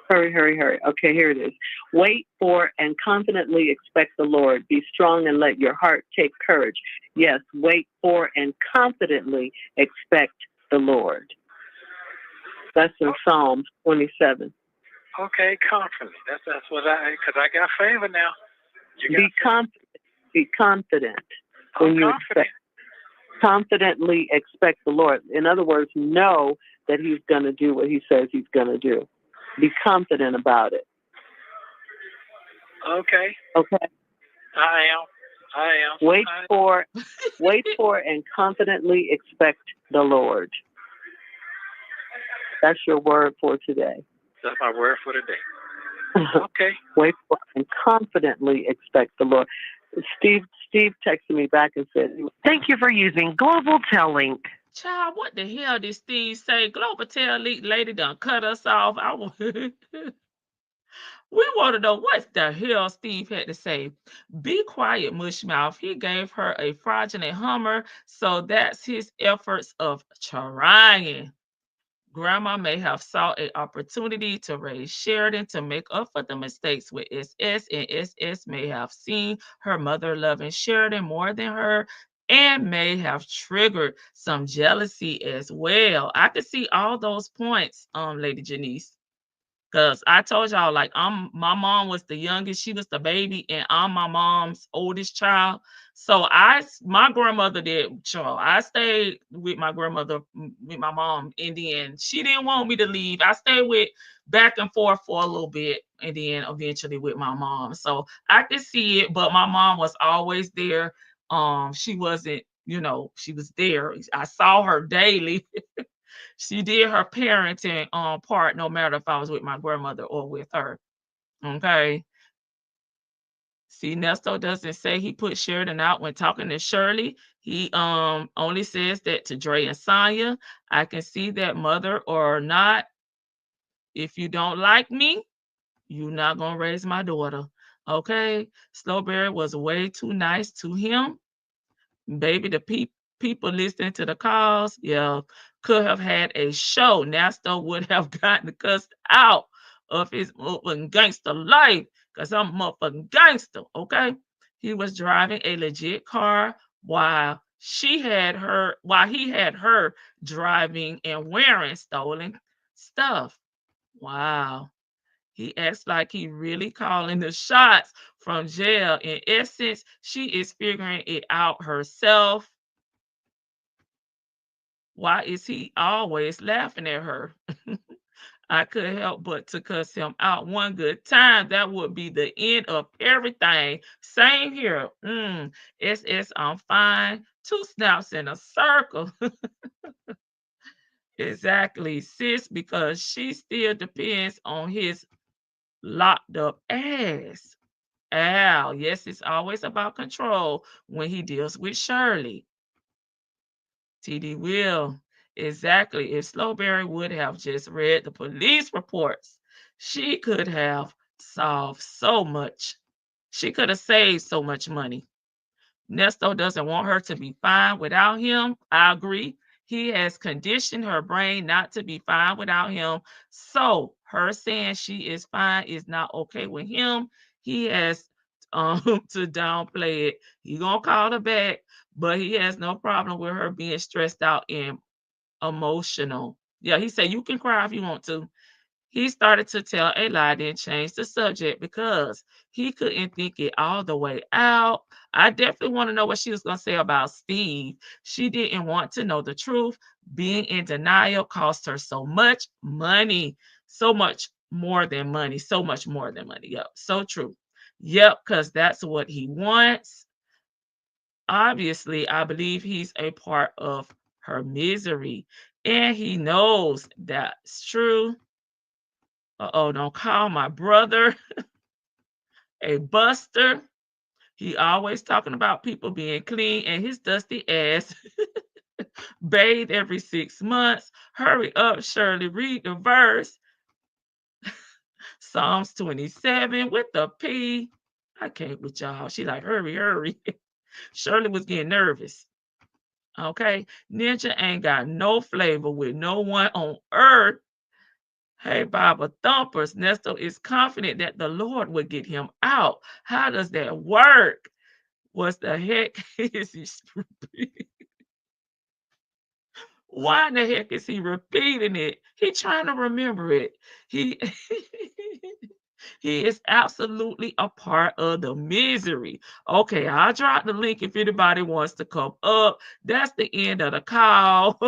Hurry. Okay, here it is. Wait for and confidently expect the Lord. Be strong and let your heart take courage. Yes, wait for and confidently expect the Lord. That's in Psalms 27. Okay, confident. That's what because I got favor now. Be confident when you confidently expect the Lord. In other words, know that He's going to do what He says He's going to do. Be confident about it. Okay. Okay. I am. Wait for and confidently expect the Lord. That's your word for today. That's my word for today. Okay. Wait for and confidently expect the Lord. Steve texted me back and said, Thank you for using Global Tel Link. Child, what the hell did Steve say? Global Tail Leak lady done cut us off. We want to know what the hell Steve had to say. Be quiet, Mushmouth. He gave her a fraudulent Hummer, so that's his efforts of trying. Grandma may have sought an opportunity to raise Sheridan to make up for the mistakes with SS, and SS may have seen her mother loving Sheridan more than her and may have triggered some jealousy as well. I could see all those points, Lady Janice. Cause I told y'all, like, my mom was the youngest, she was the baby, and I'm my mom's oldest child. So my grandmother did, child. I stayed with my grandmother, with my mom, and then she didn't want me to leave. I stayed with back and forth for a little bit, and then eventually with my mom. So I could see it, but my mom was always there. She wasn't, she was there. I saw her daily. She did her parenting part, no matter if I was with my grandmother or with her. Okay. See, Nesto doesn't say he put Sheridan out when talking to Shirley. He only says that to Dre and Sonya. I can see that, mother or not. If you don't like me, you're not gonna raise my daughter. Okay. Slowberry was way too nice to him. Baby, the people listening to the calls, yeah, could have had a show. Nesto would have gotten cussed out of his motherfucking gangster life because I'm a motherfucking gangster, okay? He was driving a legit car while he had her driving and wearing stolen stuff. Wow. He acts like he really calling the shots from jail. In essence, she is figuring it out herself. Why is he always laughing at her? I couldn't help but to cuss him out one good time. That would be the end of everything. Same here. SS, I'm fine. 2 snaps in a circle. Exactly, sis, because she still depends on his locked up ass. Al, yes, it's always about control when he deals with Shirley. TD Will, exactly. If Slowberry would have just read the police reports, she could have solved so much. She could have saved so much money. Nesto doesn't want her to be fine without him. I agree. He has conditioned her brain not to be fine without him. So her saying she is fine is not okay with him. He has to downplay it. He gonna call her back, but he has no problem with her being stressed out and emotional. Yeah, he said you can cry if you want to. He started to tell a lie, then changed the subject because he couldn't think it all the way out. I definitely want to know what she was going to say about Steve. She didn't want to know the truth. Being in denial cost her so much money, so much more than money, so much more than money. Yep, so true. Yep, because that's what he wants. Obviously, I believe he's a part of her misery, and he knows that's true. Uh-oh, don't call my brother a buster. He always talking about people being clean and his dusty ass bathed every 6 months. Hurry up, Shirley, read the verse. Psalms 27 with the P. I can't with y'all. She like, hurry, hurry. Shirley was getting nervous. Okay. Ninja ain't got no flavor with no one on earth. Hey, Baba Thumpers, Nesto is confident that the Lord will get him out. How does that work? What the heck is he repeating? Why in the heck is he repeating it? He trying to remember it. He he is absolutely a part of the misery. Okay, I'll drop the link if anybody wants to come up. That's the end of the call.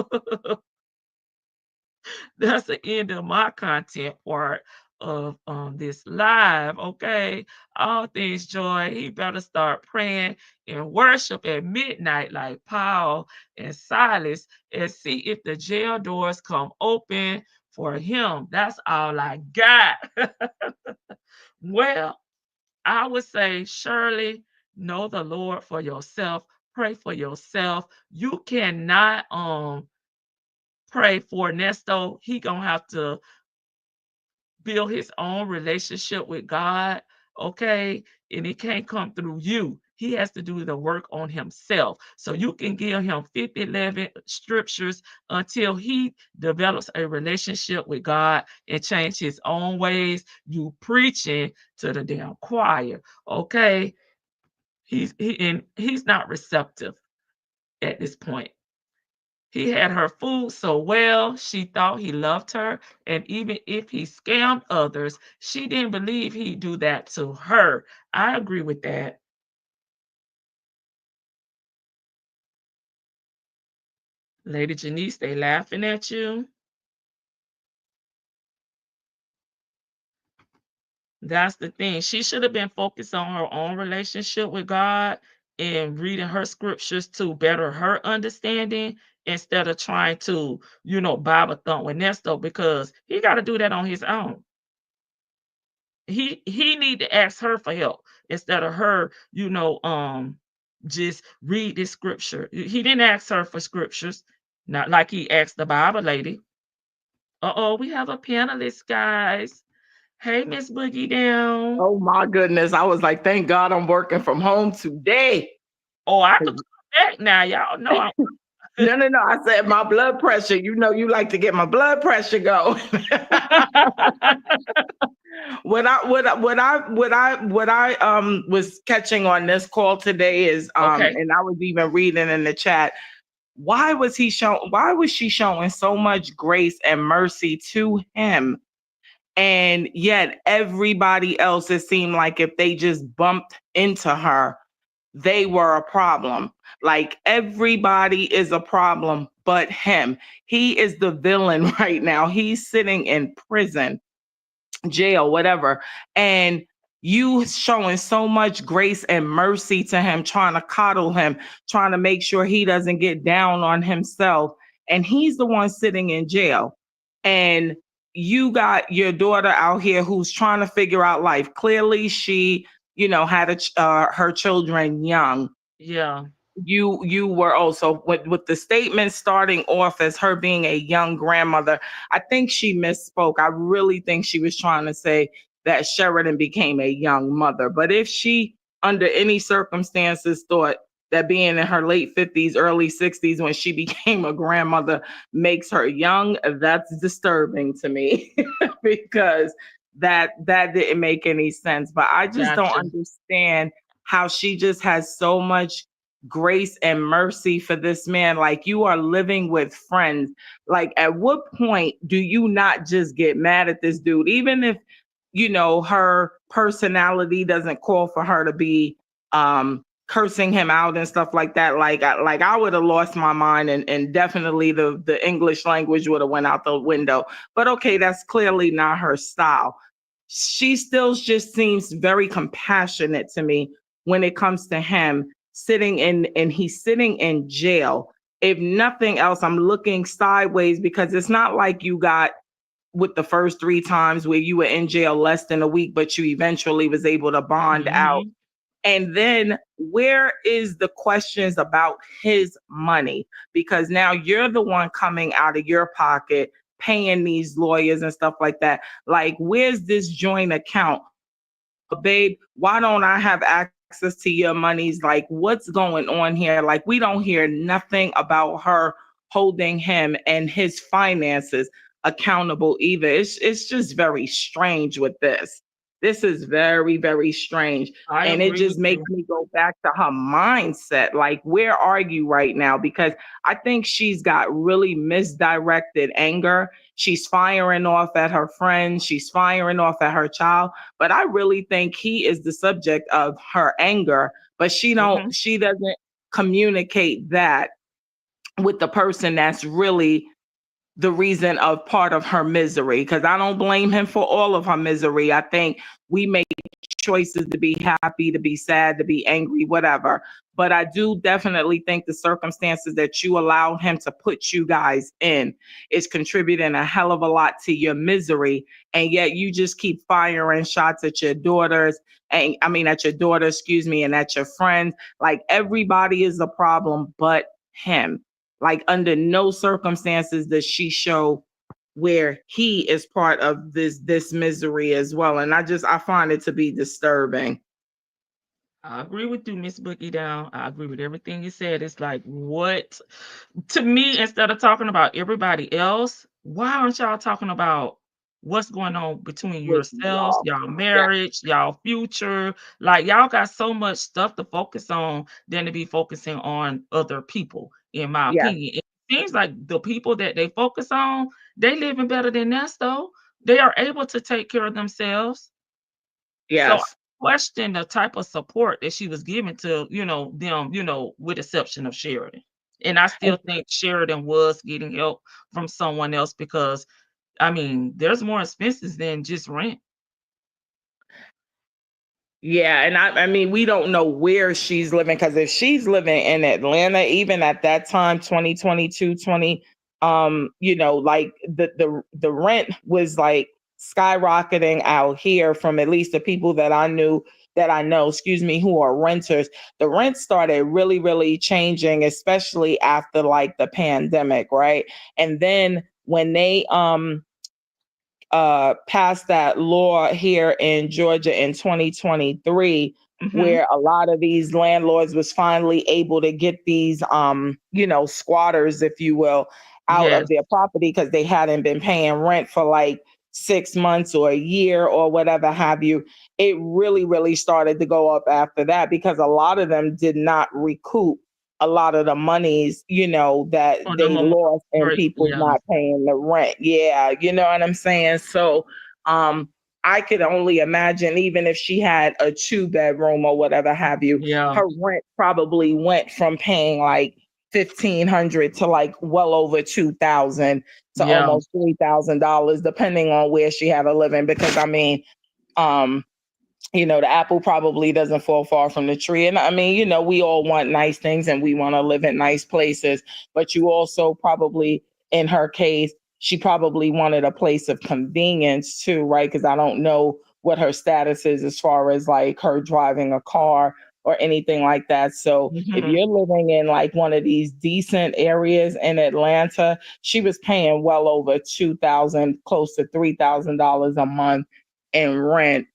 That's the end of my content part of this live. Okay, all things joy. He better start praying and worship at midnight like Paul and Silas and see if the jail doors come open for him. That's all I got. Well, I would say, Shirley, Know the Lord for yourself. Pray for yourself. You cannot pray for Nesto. He gonna have to build his own relationship with God, okay? And it can't come through you. He has to do the work on himself. So you can give him 50, 11 scriptures until he develops a relationship with God and change his own ways. You preaching to the damn choir, okay? He's not receptive at this point. He had her fooled so well, she thought he loved her, and even if he scammed others, she didn't believe he'd do that to her. I agree with that. Lady Janice, they laughing at you. That's the thing. She should have been focused on her own relationship with God and reading her scriptures to better her understanding instead of trying to, Bible thump with Nesto because he got to do that on his own. He need to ask her for help instead of her, just read this scripture. He didn't ask her for scriptures, not like he asked the Bible lady. Uh-oh, we have a panelist, guys. Hey, Miss Boogie Down. Oh my goodness. I was like, thank God I'm working from home today. Oh, I could come back now. Y'all know I'm No. I said my blood pressure. You know, you like to get my blood pressure going. What I was catching on this call today is Okay. and I was even reading in the chat, why was she showing so much grace and mercy to him? And yet everybody else, it seemed like if they just bumped into her, they were a problem. Like everybody is a problem but him. He is the villain right now. He's sitting in prison, jail, whatever. And you showing so much grace and mercy to him, trying to coddle him, trying to make sure he doesn't get down on himself. And he's the one sitting in jail. And you got your daughter out here who's trying to figure out life. Clearly, she, had her children young. Yeah. You were also with the statement starting off as her being a young grandmother. I think she misspoke. I really think she was trying to say that Sheridan became a young mother. But if she, under any circumstances, thought that being in her late 50s, early 60s when she became a grandmother makes her young, that's disturbing to me because that didn't make any sense. But I just don't Gotcha. understand how she just has so much grace and mercy for this man. Like, you are living with friends. Like, at what point do you not just get mad at this dude, even if her personality doesn't call for her to be cursing him out and stuff like that? Like I would have lost my mind, and definitely the English language would have went out the window. But okay, that's clearly not her style. She still just seems very compassionate to me when it comes to him and he's sitting in jail. If nothing else, I'm looking sideways because it's not like you got with the first 3 times where you were in jail less than a week, but you eventually was able to bond out. And then where is the questions about his money? Because now you're the one coming out of your pocket, paying these lawyers and stuff like that. Like, where's this joint account? Babe, why don't I have access to your monies? Like, what's going on here? Like, we don't hear nothing about her holding him and his finances accountable either. It's just very strange with this. This is very, very strange. And it just makes me go back to her mindset. Like, where are you right now? Because I think she's got really misdirected anger. She's firing off at her friends. She's firing off at her child. But I really think he is the subject of her anger. But she doesn't communicate that with the person that's really the reason of part of her misery, because I don't blame him for all of her misery. I think we make choices to be happy, to be sad, to be angry, whatever. But I do definitely think the circumstances that you allowed him to put you guys in is contributing a hell of a lot to your misery. And yet you just keep firing shots at your daughters, and I mean at your daughter, excuse me, and at your friends. Like everybody is a problem but him. Like under no circumstances does she show where he is part of this misery as well. And I find it to be disturbing. I agree with you, Miss Bookie Down. I agree with everything you said. It's like, what? To me, instead of talking about everybody else, why aren't y'all talking about what's going on between With yourselves, y'all. y'all marriage, y'all future? Like, y'all got so much stuff to focus on than to be focusing on other people, in my Yeah. opinion. It seems like the people that they focus on, they living better than Nesto. They are able to take care of themselves. So I Yes. question the type of support that she was giving to, them, with exception of Sheridan. And I still think Sheridan was getting help from someone else because, I mean, there's more expenses than just rent. Yeah, and I mean, we don't know where she's living, because if she's living in Atlanta, even at that time, 2022, 20, like the rent was like skyrocketing out here from at least the people that I know, excuse me, who are renters. The rent started really, really changing, especially after like the pandemic, right? And then when they passed that law here in Georgia in 2023, Mhm. where a lot of these landlords was finally able to get these squatters, if you will, out Yes. of their property because they hadn't been paying rent for like 6 months or a year or whatever have you. It really, really started to go up after that because a lot of them did not recoup a lot of the monies, that For the they lost and people yeah. not paying the rent. Yeah, you know what I'm saying? So I could only imagine, even if she had a 2-bedroom or whatever have you, Yeah. her rent probably went from paying like 1,500 to like well over 2,000 to Yeah. almost $3,000, depending on where she had a living. Because I mean, um, the apple probably doesn't fall far from the tree. And I mean, we all want nice things and we want to live in nice places. But you also probably, in her case, she probably wanted a place of convenience too, right? Because I don't know what her status is as far as like her driving a car or anything like that. So if Mhm. you're living in like one of these decent areas in Atlanta, she was paying well over 2,000, close to $3,000 a month in rent,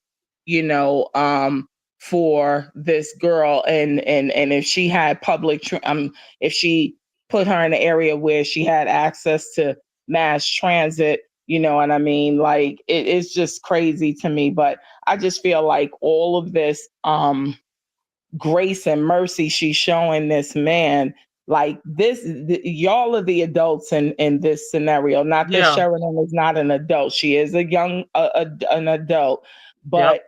for this girl. And if she had if she put her in an area where she had access to mass transit, and I mean, like, it's just crazy to me. But I just feel like all of this grace and mercy she's showing this man, like y'all are the adults in this scenario. Not that Yeah. Sheridan is not an adult. She is a young an adult. Yep. But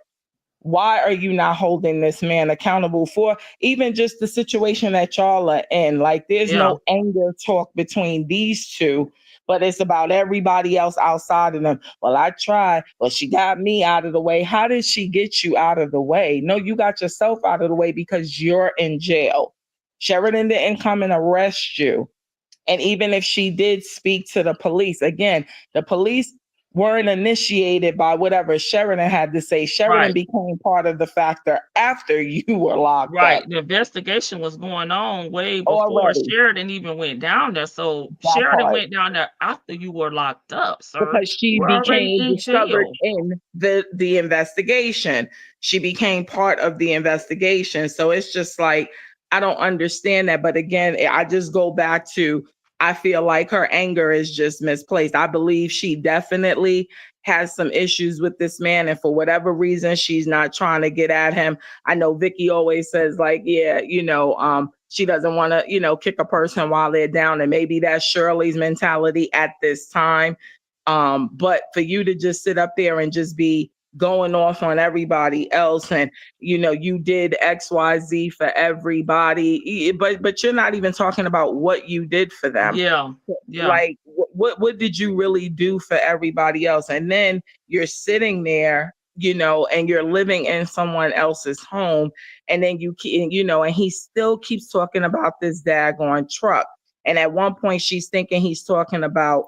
why are you not holding this man accountable for even just the situation that y'all are in? Like, there's Yeah. no anger talk between these two, but it's about everybody else outside of them. Well, I tried. Well, she got me out of the way. How did she get you out of the way? No, you got yourself out of the way because you're in jail. Sheridan didn't come and arrest you. And even if she did speak to the police, again, the police weren't initiated by whatever Sheridan had to say. Sheridan Right. became part of the factor after you were locked Right. up The investigation was going on way before already. Sheridan even went down there. So That Sheridan part. went down there after you were locked up, sir. Because she You were already became in discovered jail. in the investigation. She became part of the investigation. So it's just like, I don't understand that. But again, I just go back to, I feel like her anger is just misplaced. I believe she definitely has some issues with this man, and for whatever reason she's not trying to get at him. I know Vicky always says like, yeah, she doesn't want to, kick a person while they're down, and maybe that's Shirley's mentality at this time. But for you to just sit up there and just be going off on everybody else, and you did XYZ for everybody, but you're not even talking about what you did for them. Yeah. Yeah. Like, what did you really do for everybody else? And then you're sitting there, and you're living in someone else's home, and then and he still keeps talking about this daggone truck. And at one point she's thinking he's talking about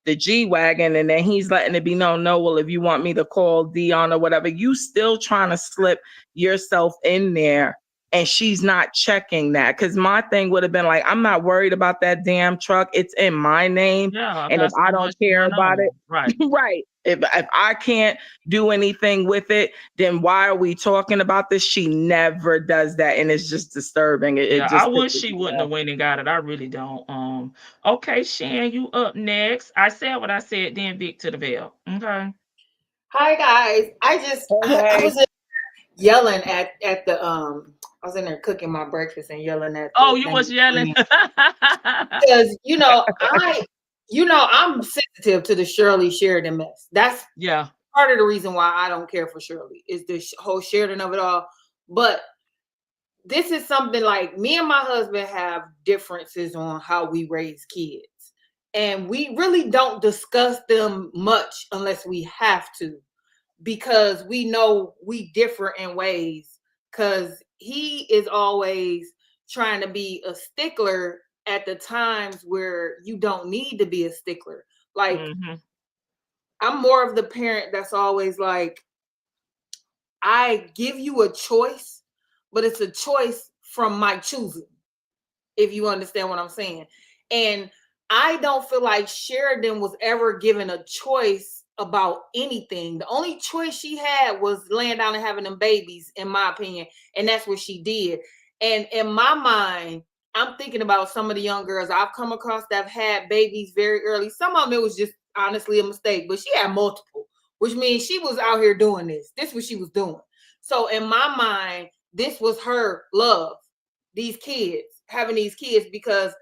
the G-Wagon, and then he's letting it be known, no, well, if you want me to call Dion or whatever, you still trying to slip yourself in there, and she's not checking that. Because my thing would have been like, I'm not worried about that damn truck. It's in my name. Yeah, And if that's I how don't much care going about on. it, Right. right. If I can't do anything with it, then why are we talking about this? She never does that, and it's just disturbing. It Yeah, just I wish pisses she me wouldn't off. have went and got it. I really don't. Okay, Shan, you up next. I said what I said, then Vic to the bell. Okay. Hi guys. I Okay. was just yelling at the I was in there cooking my breakfast and yelling at Oh, the you thing was yelling. because I'm sensitive to the Shirley Sheridan mess. That's Yeah. part of the reason why I don't care for Shirley is the whole Sheridan of it all. But this is something like me and my husband have differences on how we raise kids. And we really don't discuss them much unless we have to, because we know we differ in ways, because he is always trying to be a stickler at the times where you don't need to be a stickler. Like, Mhm. I'm more of the parent that's always like, I give you a choice, but it's a choice from my choosing, if you understand what I'm saying. And I don't feel like Sheridan was ever given a choice about anything. The only choice she had was laying down and having them babies, in my opinion. And that's what she did. And in my mind, I'm thinking about some of the young girls I've come across that have had babies very early. Some of them, it was just honestly a mistake, but she had multiple, which means she was out here doing this. This is what she was doing. So in my mind, this was her love, these kids, having these kids, because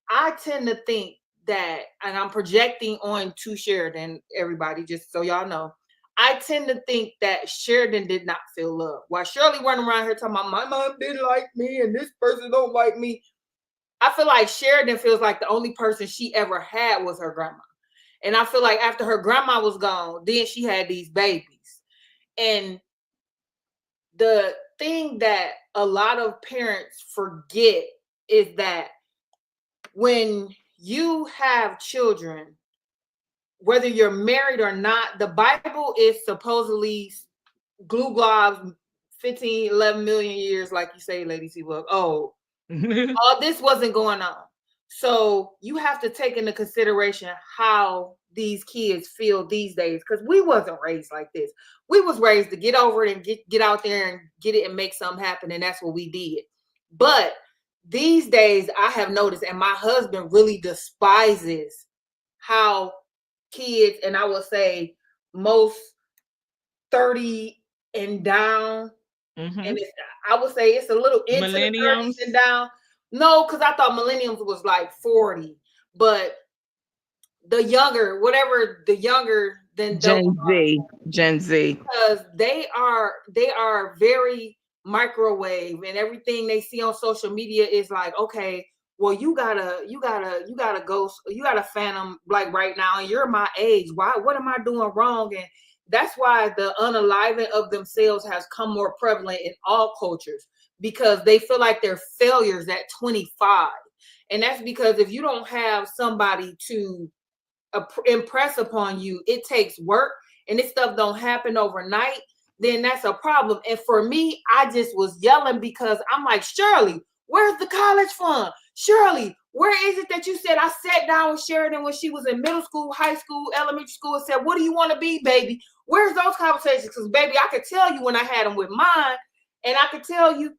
I tend to think that, and I'm projecting on to Sheridan, everybody, just so y'all know, I tend to think that Sheridan did not feel love. While Shirley running around here talking about my mom didn't like me and this person don't like me, I feel like Sheridan feels like the only person she ever had was her grandma. And I feel like after her grandma was gone, then she had these babies. And the thing that a lot of parents forget is that when you have children, whether you're married or not, the Bible is supposedly glue globs 15, 11 million years, like you say, Lady Seabook. Oh, all this wasn't going on. So you have to take into consideration how these kids feel these days, because we wasn't raised like this. We was raised to get over it and get out there and get it and make something happen, and that's what we did. But these days, I have noticed, and my husband really despises how kids, and I would say most 30 and down, Mhm. and I would say it's a little into the 30s Millenniums. and down. No, because I thought millenniums was like 40, but the younger, whatever the younger than those Gen Z. because they are very microwave, and everything they see on social media is like, okay, well, you gotta go, you got a phantom like right now, and you're my age. What am I doing wrong? And that's why the unaliving of themselves has come more prevalent in all cultures, because they feel like they're failures at 25. And that's because if you don't have somebody to impress upon you, it takes work, and this stuff don't happen overnight, then that's a problem. And for me, I just was yelling because I'm like, Shirley, where's the college fund? Shirley, where is it that you said? I sat down with Sheridan when she was in middle school, high school, elementary school, and said, what do you want to be, baby? Where's those conversations? Because, baby, I could tell you when I had them with mine, and I could tell you.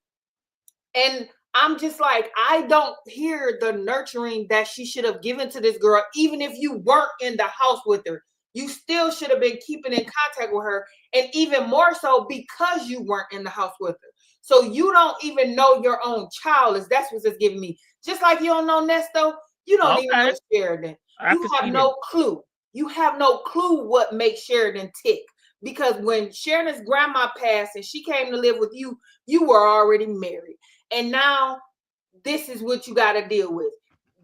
And I'm just like, I don't hear the nurturing that she should have given to this girl. Even if you weren't in the house with her, you still should have been keeping in contact with her. And even more so because you weren't in the house with her. So you don't even know your own child. That's what it's giving me. Just like you don't know Nesto, you don't even know Sheridan. You have no clue. You have no clue what makes Sheridan tick. Because when Sheridan's grandma passed and she came to live with you, you were already married. And now this is what you got to deal with.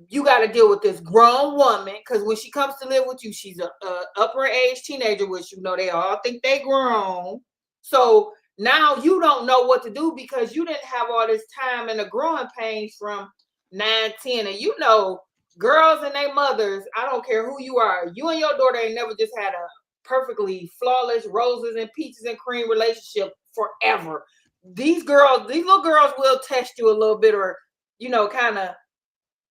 you got to deal with this grown woman, because when she comes to live with you, she's a upper age teenager, which they all think they grown. So now you don't know what to do because you didn't have all this time and the growing pains from 9, 10. And girls and their mothers, I don't care who you are, you and your daughter ain't never just had a perfectly flawless roses and peaches and cream relationship forever. These little girls will test you a little bit, or kind of,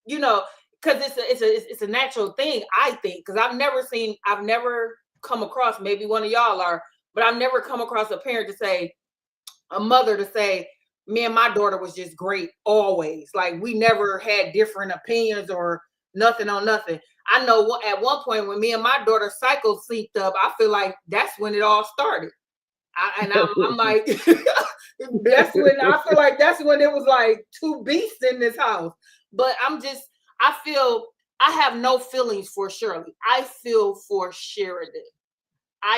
because it's a natural thing, I think, because I've never come across, maybe one of y'all are, but I've never come across a mother to say, me and my daughter was just great always. Like, we never had different opinions or nothing on nothing. I know at one point when me and my daughter cycle synced up, I feel like that's when it all started. I'm like, that's when I feel like that's when it was like two beasts in this house. But I feel I have no feelings for Shirley. I feel for Sheridan. And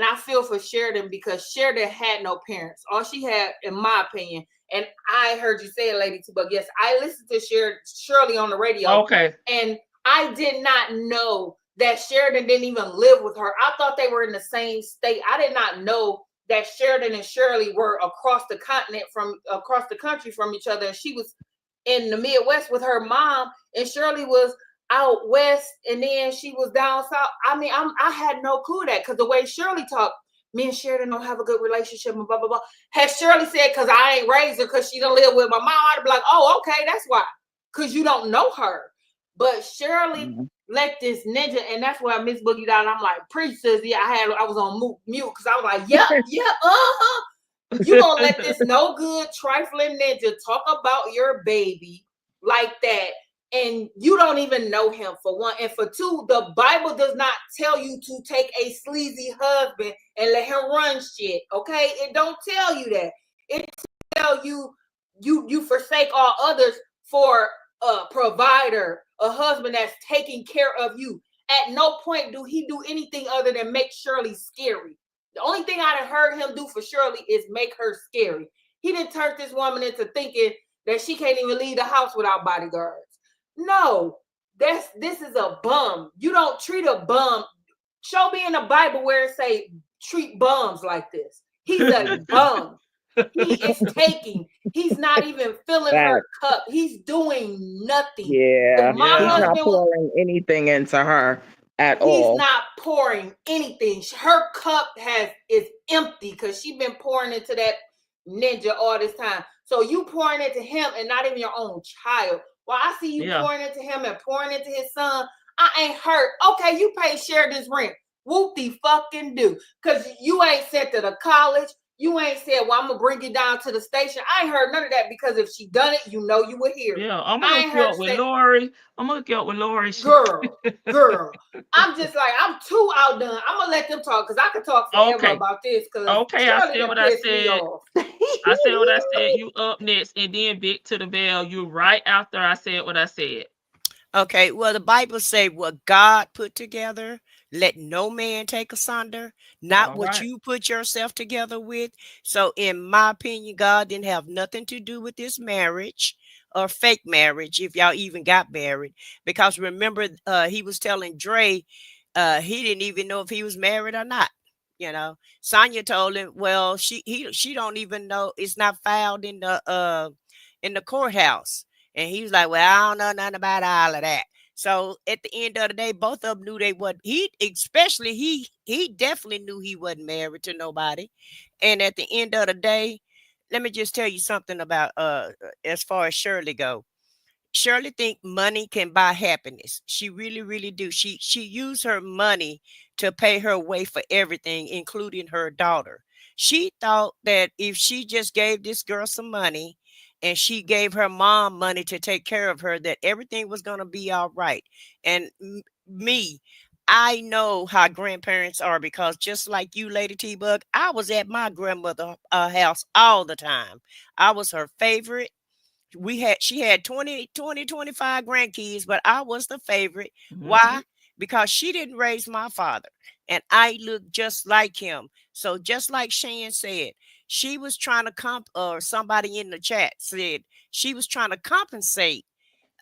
I feel for Sheridan because Sheridan had no parents. All she had, in my opinion, and I heard you say it, Lady T, but yes, I listened to Shirley on the radio. Okay. And I did not know that Sheridan didn't even live with her. I thought they were in the same state. I did not know that Sheridan and Shirley were across the country from each other. And she was in the Midwest with her mom, and Shirley was out west, and then she was down south. I mean, I had no clue that, because the way Shirley talked, me and Sheridan don't have a good relationship and blah, blah, blah. Had Shirley said, because I ain't raised her, because she don't live with my mom, I'd be like, oh, okay, that's why. Because you don't know her. But Shirley let this ninja, and that's why Miss Boogie down. I'm like, preach, Susie. I was on mute because I was like, yeah, you gonna let this no good trifling ninja talk about your baby like that, and you don't even know him, for one, and for two, the Bible does not tell you to take a sleazy husband and let him run shit. Okay, it don't tell you that. It tell you forsake all others for a provider, a husband that's taking care of you. At no point do he do anything other than make Shirley scary. The only thing I done heard him do for Shirley is make her scary. He didn't turn this woman into thinking that she can't even leave the house without bodyguards. No, this is a bum. You don't treat a bum. Show me in the Bible where it say treat bums like this. He's a bum. He is taking. He's not even filling her cup. He's doing nothing. Yeah, My he's not husband pouring anything into her at He's all. not pouring anything. Her cup is empty because she's been pouring into that ninja all this time. So you pouring into him and not even your own child. Well, I see you pouring into him and pouring into his son. I ain't hurt. Okay, you pay Sheridan's rent. Whoop-de fucking do. Because you ain't sent her to college. You ain't said, well, I'm going to bring you down to the station. I ain't heard none of that, because if she done it, you would hear. Yeah, I'm going to hook you up with Lori. I'm going to get up with Lori. Girl. I'm just like, I'm too outdone. I'm going to let them talk, because I could talk forever about this. Okay, I said what I said. I said what I said. You up next, and then Vic to the bell. You right after I said what I said. Okay, well, the Bible say what God put together, let no man take asunder, not what you put yourself together with. So in my opinion, God didn't have nothing to do with this marriage or fake marriage, if y'all even got married. Because remember, he was telling Dre, he didn't even know if he was married or not. You know, Sonia told him, well, she don't even know, it's not filed in the courthouse. And he was like, well, I don't know nothing about all of that. So at the end of the day, both of them knew they wasn't. He definitely knew he wasn't married to nobody. And at the end of the day, let me just tell you something about as far as Shirley go. Shirley think money can buy happiness. She really, really do. She used her money to pay her way for everything, including her daughter. She thought that if she just gave this girl some money, and she gave her mom money to take care of her, that everything was going to be all right. And me, I know how grandparents are, because just like you, Lady T-Bug, I was at my grandmother's house all the time. I was her favorite. She had 25 grandkids, but I was the favorite. Why? Because she didn't raise my father, and I looked just like him. So just like Shan said, she was trying to somebody in the chat said she was trying to compensate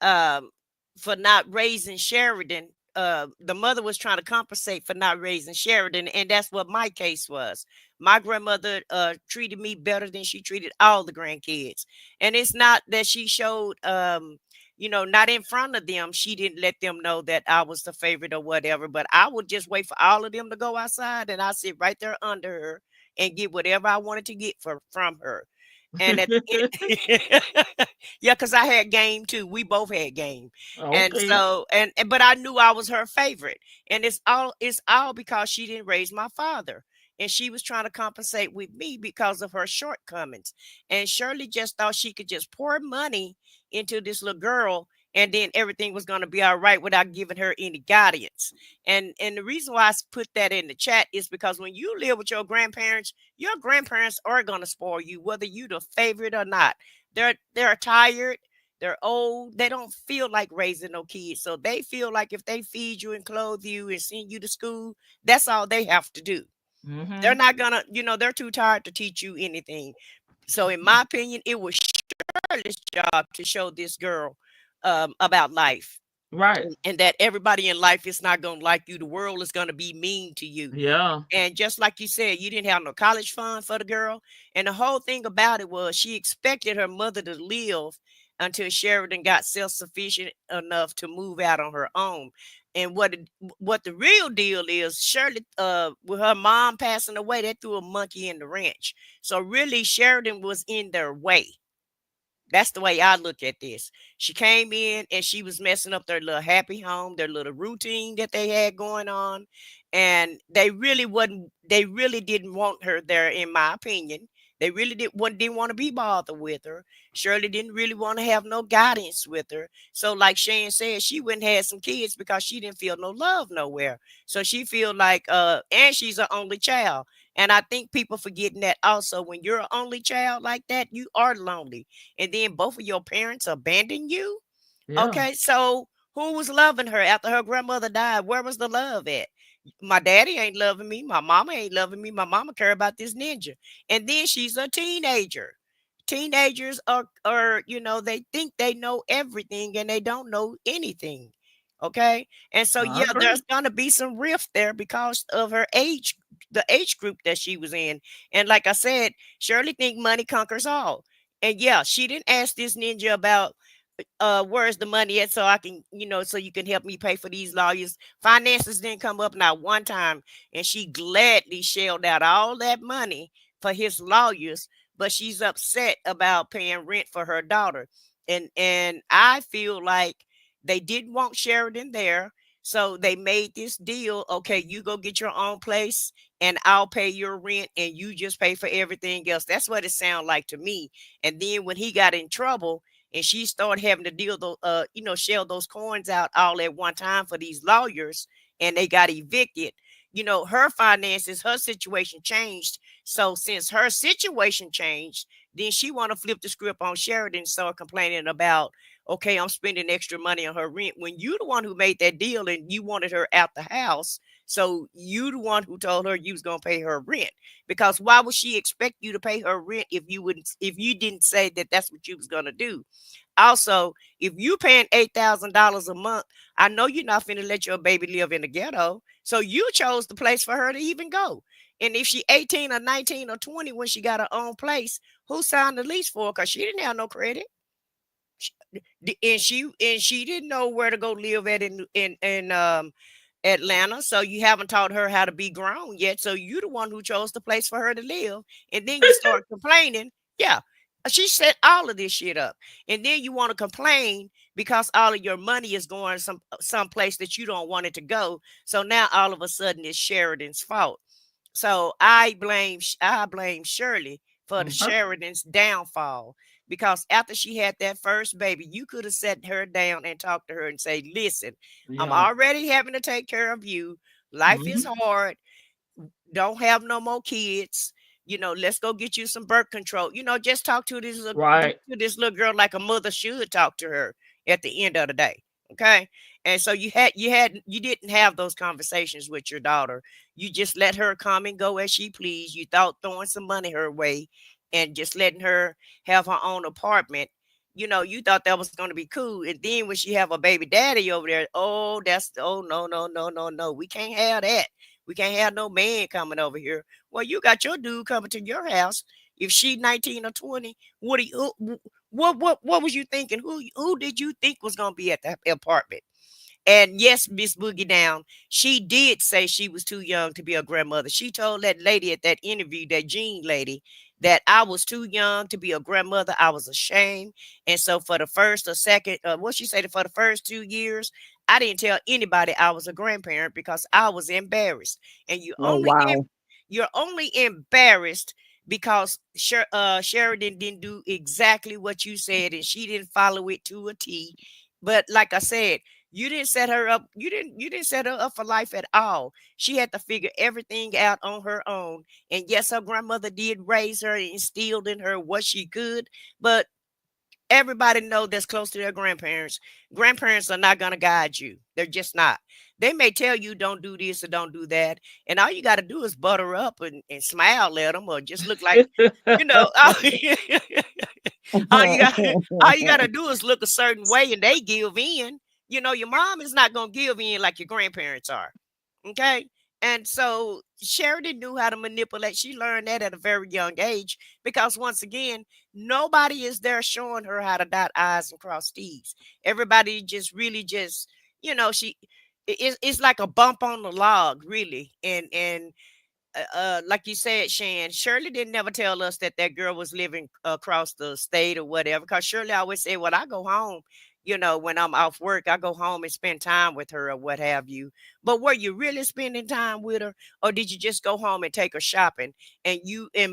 um, for not raising Sheridan. The mother was trying to compensate for not raising Sheridan, and that's what my case was. My grandmother treated me better than she treated all the grandkids, and it's not that she showed, not in front of them. She didn't let them know that I was the favorite or whatever. But I would just wait for all of them to go outside, and I sit right there under her and get whatever I wanted to get from her. And at the end, yeah, because I had game too. We both had game. And Okay. so but I knew I was her favorite. And it's all because she didn't raise my father. And she was trying to compensate with me because of her shortcomings. And Shirley just thought she could just pour money into this little girl and then everything was going to be all right without giving her any guidance. And the reason why I put that in the chat is because when you live with your grandparents are going to spoil you, whether you the favorite or not. They're tired, they're old, they don't feel like raising no kids. So they feel like if they feed you and clothe you and send you to school, that's all they have to do. They're Mm-hmm. not gonna, they're too tired to teach you anything. So in my opinion, it was Shirley's job to show this girl about life, Right. and that everybody in life is not going to like you. The world is going to be mean to you. Yeah. And just like you said, you didn't have no college fund for the girl. And the whole thing about it was she expected her mother to live until Sheridan got self-sufficient enough to move out on her own. And what the real deal is, Shirley, with her mom passing away, that threw a monkey in the wrench. So really, Sheridan was in their way. That's the way I look at this. She came in and she was messing up their little happy home, their little routine that they had going on. And they really didn't want her there, in my opinion. They really didn't want to be bothered with her. Shirley didn't really want to have no guidance with her. So like Shane said, she went and had some kids because she didn't feel no love nowhere. So she feel like and she's an only child. And I think people forgetting that also, when you're an only child like that, you are lonely. And then both of your parents abandon you. Yeah. Okay, so who was loving her after her grandmother died? Where was the love at? My daddy ain't loving me. My mama ain't loving me. My mama care about this ninja. And then she's a teenager. Teenagers are, they think they know everything and they don't know anything. Okay. And so, I yeah, agree. there's going to be some rift there because of her age, the age group that she was in. And like I said, Shirley think money conquers all. And yeah, she didn't ask this ninja about where's the money at, so I can, so you can help me pay for these lawyers. Finances didn't come up not one time, and she gladly shelled out all that money for his lawyers, but she's upset about paying rent for her daughter. And I feel like they didn't want Sheridan there, so they made this deal. Okay, you go get your own place and I'll pay your rent and you just pay for everything else. That's what it sounded like to me. And then when he got in trouble and she started having to shell those coins out all at one time for these lawyers, and they got evicted. Her finances, her situation changed. So since her situation changed, then she want to flip the script on Sheridan and start complaining about, okay, I'm spending extra money on her rent, when you the one who made that deal and you wanted her out the house. So you the one who told her you was gonna pay her rent. Because why would she expect you to pay her rent if you didn't say that that's what you was gonna do? Also, if you paying $8,000 a month, I know you're not finna let your baby live in the ghetto. So you chose the place for her to even go. And if she 18 or 19 or 20 when she got her own place, who signed the lease for her? Because she didn't have no credit. And she didn't know where to go live at in Atlanta. So you haven't taught her how to be grown yet. So you the one who chose the place for her to live. And then you start complaining. Yeah. She set all of this shit up. And then you want to complain because all of your money is going some place that you don't want it to go. So now all of a sudden it's Sheridan's fault. So I blame Shirley for the Mhm. Sheridan's downfall, because after she had that first baby, you could have sat her down and talked to her and say, "Listen, I'm Yeah. already having to take care of you. Life is Mhm. hard. Don't have no more kids. Let's go get you some birth control." Just talk to Right. this little girl like a mother should talk to her at the end of the day. Okay. And so you didn't have those conversations with your daughter. You just let her come and go as she pleased. You thought throwing some money her way and just letting her have her own apartment, you thought that was going to be cool. And then when she have a baby daddy over there, oh, no, no, no, no, no. We can't have that. We can't have no man coming over here. Well, you got your dude coming to your house. If she 19 or 20, what do you, what was you thinking? Who did you think was going to be at the apartment? And yes, Miss Boogie Down, she did say she was too young to be a grandmother. She told that lady at that interview, that Jean lady, that I was too young to be a grandmother. I was ashamed. And so for the first or second, what she said, for the first 2 years, I didn't tell anybody I was a grandparent because I was embarrassed. And Oh, wow. you're only embarrassed because Sheridan didn't do exactly what you said, and she didn't follow it to a T. But like I said, you didn't set her up. You didn't set her up for life at all. She had to figure everything out on her own. And yes, her grandmother did raise her and instilled in her what she could. But everybody know that's close to their grandparents. Grandparents are not going to guide you. They're just not. They may tell you don't do this or don't do that. And all you got to do is butter up and smile at them, or just look like, all you got to do is look a certain way and they give in. Your mom is not going to give in like your grandparents are. Okay. And so Sheridan knew how to manipulate. She learned that at a very young age because, once again, nobody is there showing her how to dot I's and cross T's. Everybody just really just, it's like a bump on the log, really. And like you said, Shan, Shirley didn't never tell us that girl was living across the state or whatever. Because Shirley always said, "Well, I go home, when I'm off work, I go home and spend time with her or what have you." But were you really spending time with her, or did you just go home and take her shopping? And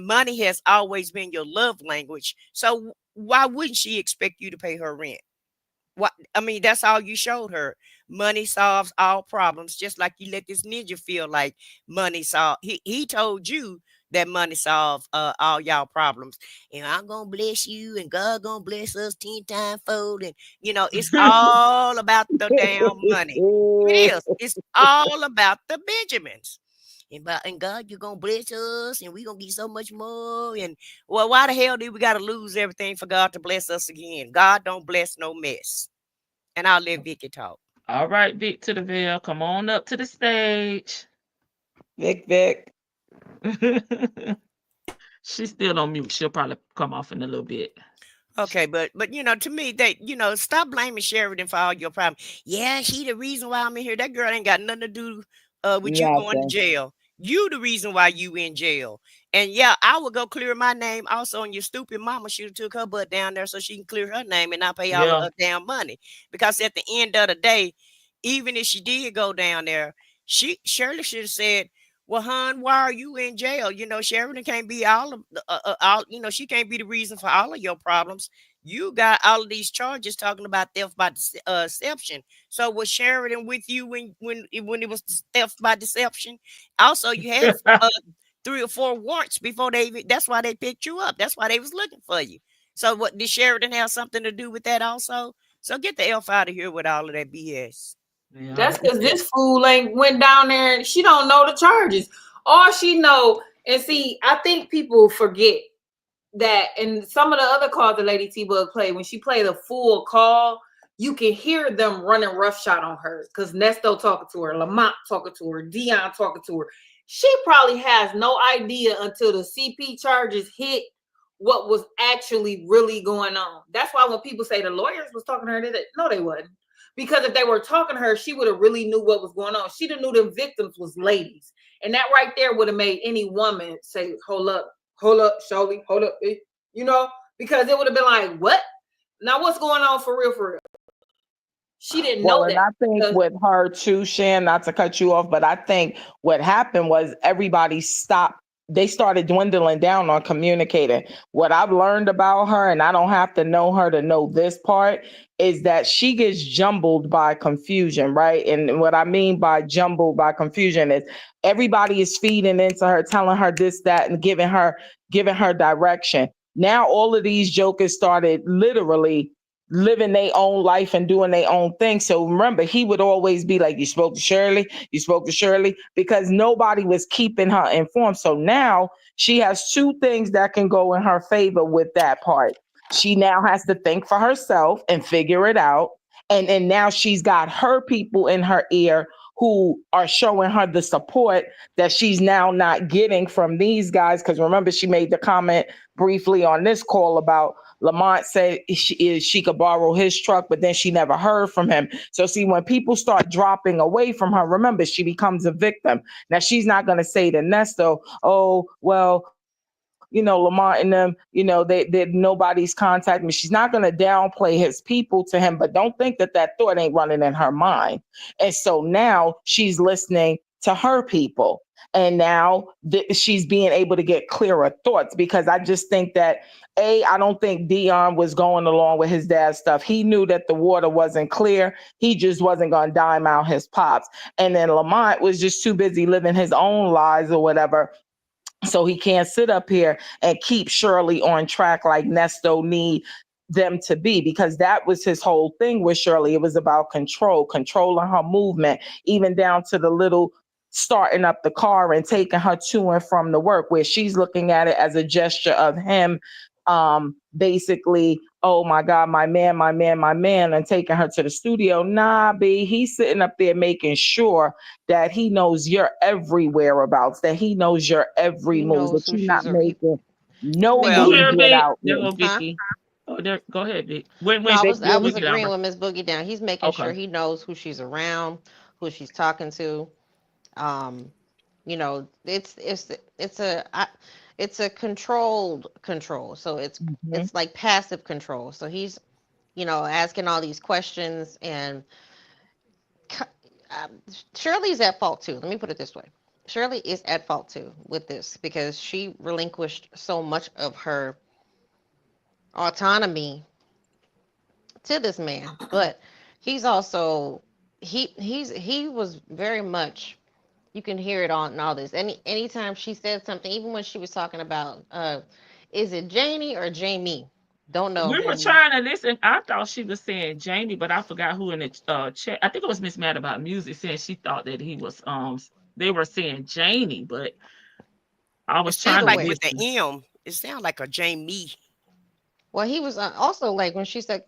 money has always been your love language. So why wouldn't she expect you to pay her rent? What I mean, that's all you showed her. Money solves all problems, just like you let this ninja feel like money solve. He told you that money solve all y'all problems. And I'm gonna bless you, and God gonna bless us 10 times fold. And it's all about the damn money. It is. It's all about the Benjamins. And God, you're gonna bless us, and we're gonna get so much more. And well, why the hell did we gotta lose everything for God to bless us again? God don't bless no mess. And I'll let Vicky talk. All right, Vic to the Veil, come on up to the stage. Vic. She's still on mute. She'll probably come off in a little bit. Okay, but to me, stop blaming Sheridan for all your problems. Yeah, she the reason why I'm in here. That girl ain't got nothing to do with you going to Nothing. jail. You the reason why you in jail. And yeah, I would go clear my name also on your stupid mama. Should have took her butt down there so she can clear her name and not pay all of Yeah. her damn money. Because at the end of the day, even if she did go down there, Shirley should have said, "Well, hon, why are you in jail? Sheridan can't be all of all. She can't be the reason for all of your problems. You got all of these charges talking about theft by deception. So was Sheridan with you when it was theft by deception? Also, you had 3 or 4 warrants before that's why they picked you up. That's why they was looking for you. So what, did Sheridan have something to do with that also? So get the F out of here with all of that BS. Yeah. That's because this fool ain't went down there and she don't know the charges. All she know, and see, I think people forget that in some of the other calls the Lady T-Bug played, when she played a full call, you can hear them running roughshod on her because Nesto talking to her, Lamont talking to her, Dion talking to her. She probably has no idea until the CP charges hit what was actually really going on. That's why when people say the lawyers was talking to her, no, they wasn't. Because if they were talking to her, she would have really knew what was going on. She'd have knew the victims was ladies. And that right there would have made any woman say, hold up, Shirley, hold up. Because it would have been like, what? Now what's going on for real? She didn't know that. And I think with her too, Shan, not to cut you off, but I think what happened was everybody stopped. They started dwindling down on communicating. What I've learned about her, and I don't have to know her to know this part, is that she gets jumbled by confusion, right? And what I mean by jumbled by confusion is everybody is feeding into her, telling her this, that, and giving her direction. Now all of these jokers started literally living their own life and doing their own thing. So remember, he would always be like, you spoke to Shirley, because nobody was keeping her informed. So now she has 2 things that can go in her favor with that part. She now has to think for herself and figure it out. And now she's got her people in her ear who are showing her the support that she's now not getting from these guys. Because remember, she made the comment briefly on this call about Lamont said she could borrow his truck, but then she never heard from him. So see, when people start dropping away from her, remember, she becomes a victim. Now, she's not going to say to Nesto, oh, well, Lamont and them, they nobody's contacting me. She's not going to downplay his people to him, but don't think that thought ain't running in her mind. And so now she's listening to her people. And now she's being able to get clearer thoughts, because I just think that, I don't think Dion was going along with his dad's stuff. He knew that the water wasn't clear. He just wasn't going to dime out his pops. And then Lamont was just too busy living his own lives or whatever. So he can't sit up here and keep Shirley on track like Nesto need them to be, because that was his whole thing with Shirley. It was about controlling her movement, even down to the little starting up the car and taking her to and from the work, where she's looking at it as a gesture of him basically, oh my God, my man, and taking her to the studio. Nah, B, he's sitting up there making sure that he knows your every whereabouts, that he knows your every He move, knows that who you're not she's making no Well, Go moves ahead, Vic. without There me. go Vicky. Oh, there. Go ahead, Vic. When No, I Vic, was we'll get agreeing on. with Miss Boogie down. He's making sure Okay. he knows who she's around, who she's talking to. Um, it's a controlled control. So it's like passive control. So he's asking all these questions, and Shirley's at fault too. Let me put it this way. Shirley is at fault too with this, because she relinquished so much of her autonomy to this man. But he's also he was very much, you can hear it on all this. Anytime she said something, even when she was talking about is it Janie or Jamie? Don't know. We were trying to listen. I thought she was saying Jamie, but I forgot who in the chat. I think it was Miss Mad About Music saying she thought that he was they were saying Janie, but I it was sounds trying to like way. with the listen. M, it sounds like a Jamie. Well, he was also like when she said,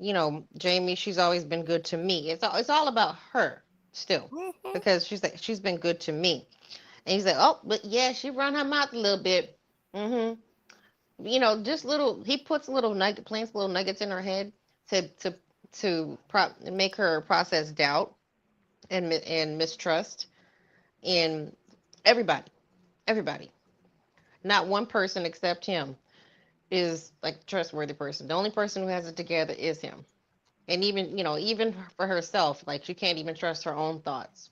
Jamie, she's always been good to me. It's all about her still, Mhm. because she's been good to me. And he's like, oh, but yeah, she run her mouth a little bit. Mm-hmm. Just little. He puts plants little nuggets in her head to make her process doubt and mistrust in everybody. Everybody. Not one person except him is like a trustworthy person. The only person who has it together is him. And even for herself, like she can't even trust her own thoughts.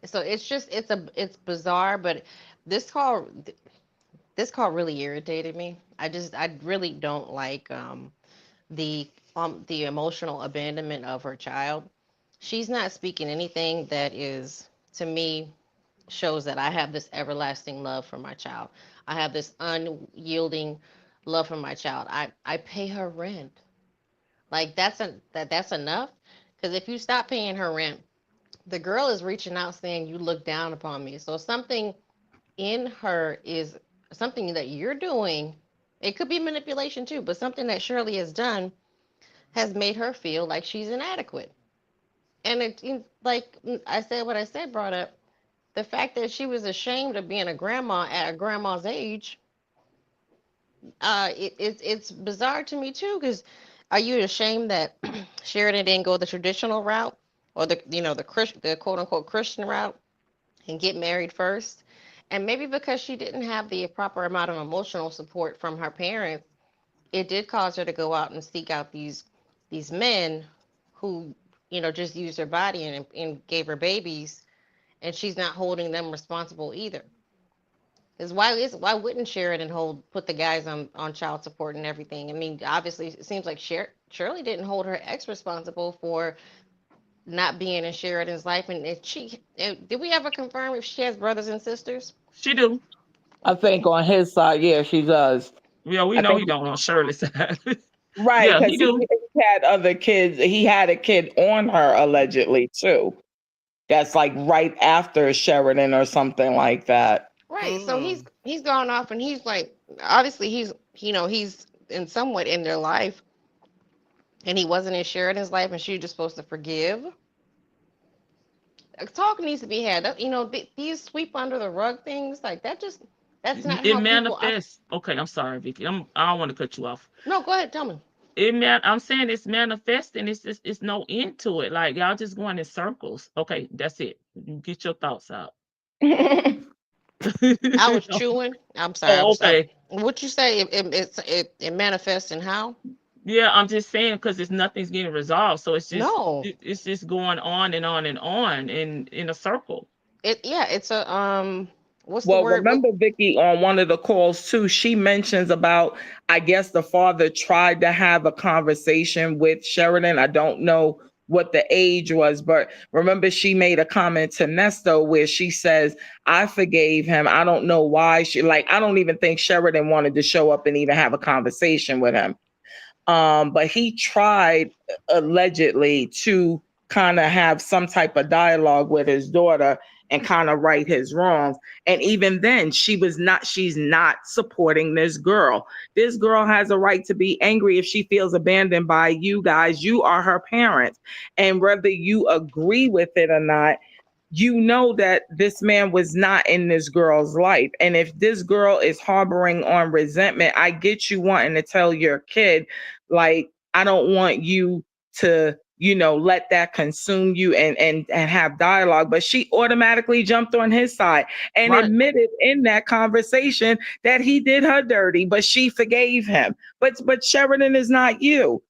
So it's bizarre, but this call this call really irritated me. I really don't like the emotional abandonment of her child. She's not speaking anything that is, to me, shows that I have this everlasting love for my child. I have this unyielding love for my child. I pay her rent. Like that's enough. Because if you stop paying her rent, the girl is reaching out saying you look down upon me. So something in her is something that you're doing. It could be manipulation too, but something that Shirley has done has made her feel like she's inadequate. And like I said, what I said brought up the fact that she was ashamed of being a grandma at a grandma's age. It's bizarre to me too, because are you ashamed that Sheridan didn't go the traditional route, or the quote unquote Christian route, and get married first? And maybe because she didn't have the proper amount of emotional support from her parents, it did cause her to go out and seek out these men who just used her body and gave her babies, and she's not holding them responsible either. Because why wouldn't Sheridan put the guys on child support and everything? I mean, obviously it seems like Shirley didn't hold her ex responsible for not being in Sheridan's life. And did we ever confirm if she has brothers and sisters? She do. I think on his side, yeah, she does. Yeah, we I know think he don't on Shirley's side. right, Yeah, he because he do. had other kids. He had a kid on her allegedly too. That's like right after Sheridan or something like that. Right. So Mm. he's gone off, and he's like, obviously he's in somewhat in their life, and he wasn't in Sheridan's life, and she was just supposed to forgive. Talk needs to be had. These sweep under the rug things like that. That's not It how people. manifests. Okay, I'm sorry, Vicky. I don't want to cut you off. No, go ahead. Tell me. I'm saying it's manifesting. It's no end to it. Like y'all just going in circles. Okay, that's it. You get your thoughts out. I was chewing. I'm sorry. Oh, okay. What you say? It manifests in how? Yeah, I'm just saying because nothing's getting resolved. So No. it's just going on and on and on in a circle. It's a what's the Well, word? remember Vicky on one of the calls too, she mentions about, I guess the father tried to have a conversation with Sheridan. I don't know what the age was, but remember she made a comment to Nesto where she says, I forgave him. I don't know why I don't even think Sheridan wanted to show up and even have a conversation with him. But he tried allegedly to kind of have some type of dialogue with his daughter and kind of right his wrongs. And even then, she's not supporting this girl. This girl has a right to be angry if she feels abandoned by you guys. You are her parents. And whether you agree with it or not, you know that this man was not in this girl's life. And if this girl is harboring on resentment, I get you wanting to tell your kid, like, I don't want you to, let that consume you and have dialogue. But she automatically jumped on his side and Right. admitted in that conversation that he did her dirty, but she forgave him. But Sheridan is not you.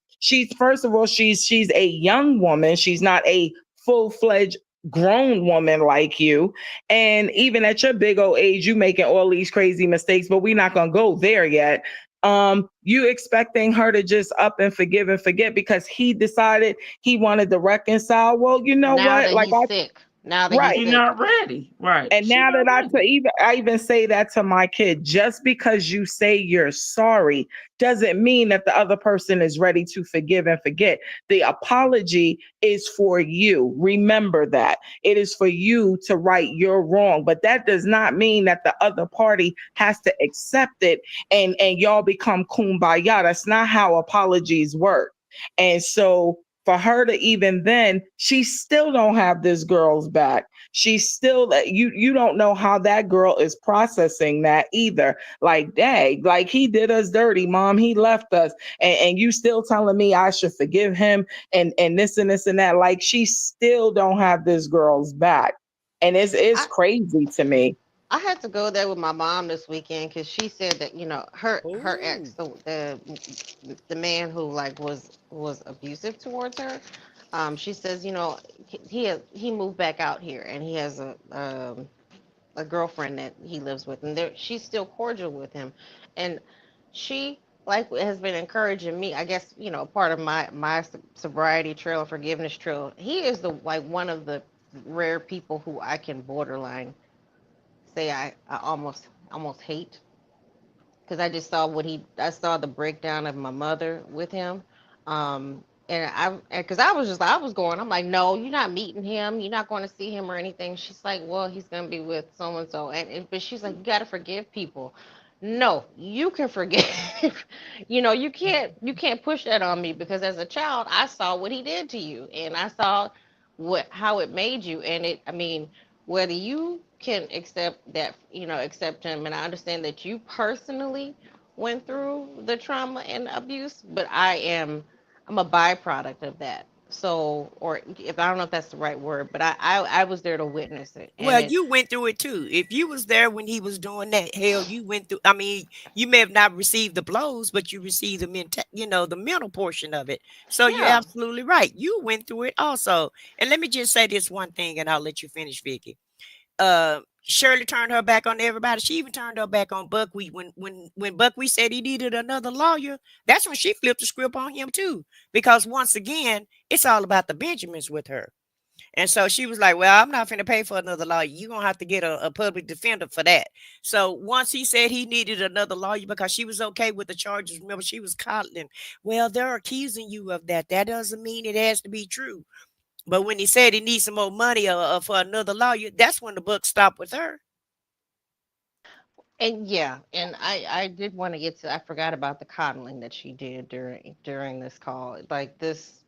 First of all, she's a young woman. She's not a full-fledged grown woman like you. And even at your big old age, you making all these crazy mistakes, but we're not going to go there yet. You expecting her to just up and forgive and forget because he decided he wanted to reconcile. Well, you know Now what? that Like, he's sick. Now that Right. he's She's sick. not ready. Right. and She now not that ready. I even say that to my kid, just because you say you're sorry doesn't mean that the other person is ready to forgive and forget. The apology is for you. Remember that. It is for you to right your wrong, but that does not mean that the other party has to accept it and y'all become kumbaya. That's not how apologies work. And so for her to even then, she still don't have this girl's back. She's still you don't know how that girl is processing that either. Like, dang, like he did us dirty, mom. He left us, and you still telling me I should forgive him and this and this and that. Like, she still don't have this girl's back, and it's I, crazy to me. I had to go there with my mom this weekend because she said that her ex, Ooh. the man who like was abusive towards her. She says he moved back out here and he has a girlfriend that he lives with, and she's still cordial with him, and she like has been encouraging me. I guess part of my sobriety trail, or forgiveness trail. He is the like one of the rare people who I can borderline say I almost hate, because I just saw I saw the breakdown of my mother with him. And because I was going, I'm like, no, you're not meeting him. You're not going to see him or anything. She's like, well, he's going to be with so and so. But she's like, you got to forgive people. No, you can forgive. You can't push that on me, because as a child, I saw what he did to you, and I saw how it made you. And I mean, whether you can accept him, and I understand that you personally went through the trauma and abuse, but I'm a byproduct of that. So, or if I don't know if that's the right word, but I was there to witness it, and Well, you went through it too. If you was there when he was doing that, hell, you went through. I mean, you may have not received the blows, but you received the mental portion of it. So you're yeah, absolutely right. You went through it also. And let me just say this one thing, and I'll let you finish, Vicky. Shirley turned her back on everybody. She even turned her back on Buckwheat when Buckwheat said he needed another lawyer. That's when she flipped the script on him too, because once again, it's all about the Benjamins with her. And so she was like, well, I'm not going to pay for another lawyer. You're going to have to get a public defender for that. So once he said he needed another lawyer because she was okay with the charges, remember, she was coddling. Well, they're accusing you of that. That doesn't mean it has to be true. But when he said he needs some more money for another lawyer, that's when the book stopped with her. And yeah, and I did want to get to, I forgot about the coddling that she did during this call. Like this,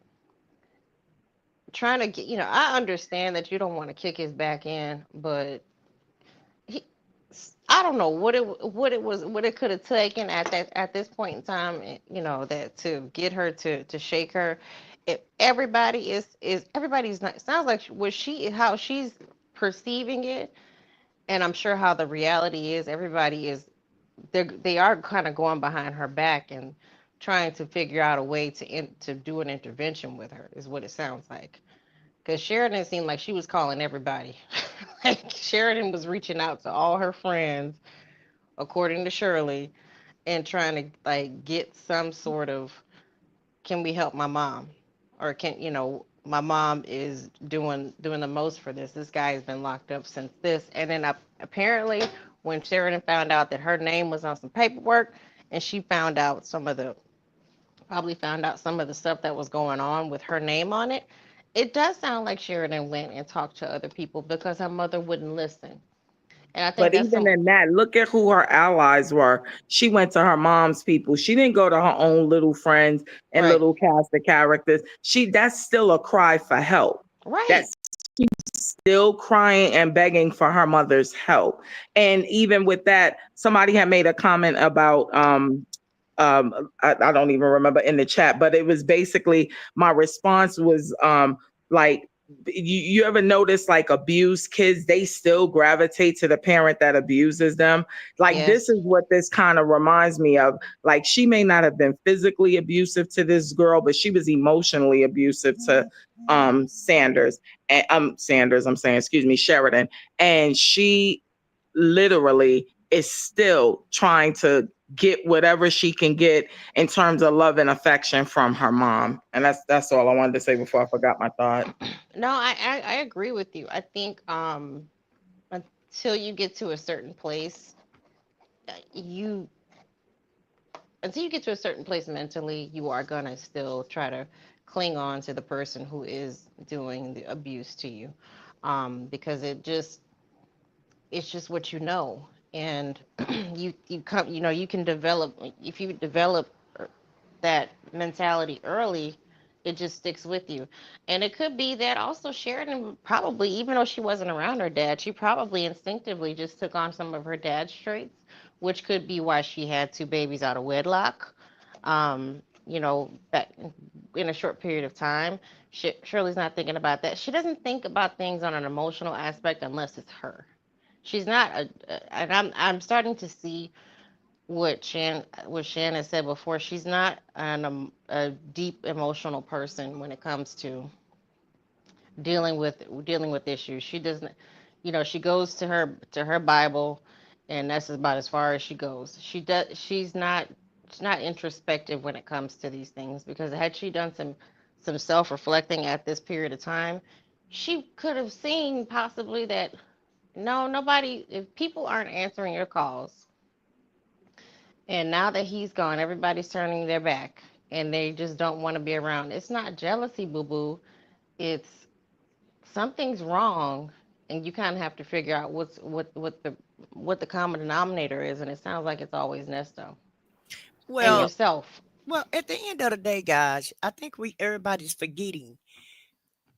trying to get, I understand that you don't want to kick his back in, but he, I don't know what it could have taken at this point in time, that to get her to shake her. If everybody is everybody's not, sounds like what she how she's perceiving it, and I'm sure how the reality is, everybody is, they are kind of going behind her back and trying to figure out a way to do an intervention with her, is what it sounds like. Because Sheridan seemed like she was calling everybody. Like Sheridan was reaching out to all her friends, according to Shirley, and trying to like get some sort of, can we help my mom? Or can, my mom is doing the most for this. This guy has been locked up since this. And then apparently when Sheridan found out that her name was on some paperwork, and she found out probably found out some of the stuff that was going on with her name on it, it does sound like Sheridan went and talked to other people because her mother wouldn't listen. And I think But that's even some in that, look at who her allies were. She went to her mom's people. She didn't go to her own little friends and right, little cast of characters. That's still a cry for help. right. That's still crying and begging for her mother's help. And even with that, somebody had made a comment about I don't even remember in the chat, but it was basically, my response was like, you ever notice like abused kids, they still gravitate to the parent that abuses them. Like, this Yes. is what this kind of reminds me of. Like, she may not have been physically abusive to this girl, but she was emotionally abusive to Sanders and Sanders, I'm saying, excuse me, Sheridan. And she literally is still trying to get whatever she can get in terms of love and affection from her mom. And that's all I wanted to say before I forgot my thought. No, I agree with you. I think until you get to a certain place, you until you get to a certain place mentally, you are gonna still try to cling on to the person who is doing the abuse to you, because it's just what you know. And you come, you can develop, if you develop that mentality early, it just sticks with you. And it could be that also Sheridan probably, even though she wasn't around her dad, she probably instinctively just took on some of her dad's traits, which could be why she had two babies out of wedlock. Back in a short period of time. Shirley's not thinking about that. She doesn't think about things on an emotional aspect unless it's her. She's not and I'm starting to see what Shannon said before. She's not a deep emotional person when it comes to dealing with issues. She doesn't, she goes to her Bible, and that's about as far as she goes. She's not introspective when it comes to these things, because had she done some self-reflecting at this period of time, she could have seen possibly that no, nobody, if people aren't answering your calls, and now that he's gone, everybody's turning their back and they just don't want to be around. It's not jealousy, boo boo. It's something's wrong, and you kind of have to figure out what the common denominator is, and it sounds like it's always Nesto and Well, yourself. at the end of the day, guys, I think everybody's forgetting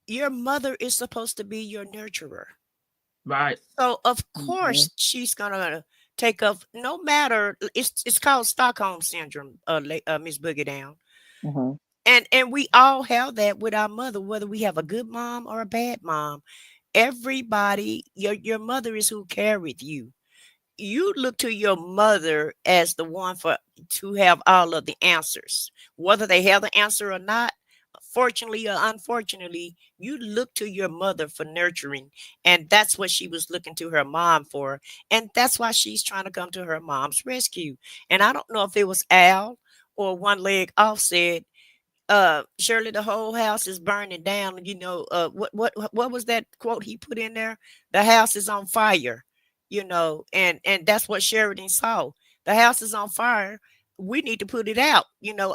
your mother is supposed to be your nurturer. Right. So of Mhm. course she's gonna take up, no matter, it's called Stockholm syndrome, Miss Boogie Down. Mhm. And we all have that with our mother, whether we have a good mom or a bad mom. Everybody, your mother is who carried you. You look to your mother as the one to have all of the answers, whether they have the answer or not. Fortunately or unfortunately, you look to your mother for nurturing, and that's what she was looking to her mom for, and that's why she's trying to come to her mom's rescue. And I don't know if it was Al or One Leg Off said, Shirley, the whole house is burning down. What was that quote he put in there? The house is on fire. And that's what Sheridan saw. The house is on fire. we need to put it out.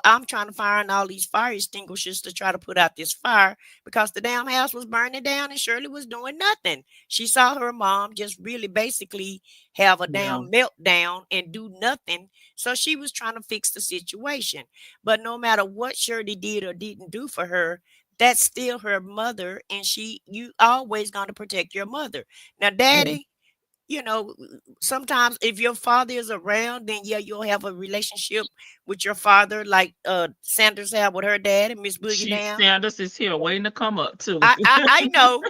I'm trying to find all these fire extinguishers to try to put out this fire because the damn house was burning down and Shirley was doing nothing. She saw her mom just really basically have a Yeah. damn meltdown and do nothing. So she was trying to fix the situation. But no matter what Shirley did or didn't do for her, that's still her mother, and you always gonna protect your mother. Now, daddy, you know, sometimes if your father is around, then yeah, you'll have a relationship with your father, like Sanders had with her dad and Miss Boogie Down. Sanders is here waiting to come up too. I know,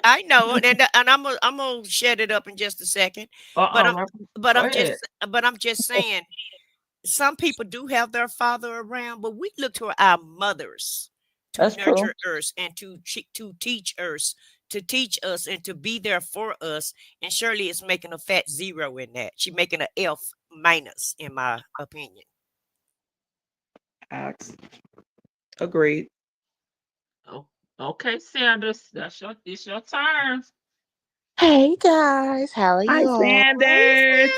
and I'm gonna shut it up in just a second. But I'm Uh-uh. but Go I'm ahead. just saying, some people do have their father around, but we look to our mothers to That's true. nurture us and to teach us, and to be there for us. And Shirley is making a fat zero in that. She's making an F minus, in my opinion. Facts. Agreed. Oh, okay, Sanders. It's your turn. Hey guys, how are Hi, you all? Sanders.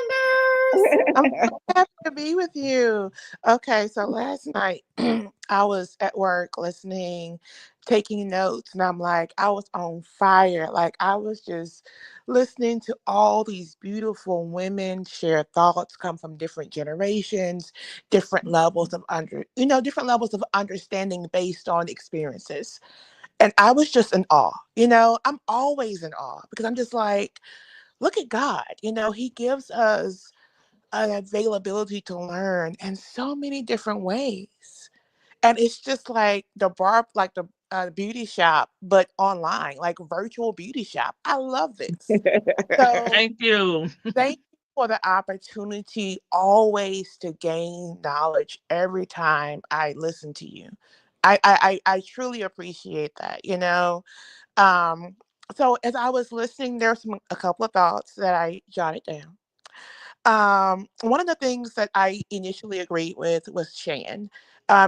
I'm so happy to be with you. Okay, so last night I was at work listening, taking notes, and I was on fire. Like, I was just listening to all these beautiful women share thoughts, come from different generations, different levels of different levels of understanding based on experiences. And I was just in awe. I'm always in awe because I'm just like, look at God. He gives us an availability to learn in so many different ways. And it's just like the beauty shop, but online, like virtual beauty shop. I love this. So Thank you. thank you for the opportunity always to gain knowledge every time I listen to you. I truly appreciate that. Um, so as I was listening, there's a couple of thoughts that I jotted down. One of the things that I initially agreed with was Shan.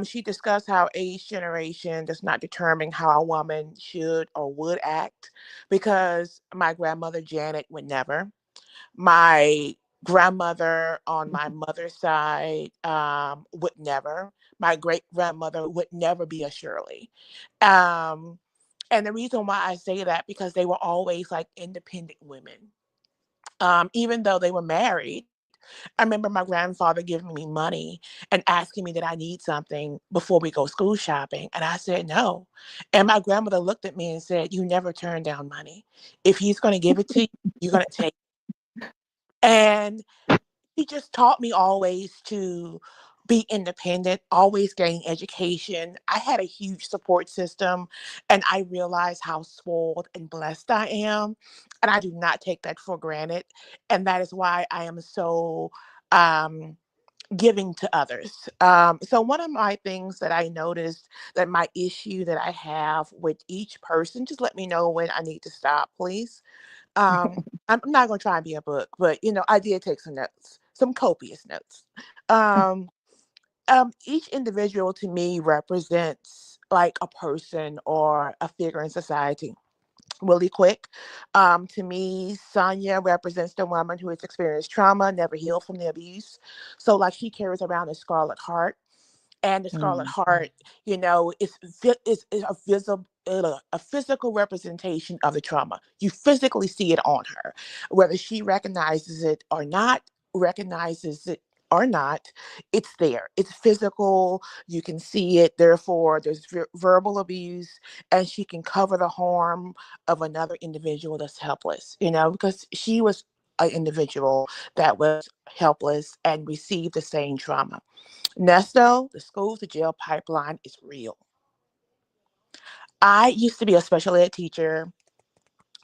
She discussed how age generation does not determine how a woman should or would act, because my grandmother Janet would never. My grandmother on my mother's side would never. My great grandmother would never be a Shirley. Um, and the reason why I say that, because they were always like independent women. Even though they were married, I remember my grandfather giving me money and asking me, did I need something before we go school shopping? And I said no. And my grandmother looked at me and said, you never turn down money. If he's going to give it to you, you're going to take it. And he just taught me always to be independent, always gain education. I had a huge support system, and I realized how spoiled and blessed I am. And I do not take that for granted. And that is why I am so um, giving to others. So, one of my things that I noticed, that my issue that I have with each person, just let me know when I need to stop, please. I'm not going to try and be a book, but I did take some notes, some copious notes. Um, each individual to me represents like a person or a figure in society. Really quick, to me, Sonia represents the woman who has experienced trauma, never healed from the abuse. So, like, she carries around a scarlet heart, and the scarlet Mm. heart, is a physical representation of the trauma. You physically see it on her, whether she recognizes it or not. It's there. It's physical. You can see it. Therefore, there's verbal abuse, and she can cover the harm of another individual that's helpless. Because she was an individual that was helpless and received the same trauma. Nesto, the school to jail pipeline is real. I used to be a special ed teacher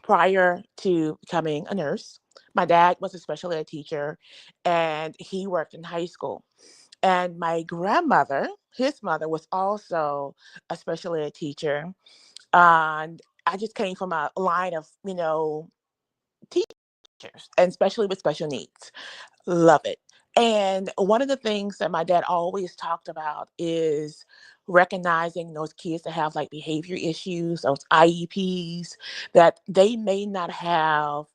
prior to becoming a nurse. My dad was a special ed teacher, and he worked in high school. And my grandmother, his mother, was also a special ed teacher. And I just came from a line of, teachers, and especially with special needs. Love it. And one of the things that my dad always talked about is recognizing those kids that have like behavior issues, those IEPs, that they may not have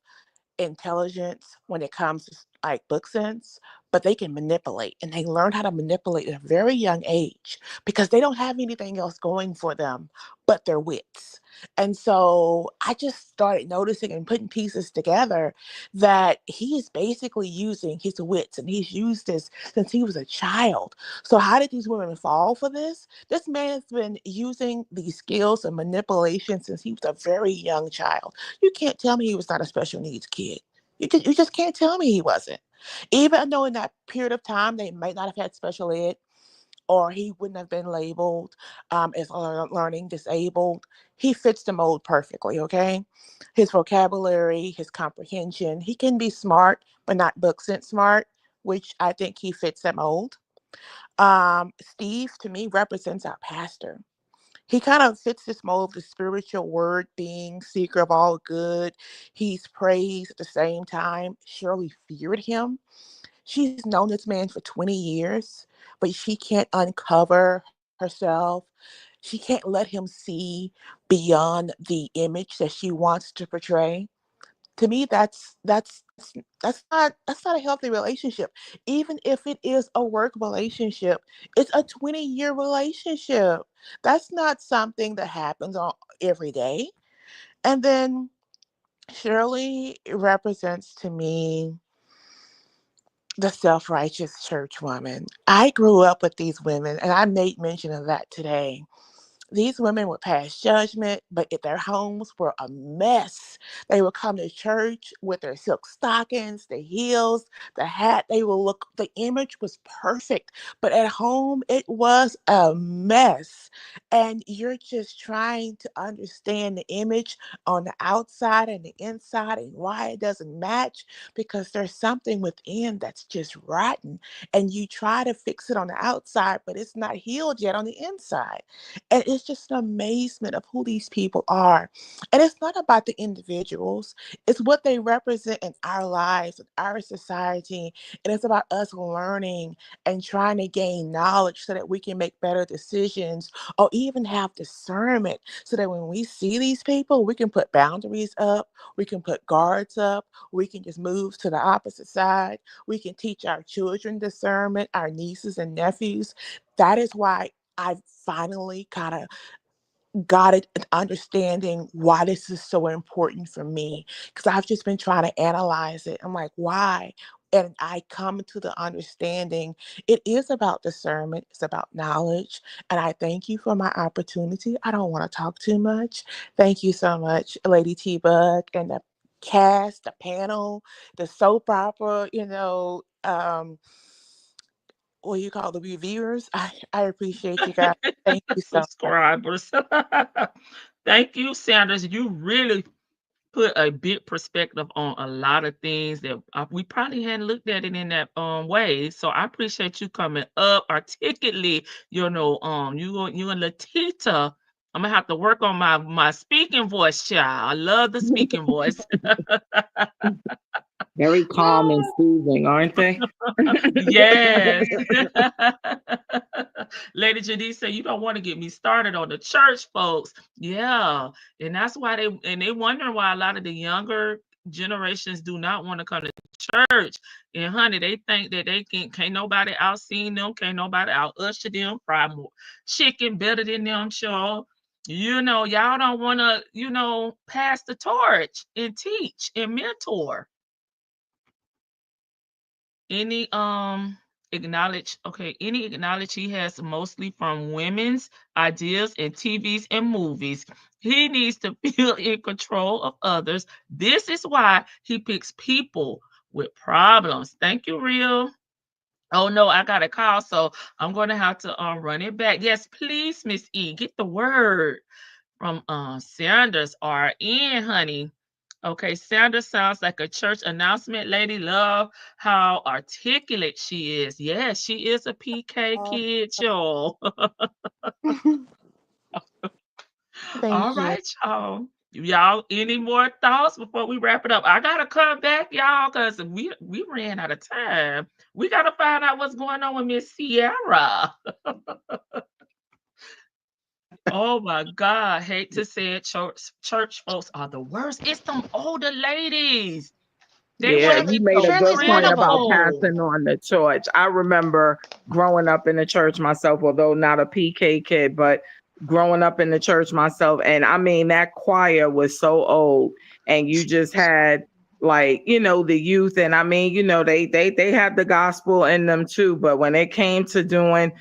intelligence when it comes to like book sense, but they can manipulate, and they learn how to manipulate at a very young age because they don't have anything else going for them but their wits. And so I just started noticing and putting pieces together that he is basically using his wits, and he's used this since he was a child. So how did these women fall for this? This man has been using these skills and manipulation since he was a very young child. You can't tell me he was not a special needs kid. You just can't tell me he wasn't. Even though in that period of time they might not have had special ed, or he wouldn't have been labeled as learning disabled, he fits the mold perfectly, okay? His vocabulary, his comprehension, he can be smart, but not book sense smart, which I think he fits that mold. Steve, to me, represents our pastor. He kind of fits this mold of the spiritual word being, seeker of all good. He's praised at the same time. Shirley feared him. She's known this man for 20 years, but she can't uncover herself. She can't let him see beyond the image that she wants to portray. To me, that's not a healthy relationship. Even if it is a work relationship, it's a 20-year relationship. That's not something that happens on every day. And then Shirley represents to me the self-righteous church woman. I grew up with these women, and I made mention of that today. These women would pass judgment, but if their homes were a mess, they would come to church with their silk stockings, the heels, the hat. They will look, the image was perfect, but at home, it was a mess. And you're just trying to understand the image on the outside and the inside and why it doesn't match, because there's something within that's just rotten. And you try to fix it on the outside, but it's not healed yet on the inside. And it's just an amazement of who these people are. And it's not about the individuals, it's what they represent in our lives, in our society. And it's about us learning and trying to gain knowledge so that we can make better decisions or even have discernment so that when we see these people, we can put boundaries up, we can put guards up, we can just move to the opposite side. We can teach our children discernment, our nieces and nephews. That is why I finally kind of got it, and understanding why this is so important for me, because I've just been trying to analyze it. I'm like, why? And I come to the understanding it is about discernment, it's about knowledge. And I thank you for my opportunity. I don't want to talk too much. Thank you so much, Lady T Bug, and the cast, the panel, the soap opera, what you call the reviewers. I appreciate you guys. Thank you so much. Subscribers. Thank you, Sanders. You really put a big perspective on a lot of things that we probably hadn't looked at it in that way. So I appreciate you coming up articulately. You and Latita. I'm gonna have to work on my speaking voice, child. I love the speaking voice. Very calm and soothing, aren't they? Yes. Lady Janice said, you don't want to get me started on the church, folks. Yeah. And that's why they wonder why a lot of the younger generations do not want to come to church. And honey, they think that they can't nobody out seen them, can't nobody out usher them, fry more chicken better than them, sure. Y'all don't want to, pass the torch and teach and mentor. Any acknowledge he has mostly from women's ideas and TVs and movies. He needs to feel in control of others. This is why he picks people with problems. Thank you, Real. Oh no, I got a call, so I'm gonna have to run it back. Yes, please, Miss E, get the word from Sanders RN, honey. Okay, Sanders sounds like a church announcement lady. Love how articulate she is. Yes, she is a PK kid, y'all. All Thank you. right, y'all. Y'all, any more thoughts before we wrap it up? I gotta come back, y'all, because we ran out of time. We gotta find out what's going on with Miss Sierra. Oh my God, hate to say it, church folks are the worst. It's them older ladies. They Yeah, wasn't you Shirley, made a so good Shirley's point about wonderful. passing critical. on the torch. I remember growing up in the church myself, although not a PK kid, but growing up in the church myself. And I mean, that choir was so old, and you just had like, the youth. And I mean, they had the gospel in them too. But when it came to doing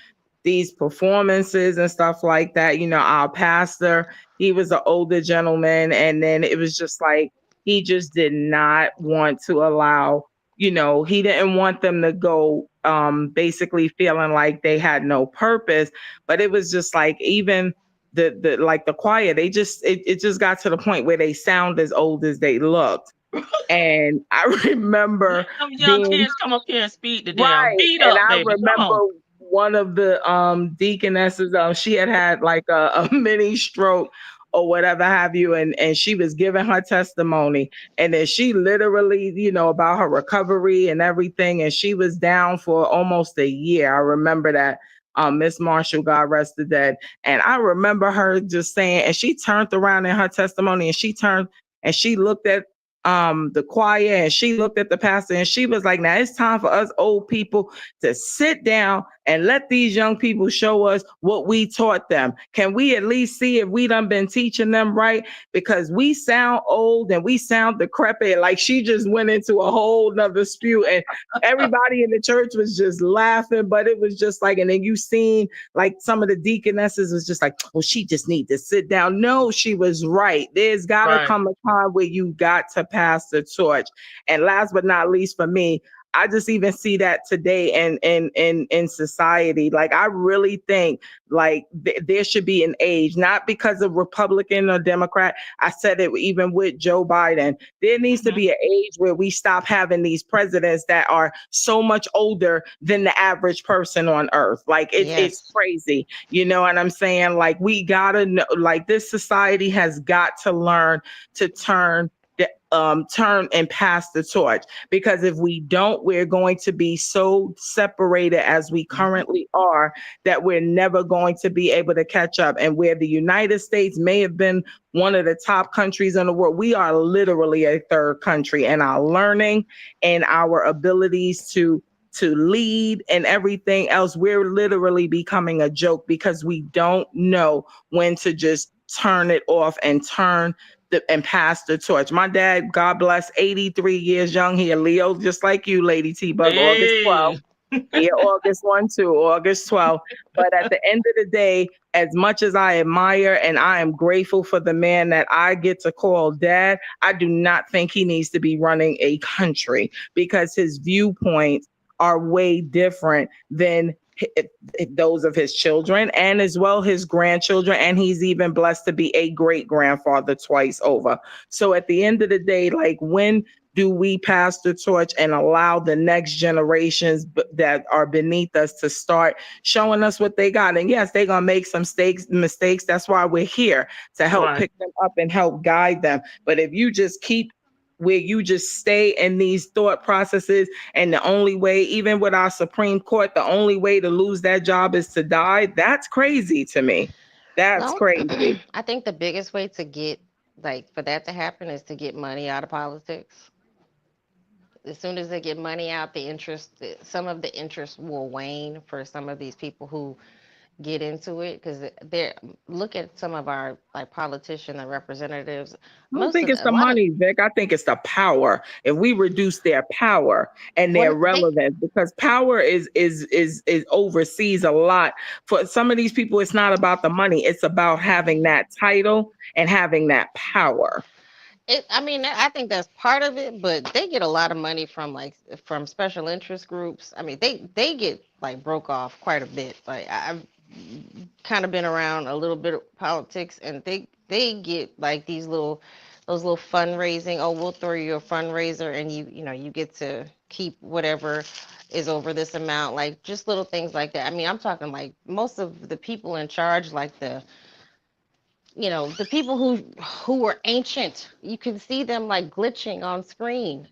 these performances and stuff like that, our pastor, he was an older gentleman. And then it was just like, he just did not want to allow, he didn't want them to go basically feeling like they had no purpose. But it was just like, even the like the choir, it just got to the point where they sound as old as they looked. And I remember Let them young being kids come up here and speak today. right. Beat And up, I baby. Come remember on. one of the deaconesses, she had like a mini stroke or whatever have you, and she was giving her testimony. And then she literally, about her recovery and everything, and she was down for almost a year. I remember that. Miss Marshall, God rest the dead. And I remember her just saying, and she turned around in her testimony, and she turned and she looked at the choir, and she looked at the pastor, and she was like, now it's time for us old people to sit down and let these young people show us what we taught them. Can we at least see if we done been teaching them right? Because we sound old and we sound decrepit. Like, she just went into a whole nother spew, and everybody in the church was just laughing. But it was just like, and then you seen like some of the deaconesses was just like, oh, she just need to sit down. No, she was right. There's got to Right. come a time where you got to pass the torch. And last but not least for me, I just even see that today in society. Like, I really think like there should be an age, not because of Republican or Democrat. I said it even with Joe Biden. There needs to Mhm. be an age where we stop having these presidents that are so much older than the average person on earth. Like, it's Yes. crazy. You know what I'm saying? Like, we gotta know, like, this society has got to learn to turn and pass the torch, because if we don't, we're going to be so separated as we currently are that we're never going to be able to catch up. And where the United States may have been one of the top countries in the world, we are literally a third country, and our learning and our abilities to lead and everything else, we're literally becoming a joke because we don't know when to just turn it off and and pass the torch. My dad, God bless, 83 years young here, Leo, just like you, Lady T-Bug, August 12th. Hey. Yeah, August 1 too, August 12th. But at the end of the day, as much as I admire and I am grateful for the man that I get to call dad, I do not think he needs to be running a country, because his viewpoints are way different than those of his children, and as well his grandchildren. And he's even blessed to be a great grandfather twice over. So at the end of the day, like, when do we pass the torch and allow the next generations that are beneath us to start showing us what they got? And yes, they're going to make some mistakes. That's why we're here, to help Right. pick them up and help guide them. But if you just keep where you just stay in these thought processes, and the only way, even with our Supreme Court, the only way to lose that job is to die, that's crazy to me. That's No, crazy. I think the biggest way to get, like, for that to happen is to get money out of politics. As soon as they get money out, some of the interest will wane for some of these people who get into it, because they're, look at some of our like politicians and representatives. I don't think it's A the lot of, money, Vic. I think it's the power. If we reduce their power and their well, they relevance, because power is oversees a lot. For some of these people, it's not about the money. It's about having that title and having that power. I mean, I think that's part of it, but they get a lot of money from from special interest groups. I mean, they get like broke off quite a bit. Like, I've kind of been around a little bit of politics, and they get like those little fundraising. Oh, we'll throw you a fundraiser, and you get to keep whatever is over this amount. Like, just little things like that. I mean, I'm talking like most of the people in charge, like the people who were ancient, you can see them like glitching on screen,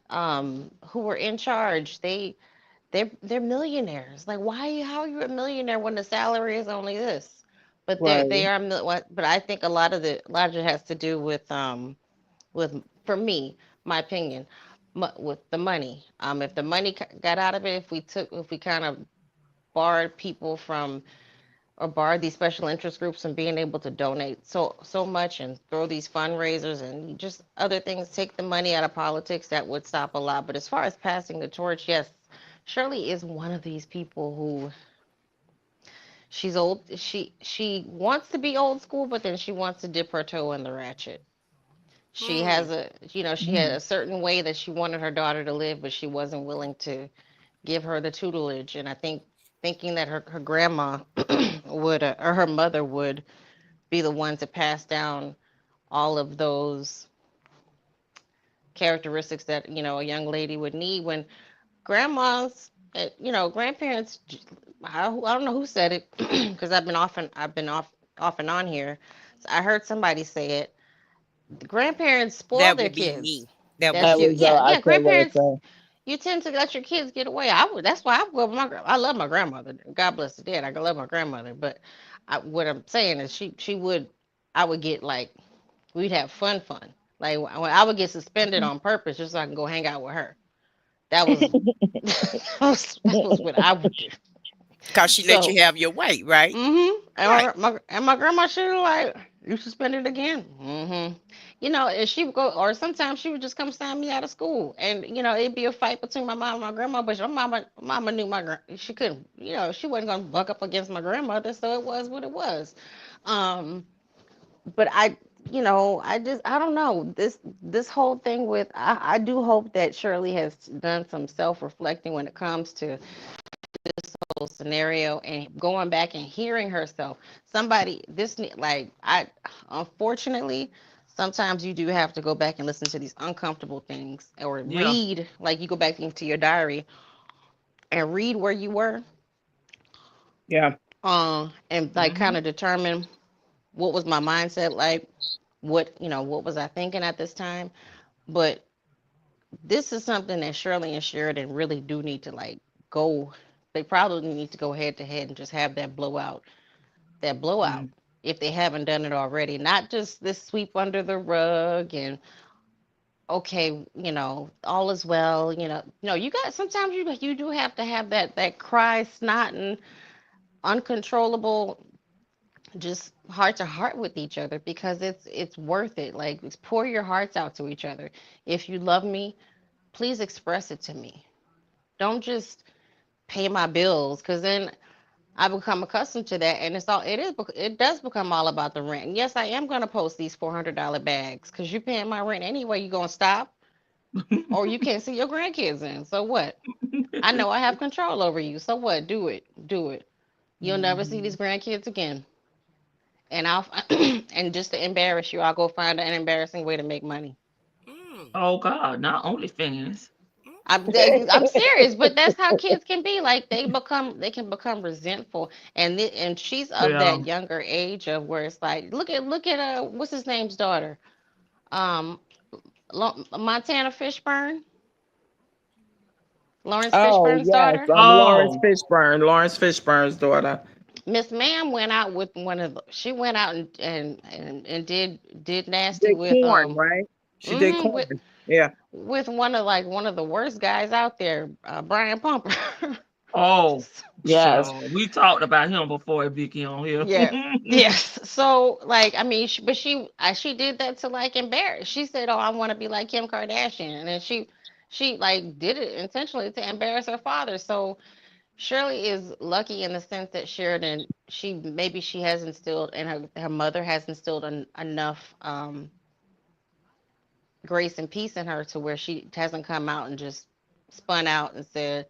who were in charge. They're millionaires. Like, why, how are you a millionaire when the salary is only this? But they Right. are but I think a lot of it has to do with, for me, my opinion, with the money. If the money got out of it, if we kind of barred people from or barred these special interest groups from being able to donate so much and throw these fundraisers and just other things, take the money out of politics, that would stop a lot. But as far as passing the torch, yes, Shirley is one of these people who she's old. She wants to be old school, but then she wants to dip her toe in the ratchet. She has she had a certain way that she wanted her daughter to live, but she wasn't willing to give her the tutelage. And I think thinking that her grandma would or her mother would be the one to pass down all of those characteristics that a young lady would need when grandmas, grandparents. I don't know who said it because I've been off and on here. So I heard somebody say it. The grandparents spoil That their would be kids. me. That That's would you. be me. Yeah, I yeah. said what Grandparents, you tend to let your kids get away. I would. That's why I go with I love my grandmother. God bless the dead. I love my grandmother. But what I'm saying is, she would. I would get like we'd have fun. Like when I would get suspended on purpose just so I can go hang out with her. That was that was what I would do. Because she let So you have your way, right? And Right. my grandma, she was like, "You suspended again." And she would go, or sometimes she would just come sign me out of school, and it'd be a fight between my mom and my grandma. But my mama knew she couldn't, she wasn't gonna buck up against my grandmother, so it was what it was. Um, but I don't know this whole thing with I do hope that Shirley has done some self reflecting when it comes to whole scenario and going back and hearing herself. Somebody, like, I, unfortunately, sometimes you do have to go back and listen to these uncomfortable things or Yeah. read, like, you go back into your diary and read where you were, Yeah. and like kind of determine what was my mindset like, what was I thinking at this time. But this is something that Shirley and Sheridan really do need to like go. They probably need to go head to head and just have that blowout Mm. if they haven't done it already. Not just this sweep under the rug and okay, all is well. No, you got sometimes you do have to have that cry, snot, and uncontrollable, just heart to heart with each other because it's worth it. Like pour your hearts out to each other. If you love me, please express it to me. Don't just pay my bills because then I become accustomed to that, and it does become all about the rent. And yes, I am gonna post these $400 bags because you're paying my rent anyway. You gonna stop, or you can't see your grandkids in. So what? I know I have control over you. So what? Do it. Do it. You'll never see these grandkids again. And I'll and just to embarrass you, I'll go find an embarrassing way to make money. Mm. Oh God, not OnlyFans. I'm serious, but that's how kids can be. Like they can become resentful, and she's of Yeah. that younger age of where it's like, look at what's his name's daughter, um, Montana Fishburne, Lawrence Oh Fishburne's yes, daughter. Lawrence Oh, Fishburne, Lawrence Fishburne's daughter. Miss Ma'am went out with she went out and did nasty Did with corn, right? She did mhm, corn. Yeah. with one of the worst guys out there, Brian Pumper. oh, Yes. sure. We talked about him before, Vicky, on here. Yeah. Yes. So like I mean, she did that to like embarrass. She said, "Oh, I want to be like Kim Kardashian," and then she like did it intentionally to embarrass her father. So Shirley is lucky in the sense that Sheridan, she has instilled and her mother has instilled enough grace and peace in her to where she hasn't come out and just spun out and said,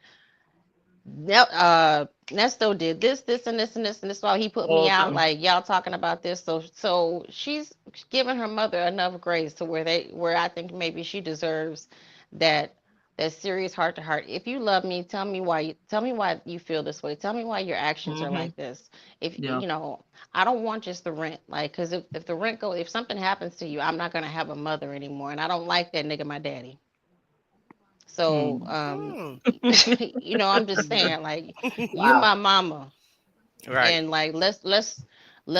Nesto did this and this and this and this why he put me out. Okay. Like y'all talking about this, so she's given her mother enough grace to where I think maybe she deserves that that serious heart to heart. If you love me, tell me why you feel this way. Tell me why your actions are Mm-hmm. like this. If Yeah. I don't want just the rent, like because if the rent if something happens to you, I'm not gonna have a mother anymore, and I don't like that nigga, my daddy. So Mm. Mm. I'm just saying, like, you Wow. my mama, Right. and like let's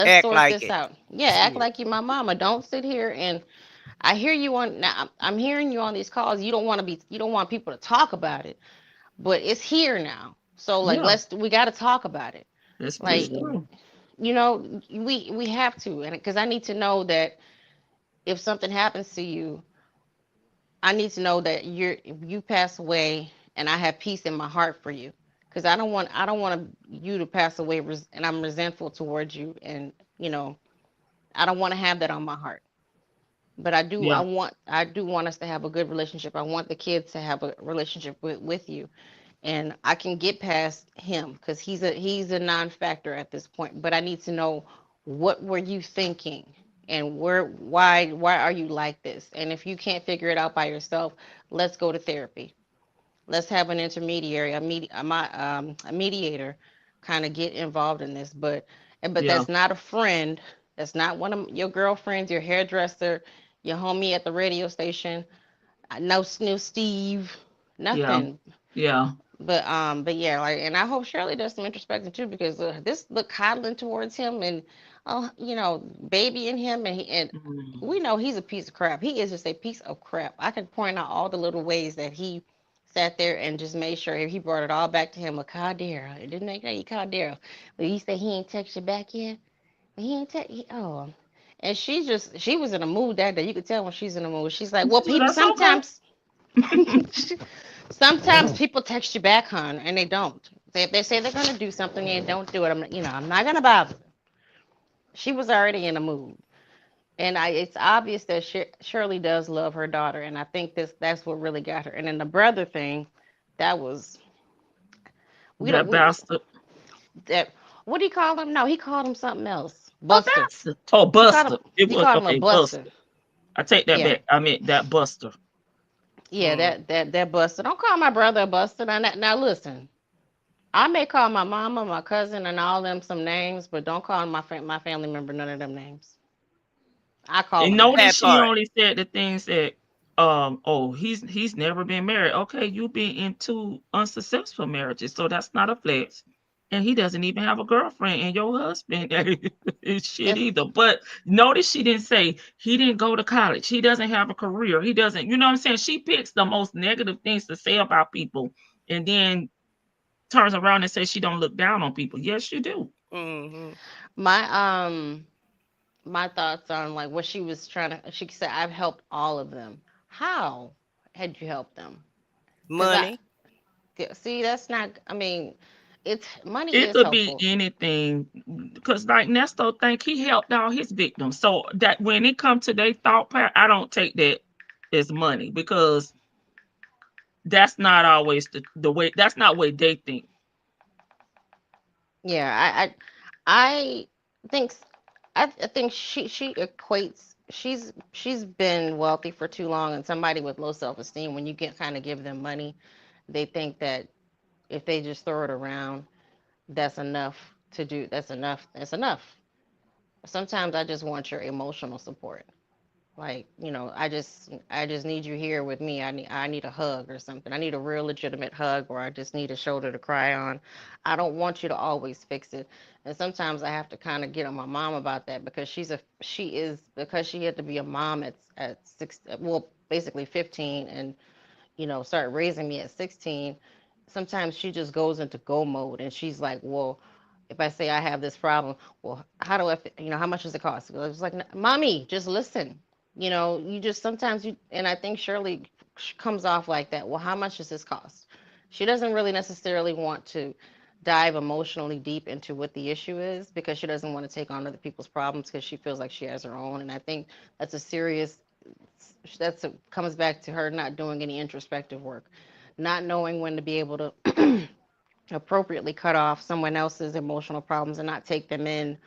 Act sort like this it. out. Yeah, act Yeah. like you my mama. Don't sit here and I hear you on now. I'm hearing you on these calls. You don't want to be. You don't want people to talk about it, but it's here now. So like, Yeah, we got to talk about it. it's Like, true. we have to, and because I need to know that if something happens to you, I need to know that you pass away, and I have peace in my heart for you. Because I don't want you to pass away, and I'm resentful towards you, and you know, I don't want to have that on my heart. But Yeah, I do want us to have a good relationship. I want the kids to have a relationship with you, and I can get past him because he's a non-factor at this point. But I need to know, what were you thinking, and why are you like this? And if you can't figure it out by yourself, let's go to therapy. Let's have an intermediary, a mediator, kind of get involved in this. But yeah, that's not a friend. That's not one of your girlfriends, your hairdresser, your homie at the radio station. No Steve, yeah, nothing. yeah. But yeah, like, and I hope Shirley does some introspection too, because this look coddling towards him, and babying him, and we Mm. know he's a piece of crap. He is just a piece of crap. I can point out all the little ways that he sat there and just made sure he brought it all back to him. With Caldera, it didn't make that you Caldera, but he said he ain't text you back yet. He ain't text. Oh, and she was in a mood that day. You could tell when she's in a mood. She's like, well, So people that's okay. sometimes. Sometimes people text you back, hon, and they don't. If they say they're gonna do something and don't do it, I'm not gonna bother them. She was already in a mood, and it's obvious that Shirley does love her daughter, and I think that's what really got her. And then the brother thing, that was we don't That we bastard. that what do you call him? No, he called him something else. Oh, Buster. bastard. Oh, He called him Buster. It he was called him a okay, Buster. Buster. I take that Yeah, back. I meant that Buster. yeah, Mm. that Buster. Don't call my brother a Buster. Now listen. I may call my mama, my cousin, and all them some names, but don't call my family member none of them names. I call And them that. notice That she part. only said the things that oh, he's never been married. Okay, you've been in two unsuccessful marriages, so that's not a flex. And he doesn't even have a girlfriend, and your husband is shit That's either. But notice she didn't say he didn't go to college, he doesn't have a career, he doesn't, you know what I'm saying? She picks the most negative things to say about people, and then turns around and says she don't look down on people. Yes, you do. Hmm. my my thoughts on like what she was trying to. She said I've helped all of them. How had you helped them? Because Money. see, that's not. I mean, it's money It is could be helpful. anything because, like Nesto, think he helped all his victims. So that when it comes to their thought pattern, I don't take that as money because that's not always the way. That's not way they think. Yeah, I think I think she equates. She's been wealthy for too long, and somebody with low self esteem, when you get kind of give them money, they think that if they just throw it around, that's enough to do. That's enough. That's enough. Sometimes I just want your emotional support. Like, I just need you here with me. I need a hug or something. I need a real legitimate hug, or I just need a shoulder to cry on. I don't want you to always fix it. And sometimes I have to kind of get on my mom about that, because because she had to be a mom at 6, well, basically 15, and start raising me at 16. Sometimes she just goes into go mode, and she's like, well, if I say I have this problem, well, how do how much does it cost? It's like, mommy, just listen. You just sometimes and I think Shirley comes off like that. Well, how much does this cost? She doesn't really necessarily want to dive emotionally deep into what the issue is, because she doesn't want to take on other people's problems, because she feels like she has her own. And I think that's a serious comes back to her not doing any introspective work, not knowing when to be able to appropriately cut off someone else's emotional problems and not take them in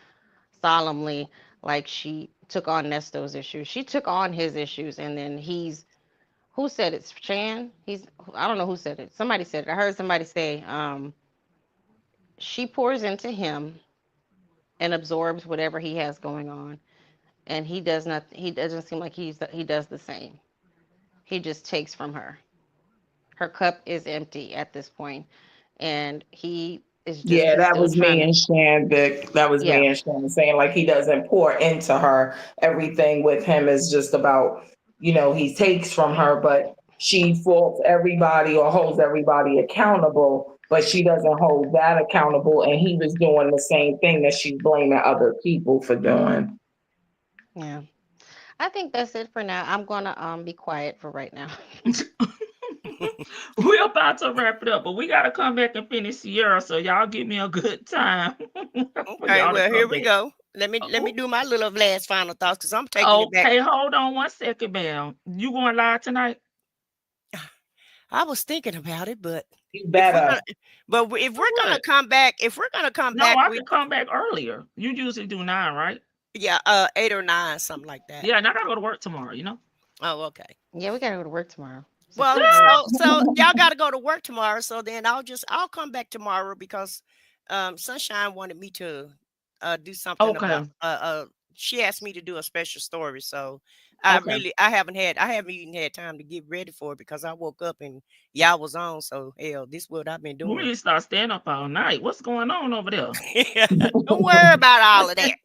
solemnly, like she took on Nesto's issues. She took on his issues, and then who said it's Chan? I don't know who said it. Somebody said it. I heard somebody say, she pours into him and absorbs whatever he has going on, and he doesn't seem like he does the same. He just takes from her. Her cup is empty at this point, and Yeah, he's that still was trying me to. and Shan, Vic. That was Yeah. me and Shan saying like he doesn't pour into her. Everything with him is just about he takes from her, but she faults everybody or holds everybody accountable, but she doesn't hold that accountable. And he was doing the same thing that she's blaming other people for doing. Yeah. I think that's it for now. I'm gonna be quiet for right now. We're about to wrap it up, but we gotta come back and finish Sierra. So y'all give me a good time for Okay, y'all to well, here come we back. go. Let me do my little last final thoughts because I'm taking it back. Okay, hold on 1 second, ma'am. You going live tonight? I was thinking about it, but You if we're better. gonna, if we're gonna What? come back, if we're gonna come No, back I with can come back earlier. You usually do 9, right? 8 or 9, something like that. Yeah, and I gotta go to work tomorrow, you know? Oh, okay. Yeah, we gotta go to work tomorrow. So Well, keep working. so y'all got to go to work tomorrow. So then I'll come back tomorrow because Sunshine wanted me to do something about Okay. she asked me to do a special story. So Okay. I haven't even had time to get ready for it because I woke up and y'all was on. So hell, this is what I've been We doing. need to start staying up all night. What's going on over there? Don't worry about all of that.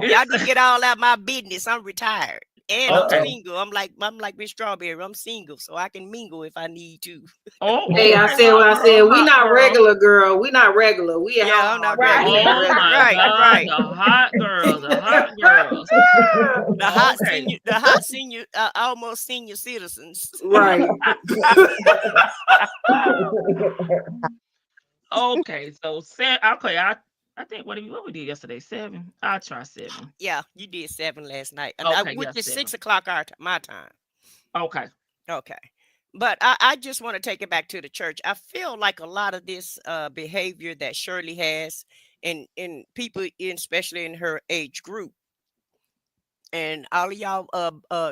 Y'all It's can get all out my business. I'm retired. And I'm okay. single. I'm like Miss Strawberry. I'm single, so I can mingle if I need to. Oh, Hey, I okay, said what hot I girl, said. We hot not girl. regular, girl. We not regular. We at Yeah, I'm Hallmark. not Right. regular. Oh my Right, God, right. the hot girls, the hot girls. Okay. The hot senior, almost senior citizens. Right. Okay, so okay, I think what we did yesterday, 7. I'll try 7. Yeah, you did 7 last night, and Okay, which yeah, is 7. 6 o'clock my time. Okay. Okay. But I just want to take it back to the church. I feel like a lot of this behavior that Shirley has in people, especially in her age group, and all of y'all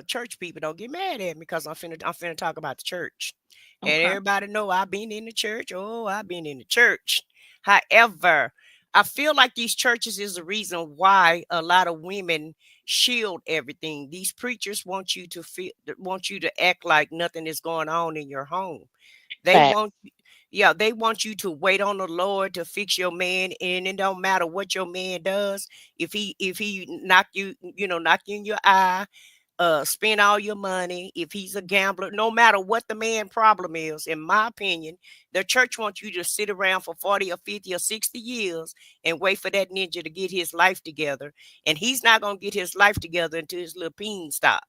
church people don't get mad at me because I'm finna talk about the church. And Okay. everybody know I've been in the church. Oh, I've been in the church. However, I feel like these churches is the reason why a lot of women shield everything. These preachers want you to act like nothing is going on in your home. They Fact. want they want you to wait on the Lord to fix your man, and it don't matter what your man does. If he knock you in your eye, spend all your money, if he's a gambler, no matter what the man problem is, in my opinion, the church wants you to sit around for 40 or 50 or 60 years and wait for that ninja to get his life together. And he's not gonna get his life together until his little peen stop.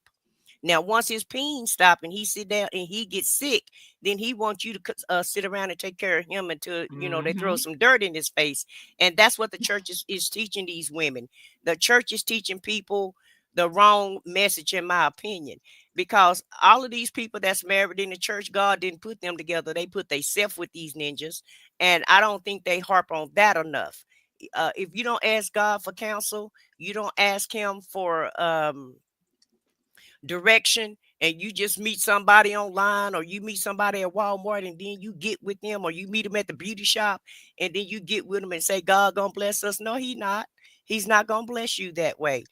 Now, once his pain stop and he sit down and he gets sick, then he wants you to sit around and take care of him until they throw Mm-hmm. some dirt in his face. And that's what the church is teaching these women. The church is teaching people the wrong message, in my opinion, because all of these people that's married in the church, God didn't put them together. They put themselves with these ninjas, and I don't think they harp on that enough. If you don't ask God for counsel, you don't ask Him for direction, and you just meet somebody online or you meet somebody at Walmart and then you get with them, or you meet them at the beauty shop and then you get with them and say God gonna bless us. No, he's not gonna bless you that way.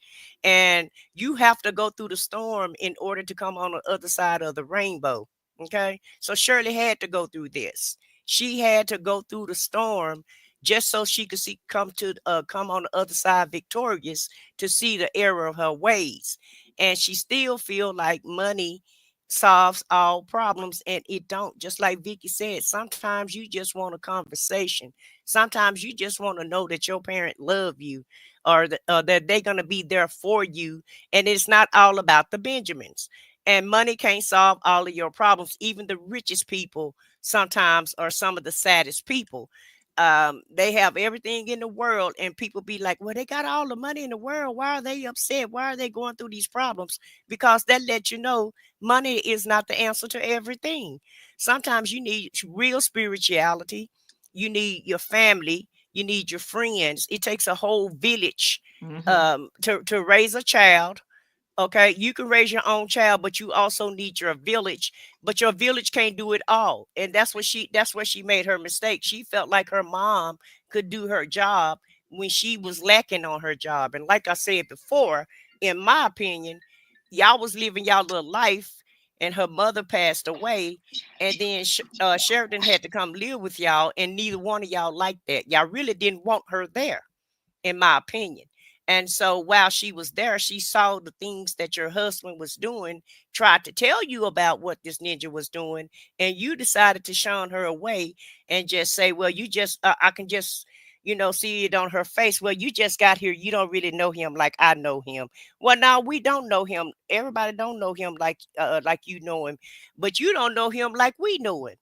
And you have to go through the storm in order to come on the other side of the rainbow. Okay, so Shirley had to go through this. She had to go through the storm just so she could come on the other side victorious, to see the error of her ways. And she still feel like money solves all problems, and it don't. Just like Vicky said, sometimes you just want a conversation. Sometimes you just want to know that your parent love you, or that they're going to be there for you, and it's not all about the Benjamins. And money can't solve all of your problems. Even the richest people sometimes are some of the saddest people. They have everything in the world, and people be like, well, they got all the money in the world, why are they upset, why are they going through these problems? Because that lets you know money is not the answer to everything. Sometimes you need real spirituality, you need your family, you need your friends. It takes a whole village Mm-hmm. to raise a child. Okay, you can raise your own child, but you also need your village. But your village can't do it all, and that's where she made her mistake. She felt like her mom could do her job when she was lacking on her job. And like I said before, in my opinion, y'all was living y'all little life, and her mother passed away, and then Sheridan had to come live with y'all, and neither one of y'all liked that. Y'all really didn't want her there, in my opinion. And so while she was there, she saw the things that your husband was doing, tried to tell you about what this ninja was doing, and you decided to shun her away and just say, well, you just, I can just, see it on her face. Well, you just got here. You don't really know him like I know him. Well, now we don't know him. Everybody don't know him like you know him, but you don't know him like we know him.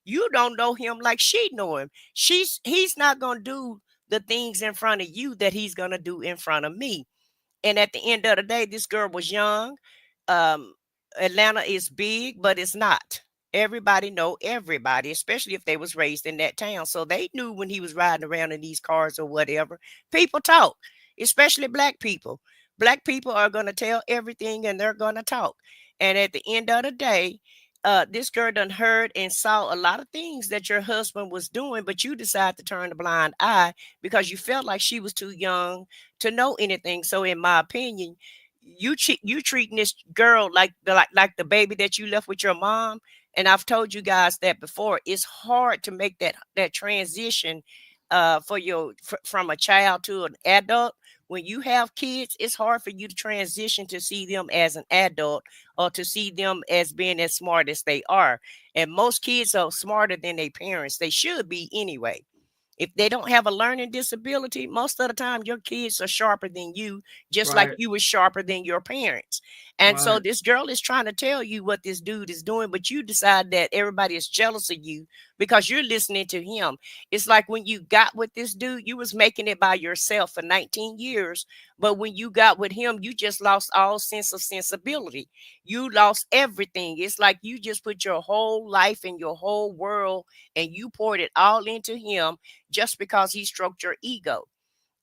You don't know him like she know him. He's not gonna do the things in front of you that he's gonna do in front of me. And at the end of the day, this girl was young. Um, Atlanta is big, but it's not. Everybody know everybody, especially if they was raised in that town. So they knew when he was riding around in these cars or whatever. People talk, especially black people. Black people are gonna tell everything and they're gonna talk. And at the end of the day, this girl done heard and saw a lot of things that your husband was doing, but you decided to turn a blind eye because you felt like she was too young to know anything. So, in my opinion, you treating this girl like the baby that you left with your mom. And I've told you guys that before. It's hard to make that transition from a child to an adult. When you have kids, it's hard for you to transition to see them as an adult or to see them as being as smart as they are. And most kids are smarter than their parents. They should be anyway. If they don't have a learning disability, most of the time your kids are sharper than you, just like Right. you were sharper than your parents. And so Right. this girl is trying to tell you what this dude is doing, but you decide that everybody is jealous of you because you're listening to him. It's like when you got with this dude, you was making it by yourself for 19 years. But when you got with him, you just lost all sense of sensibility. You lost everything. It's like you just put your whole life and your whole world and you poured it all into him just because he stroked your ego.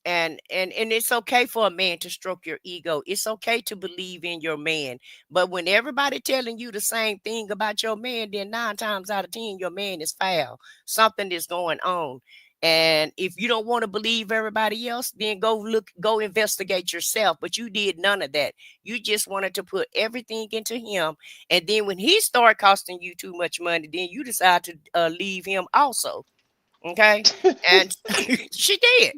And it's okay for a man to stroke your ego. It's okay to believe in your man. But when everybody telling you the same thing about your man, then 9 times out of 10, your man is foul. Something is going on. And if you don't want to believe everybody else, then go investigate yourself. But you did none of that. You just wanted to put everything into him. And then when he started costing you too much money, then you decide to leave him also. Okay. And she did.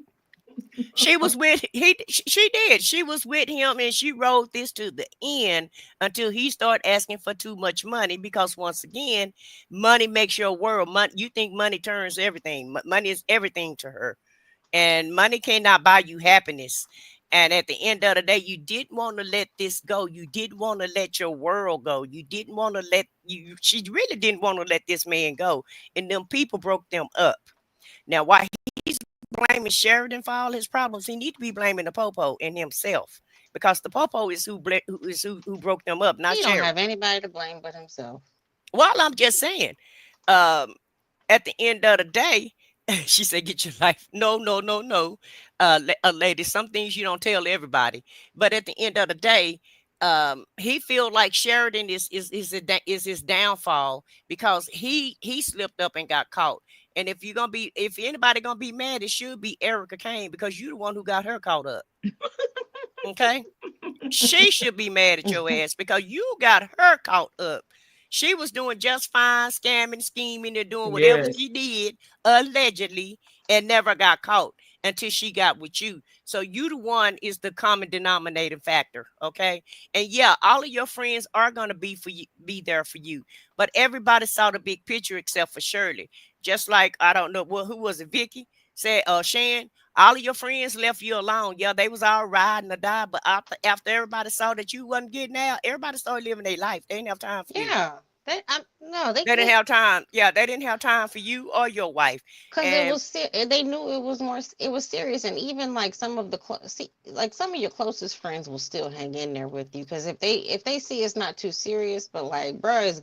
She was with she did. She was with him and she rode this to the end until he started asking for too much money because once again, money makes your world. Money, you think money turns everything. Money is everything to her. And money cannot buy you happiness. And at the end of the day, you didn't want to let this go. You didn't want to let your world go. You didn't want to let she really didn't want to let this man go. And them people broke them up. Now, why he's blaming Sheridan for all his problems, he need to be blaming the popo and himself because the popo is who broke them up, not He don't Sheridan. have anybody to blame but himself. Well, I'm just saying. Um, at the end of the day, she said, "Get your life." No, no, no, no, lady. Some things you don't tell everybody, but at the end of the day, he feel like Sheridan is his downfall because he slipped up and got caught. And if anybody gonna be mad, it should be Erica Kane because you're the one who got her caught up. Okay, she should be mad at your ass because you got her caught up. She was doing just fine, scamming, scheming, and doing whatever Yes. she did, allegedly, and never got caught until she got with you. So you the one is the common denominator factor, okay? And yeah, all of your friends are gonna be there for you, but everybody saw the big picture except for Shirley. Just like I don't know, well, who was it? Vicky said, Shan, all of your friends left you alone. Yeah, they was all riding or die, but after everybody saw that you wasn't getting out, everybody started living their life. They didn't have time for you. Yeah. No, They didn't have time. Yeah, they didn't have time for you or your wife. because it And was they knew it was more it was serious, and even like some of the like some of your closest friends will still hang in there with you because if they see it's not too serious, but like bro is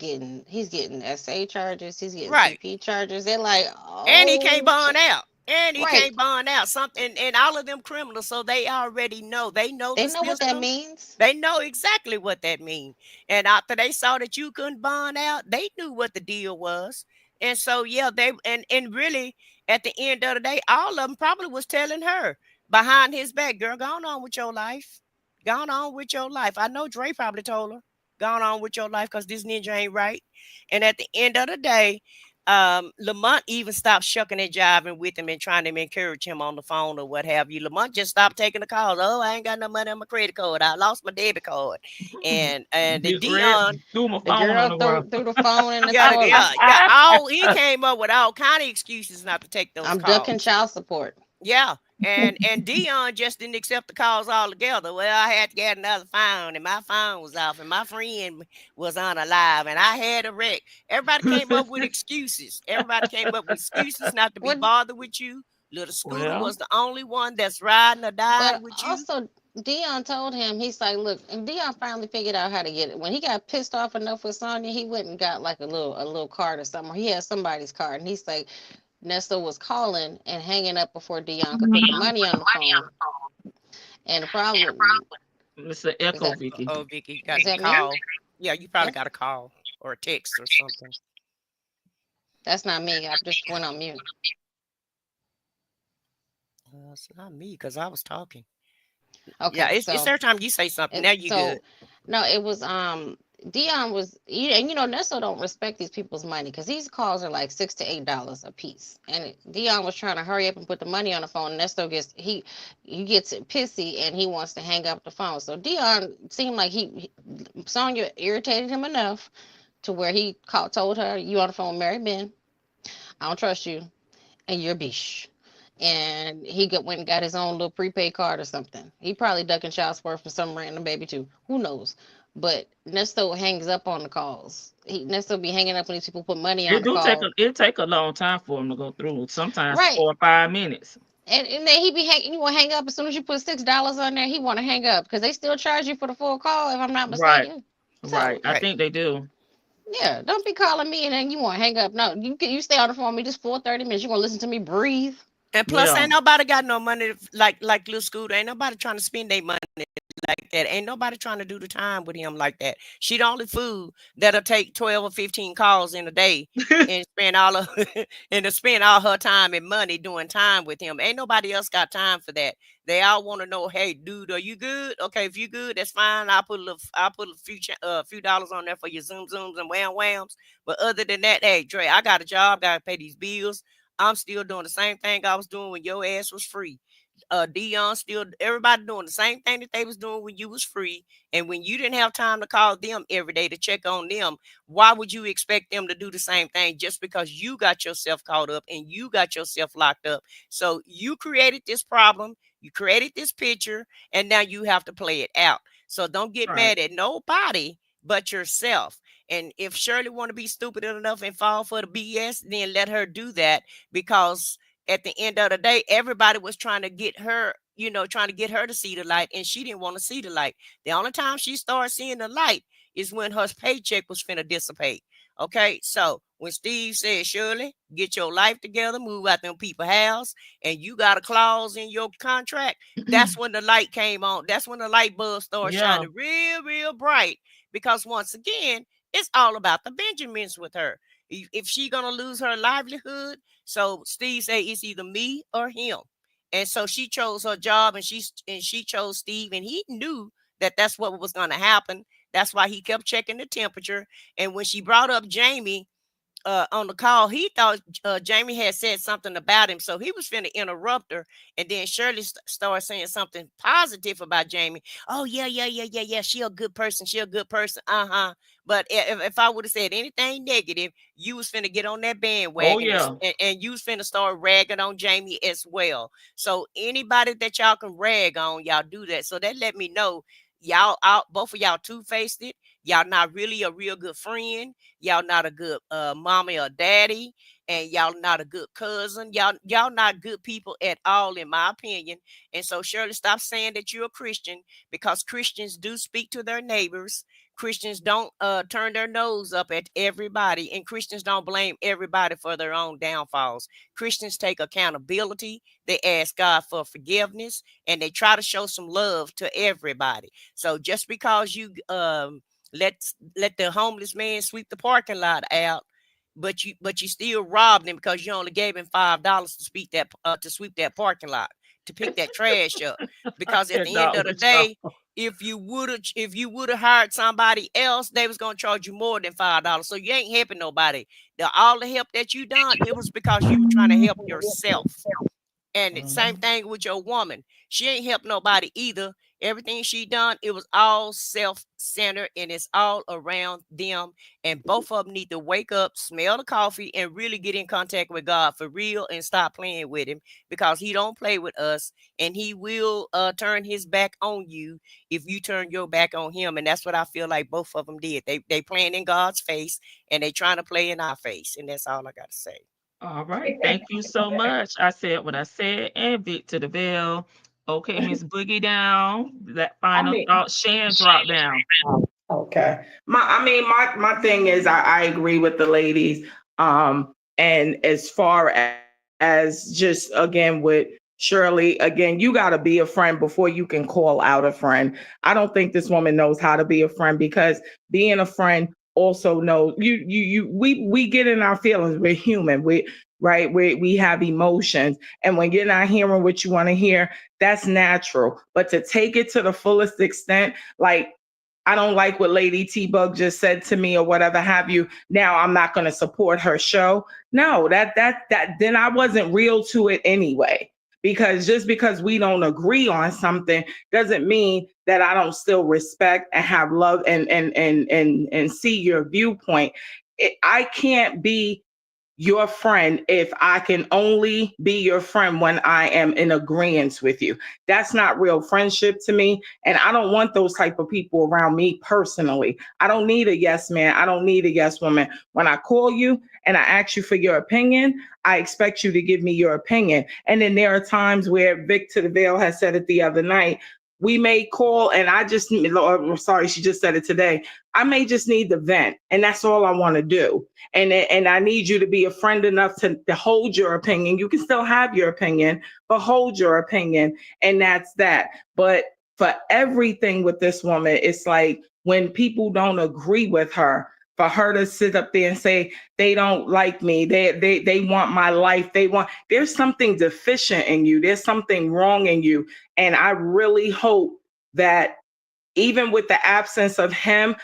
he's getting SA charges, he's getting right. CP charges, they're like, And he can't oh bond out. And he right, can't bond out something. And all of them criminals, so they already know. They know they the know what that system. means. They know exactly what that means. And after they saw that you couldn't bond out, they knew what the deal was. And so yeah, and really at the end of the day, all of them probably was telling her behind his back, girl, go on with your life. Go on with your life. I know Dre probably told her, go on with your life because this ninja ain't right. And at the end of the day, Lamont even stopped shucking and jiving with him and trying to encourage him on the phone or what have you. Lamont just stopped taking the calls. Oh, I ain't got no money on my credit card. I lost my debit card. And the Big Red Dion, threw my The phone on girl the threw ground. threw the phone in the yeah, toilet. he came up with all kind of excuses not to take those I'm ducking calls. child support. Yeah. And Dion just didn't accept the calls altogether. Well, I had to get another phone, and my phone was off, and my friend was unalive, and I had a wreck. Everybody came up with excuses. Everybody came up with excuses not to be What? bothered with you. Little Scooter Well, was the only one that's riding or dying But with you. also, Dion told him, he's like, look, and Dion finally figured out how to get it. When he got pissed off enough with Sonya, he went and got like a little card or something. He had somebody's card, and he's like, Nesto was calling and hanging up before Dion could put the money on the phone. And the problem Mr. is Echo that Vicky. Oh, Vicky, you got is a that me? call. Yeah, you probably That's got a call or a text or something. that's not me. I just went on mute. It's not me because I was talking. Yeah, Okay, it's so every time you say something. Now you good. no, it was Dion was and Nesto don't respect these people's money because these calls are like $6 to $8 a piece, and Dion was trying to hurry up and put the money on the phone. Nesto gets pissy and he wants to hang up the phone. So Dion seemed like Sonya irritated him enough to where he told her, "You on the phone with Mary Ben? I don't trust you, and you're a bish." And went and got his own little prepaid card or something. He probably ducking child support for some random baby too. Who knows? But Nesto hangs up on the calls. Nesto be hanging up when these people put money on the call. It take a long time for him to go through. Sometimes Right. 4 or 5 minutes. And then he will hang up as soon as you put $6 on there. He want to hang up because they still charge you for the full call if I'm not Right. mistaken. Right. So I think they do. yeah, don't be calling me and then you want to hang up. No, you stay on the phone with me just for 30 minutes. You gonna listen to me breathe? And plus, Yeah. ain't nobody got no money like little Scooter. Ain't nobody trying to spend their money like that. Ain't nobody trying to do the time with him like that. She the only fool that'll take 12 or 15 calls in a day and spend all of and to spend all her time and money doing time with him. Ain't nobody else got time for that. They all want to know, hey, dude, are you good? Okay, if you good, that's fine. I'll put a few dollars on there for your zooms and whams. But other than that, hey, Dre, I got a job, gotta pay these bills. I'm still doing the same thing I was doing when your ass was free. Dion still everybody doing the same thing that they was doing when you was free. And when you didn't have time to call them every day to check on them, why would you expect them to do the same thing just because you got yourself caught up and you got yourself locked up? So you created this problem, you created this picture, and now you have to play it out. So don't get Right. mad at nobody but yourself. And if Shirley want to be stupid enough and fall for the BS, then let her do that, because at the end of the day, everybody was trying to get her, trying to get her to see the light, and she didn't want to see the light. The only time she started seeing the light is when her paycheck was finna dissipate. Okay, so when Steve said, Shirley, get your life together, move out them people's house, and you got a clause in your contract, that's when the light came on. That's when the light bulb started Yeah. shining real, real bright. Because once again, it's all about the Benjamins with her. If she gonna lose her livelihood, so Steve said it's either me or him, and so she chose her job, and she chose Steve, and he knew that that's what was gonna happen. That's why he kept checking the temperature. And when she brought up Jamie on the call, he thought Jamie had said something about him, so he was finna interrupt her. And then Shirley started saying something positive about Jamie. Oh yeah. She a good person. She a good person. But if I would have said anything negative, you was finna get on that Oh bandwagon yeah. and you was finna start ragging on Jamie as well. So anybody that y'all can rag on, y'all do that. So that let me know y'all out, both of y'all two-faced it. Y'all not really a real good friend. Y'all not a good mommy or daddy, and y'all not a good cousin. Y'all not good people at all, in my opinion. And so Shirley, stop saying that you're a Christian, because Christians do speak to their neighbors. Christians don't turn their nose up at everybody, and Christians don't blame everybody for their own downfalls. Christians take accountability. They ask God for forgiveness, and they try to show some love to everybody. So just because you let the homeless man sweep the parking lot out, but you still robbed him because you only gave him $5 to sweep that parking lot, to pick that trash up. Because at That the end dog of the was day, If you would have hired somebody else, they was gonna charge you more than $5. So you ain't helping nobody. All the help that you done, it was because you were trying to help yourself. And the same thing with your woman. She ain't helped nobody either. Everything she done, it was all self-centered, and it's all around them. And both of them need to wake up, smell the coffee, and really get in contact with God for real and stop playing with him, because he don't play with us, and he will turn his back on you if you turn your back on him. And that's what I feel like both of them did. They playing in God's face, and they trying to play in our face. And that's all I got to say. All right. Thank you so much. I said what I said, and Vic to the veil. Okay, Miss Boogie down. That final thought. Shan drop down. Okay. My thing is I agree with the ladies. And as far as just again with Shirley, again, you gotta be a friend before you can call out a friend. I don't think this woman knows how to be a friend, because being a friend also knows we get in our feelings. We're human. We have emotions. And when you're not hearing what you want to hear, that's natural. But to take it to the fullest extent, like, I don't like what Lady T-Bug just said to me or whatever have you, now I'm not going to support her show. No, that then I wasn't real to it anyway. Because just because we don't agree on something doesn't mean that I don't still respect and have love and see your viewpoint. I can't be your friend if I can only be your friend when I am in agreement with you. That's not real friendship to me. And I don't want those type of people around me personally. I don't need a yes man. I don't need a yes woman. When I call you and I ask you for your opinion, I expect you to give me your opinion. And then there are times where Vic to the Veil has said it the other night, we may call and she just said it today. I may just need to vent, and that's all I want to do. And I need you to be a friend enough to hold your opinion. You can still have your opinion, but hold your opinion. And that's that. But for everything with this woman, it's like when people don't agree with her, for her to sit up there and say, they don't like me, they want my life, there's something deficient in you. There's something wrong in you. And I really hope that even with the absence of him,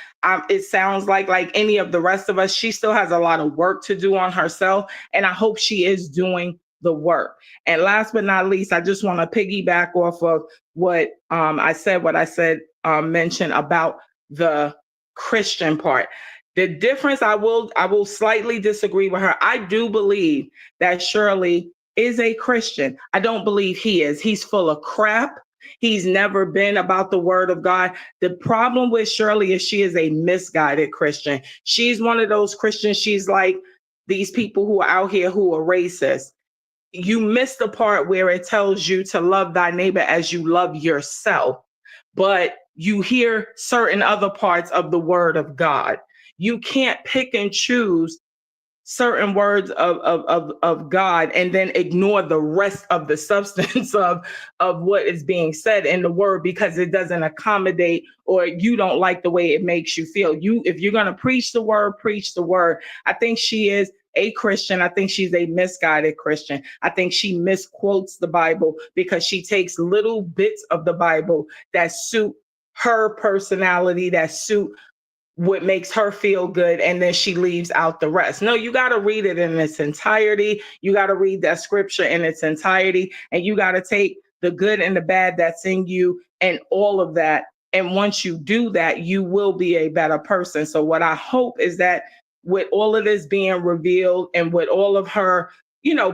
it sounds like any of the rest of us, she still has a lot of work to do on herself. And I hope she is doing the work. And last but not least, I just want to piggyback off of what I said, mention about the Christian part. The difference, I will slightly disagree with her. I do believe that Shirley is a Christian. I don't believe he is. He's full of crap. He's never been about the word of God. The problem with Shirley is she is a misguided Christian. She's one of those Christians. She's like these people who are out here who are racist. You miss the part where it tells you to love thy neighbor as you love yourself, but you hear certain other parts of the word of God. You can't pick and choose certain words of God and then ignore the rest of the substance of what is being said in the word because it doesn't accommodate or you don't like the way it makes you feel. If you're going to preach the word, preach the word. I think she is a Christian. I think she's a misguided Christian. I think she misquotes the Bible because she takes little bits of the Bible that suit her personality, that suit what makes her feel good, and then she leaves out the rest. No, you got to read it in its entirety. You got to read that scripture in its entirety, and you got to take the good and the bad that's in you and all of that. And once you do that, you will be a better person. So what I hope is that with all of this being revealed and with all of her,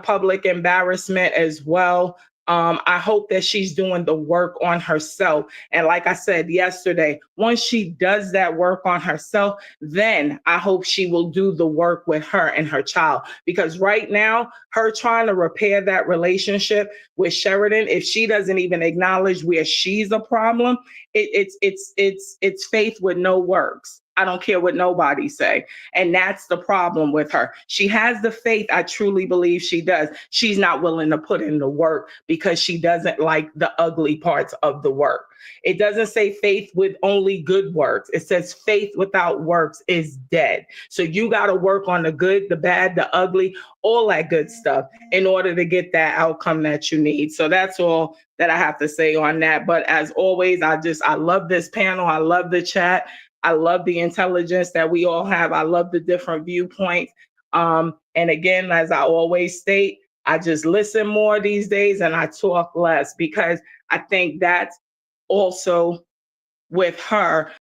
public embarrassment as well, I hope that she's doing the work on herself. And like I said yesterday, once she does that work on herself, then I hope she will do the work with her and her child. Because right now, her trying to repair that relationship with Sheridan, if she doesn't even acknowledge where she's a problem, it's faith with no works. I don't care what nobody say. And that's the problem with her. She has the faith. I truly believe she does. She's not willing to put in the work because she doesn't like the ugly parts of the work. It doesn't say faith with only good works. It says faith without works is dead. So you got to work on the good, the bad, the ugly, all that good stuff in order to get that outcome that you need. So that's all that I have to say on that. But as always, I love this panel. I love the chat. I love the intelligence that we all have. I love the different viewpoints. And again, as I always state, I just listen more these days and I talk less, because I think that's also with her.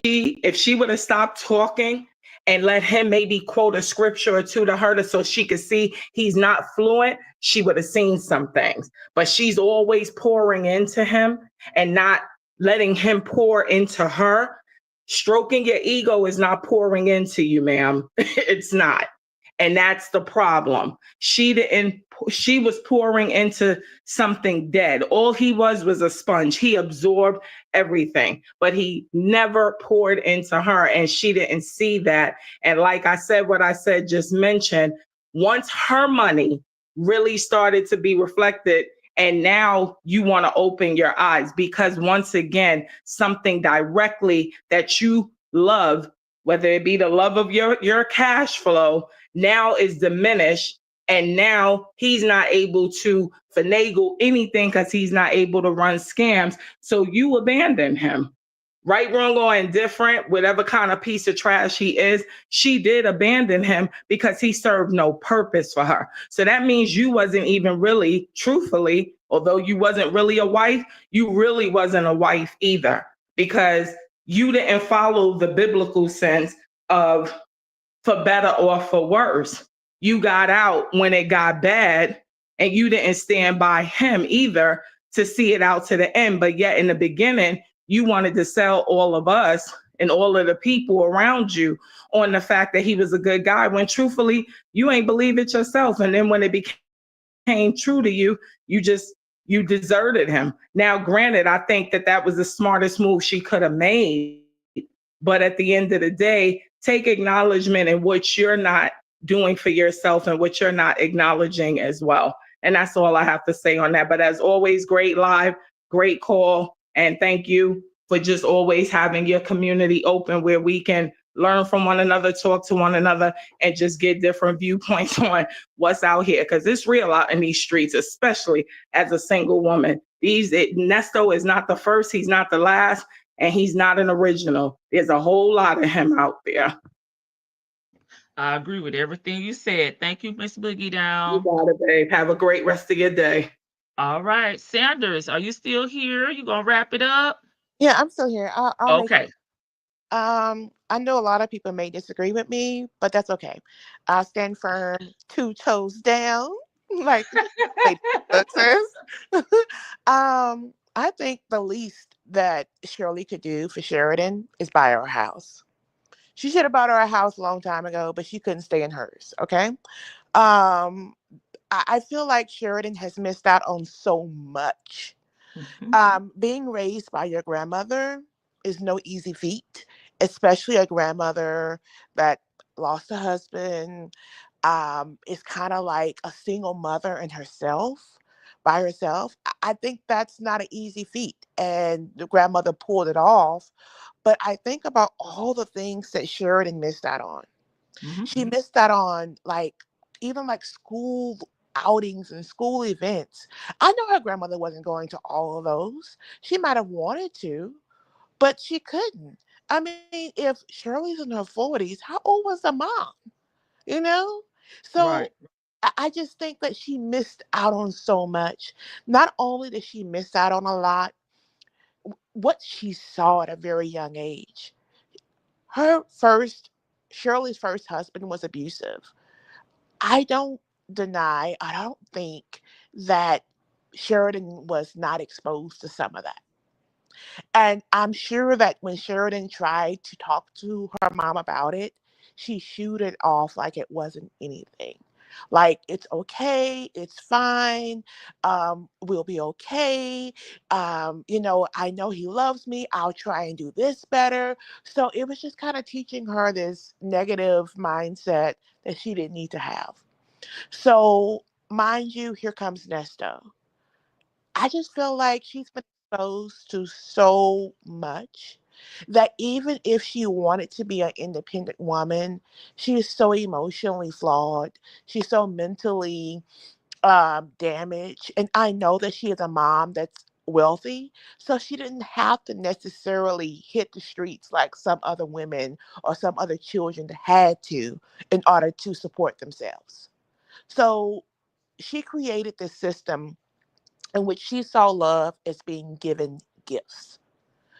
If she would have stopped talking and let him maybe quote a scripture or two to her so she could see he's not fluent, she would have seen some things. But she's always pouring into him and not letting him pour into her. Stroking your ego is not pouring into you, ma'am. It's not. And that's the problem. She was pouring into something dead. All he was a sponge. He absorbed everything, but he never poured into her, and she didn't see that. And like I said, what I said just mentioned, once her money really started to be reflected, and now you want to open your eyes, because once again, something directly that you love, whether it be the love of your cash flow, now is diminished. And now he's not able to finagle anything because he's not able to run scams. So you abandon him. Right, wrong, or indifferent, whatever kind of piece of trash he is, she did abandon him because he served no purpose for her. So that means you wasn't even really, truthfully, although you wasn't really a wife, you really wasn't a wife either, because you didn't follow the biblical sense of for better or for worse. You got out when it got bad, and you didn't stand by him either to see it out to the end. But yet in the beginning, you wanted to sell all of us and all of the people around you on the fact that he was a good guy, when truthfully, you ain't believe it yourself. And then when it became true to you, you deserted him. Now, granted, I think that was the smartest move she could have made. But at the end of the day, take acknowledgement in what you're not doing for yourself and what you're not acknowledging as well. And that's all I have to say on that. But as always, great live, great call. And thank you for just always having your community open where we can learn from one another, talk to one another, and just get different viewpoints on what's out here. Because it's real out in these streets, especially as a single woman. Nesto is not the first, he's not the last, and he's not an original. There's a whole lot of him out there. I agree with everything you said. Thank you, Miss Boogie You Down. got it, babe. Have a great rest of your day. All right, Sanders, are you still here? You gonna wrap it up? Yeah, I'm still here. I'll make Okay. it. I know a lot of people may disagree with me, but that's okay. I'll stand firm, 2 toes down, like Lady Gaga says. I think the least that Shirley could do for Sheridan is buy her a house. She should have bought her a house a long time ago, but she couldn't stay in hers. Okay. Um, I feel like Sheridan has missed out on so much. Being raised by your grandmother is no easy feat, especially a grandmother that lost a husband, is kind of like a single mother in herself, by herself. I think that's not an easy feat. And the grandmother pulled it off. But I think about all the things that Sheridan missed out on. She missed out on even school outings and school events. I know her grandmother wasn't going to all of those. She might have wanted to, but she couldn't. I mean, if Shirley's in her 40s, how old was the mom? You know? So Right. I just think that she missed out on so much. Not only did she miss out on a lot, what she saw at a very young age. Shirley's first husband was abusive. I don't I don't think that Sheridan was not exposed to some of that. And I'm sure that when Sheridan tried to talk to her mom about it, she shooed it off like it wasn't anything. Like, it's okay, it's fine, we'll be okay. I know he loves me. I'll try and do this better. So it was just kind of teaching her this negative mindset that she didn't need to have. So, mind you, here comes Nesto. I just feel like she's been exposed to so much that even if she wanted to be an independent woman, she is so emotionally flawed. She's so mentally damaged. And I know that she is a mom that's wealthy, so she didn't have to necessarily hit the streets like some other women or some other children had to in order to support themselves. So she created this system in which she saw love as being given gifts,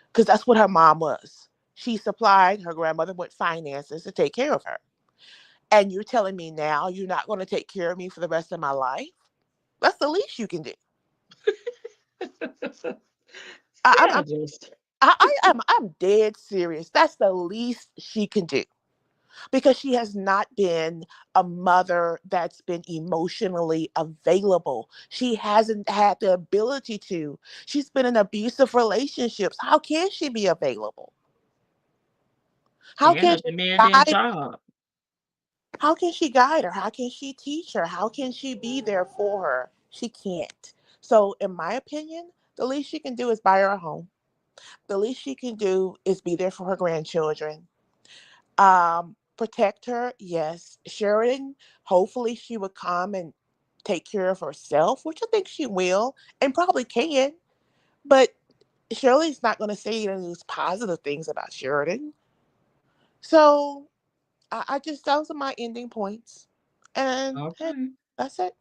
because that's what her mom was. She supplied her grandmother with finances to take care of her. And you're telling me now you're not going to take care of me for the rest of my life? That's the least you can do. I, I'm, I'm, Sanders. I'm dead serious. That's the least she can do, because she has not been a mother that's been emotionally available. She hasn't had the ability to. She's been in abusive relationships. How can she be available? How And can a she demanding guide? job. How can she guide her? How can she teach her? How can she be there for her? She can't. So, in my opinion, the least she can do is buy her a home. The least she can do is be there for her grandchildren. Protect her, yes. Sheridan, hopefully she would come and take care of herself, which I think she will and probably can. But Shirley's not going to say any of these positive things about Sheridan. So I just, those are my ending points. And hey, Okay. that's it.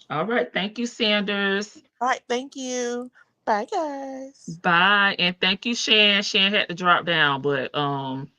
All right. Thank you, Sanders. All right, thank you. Bye, guys. Bye. And thank you, Shan. Shan had to drop down, but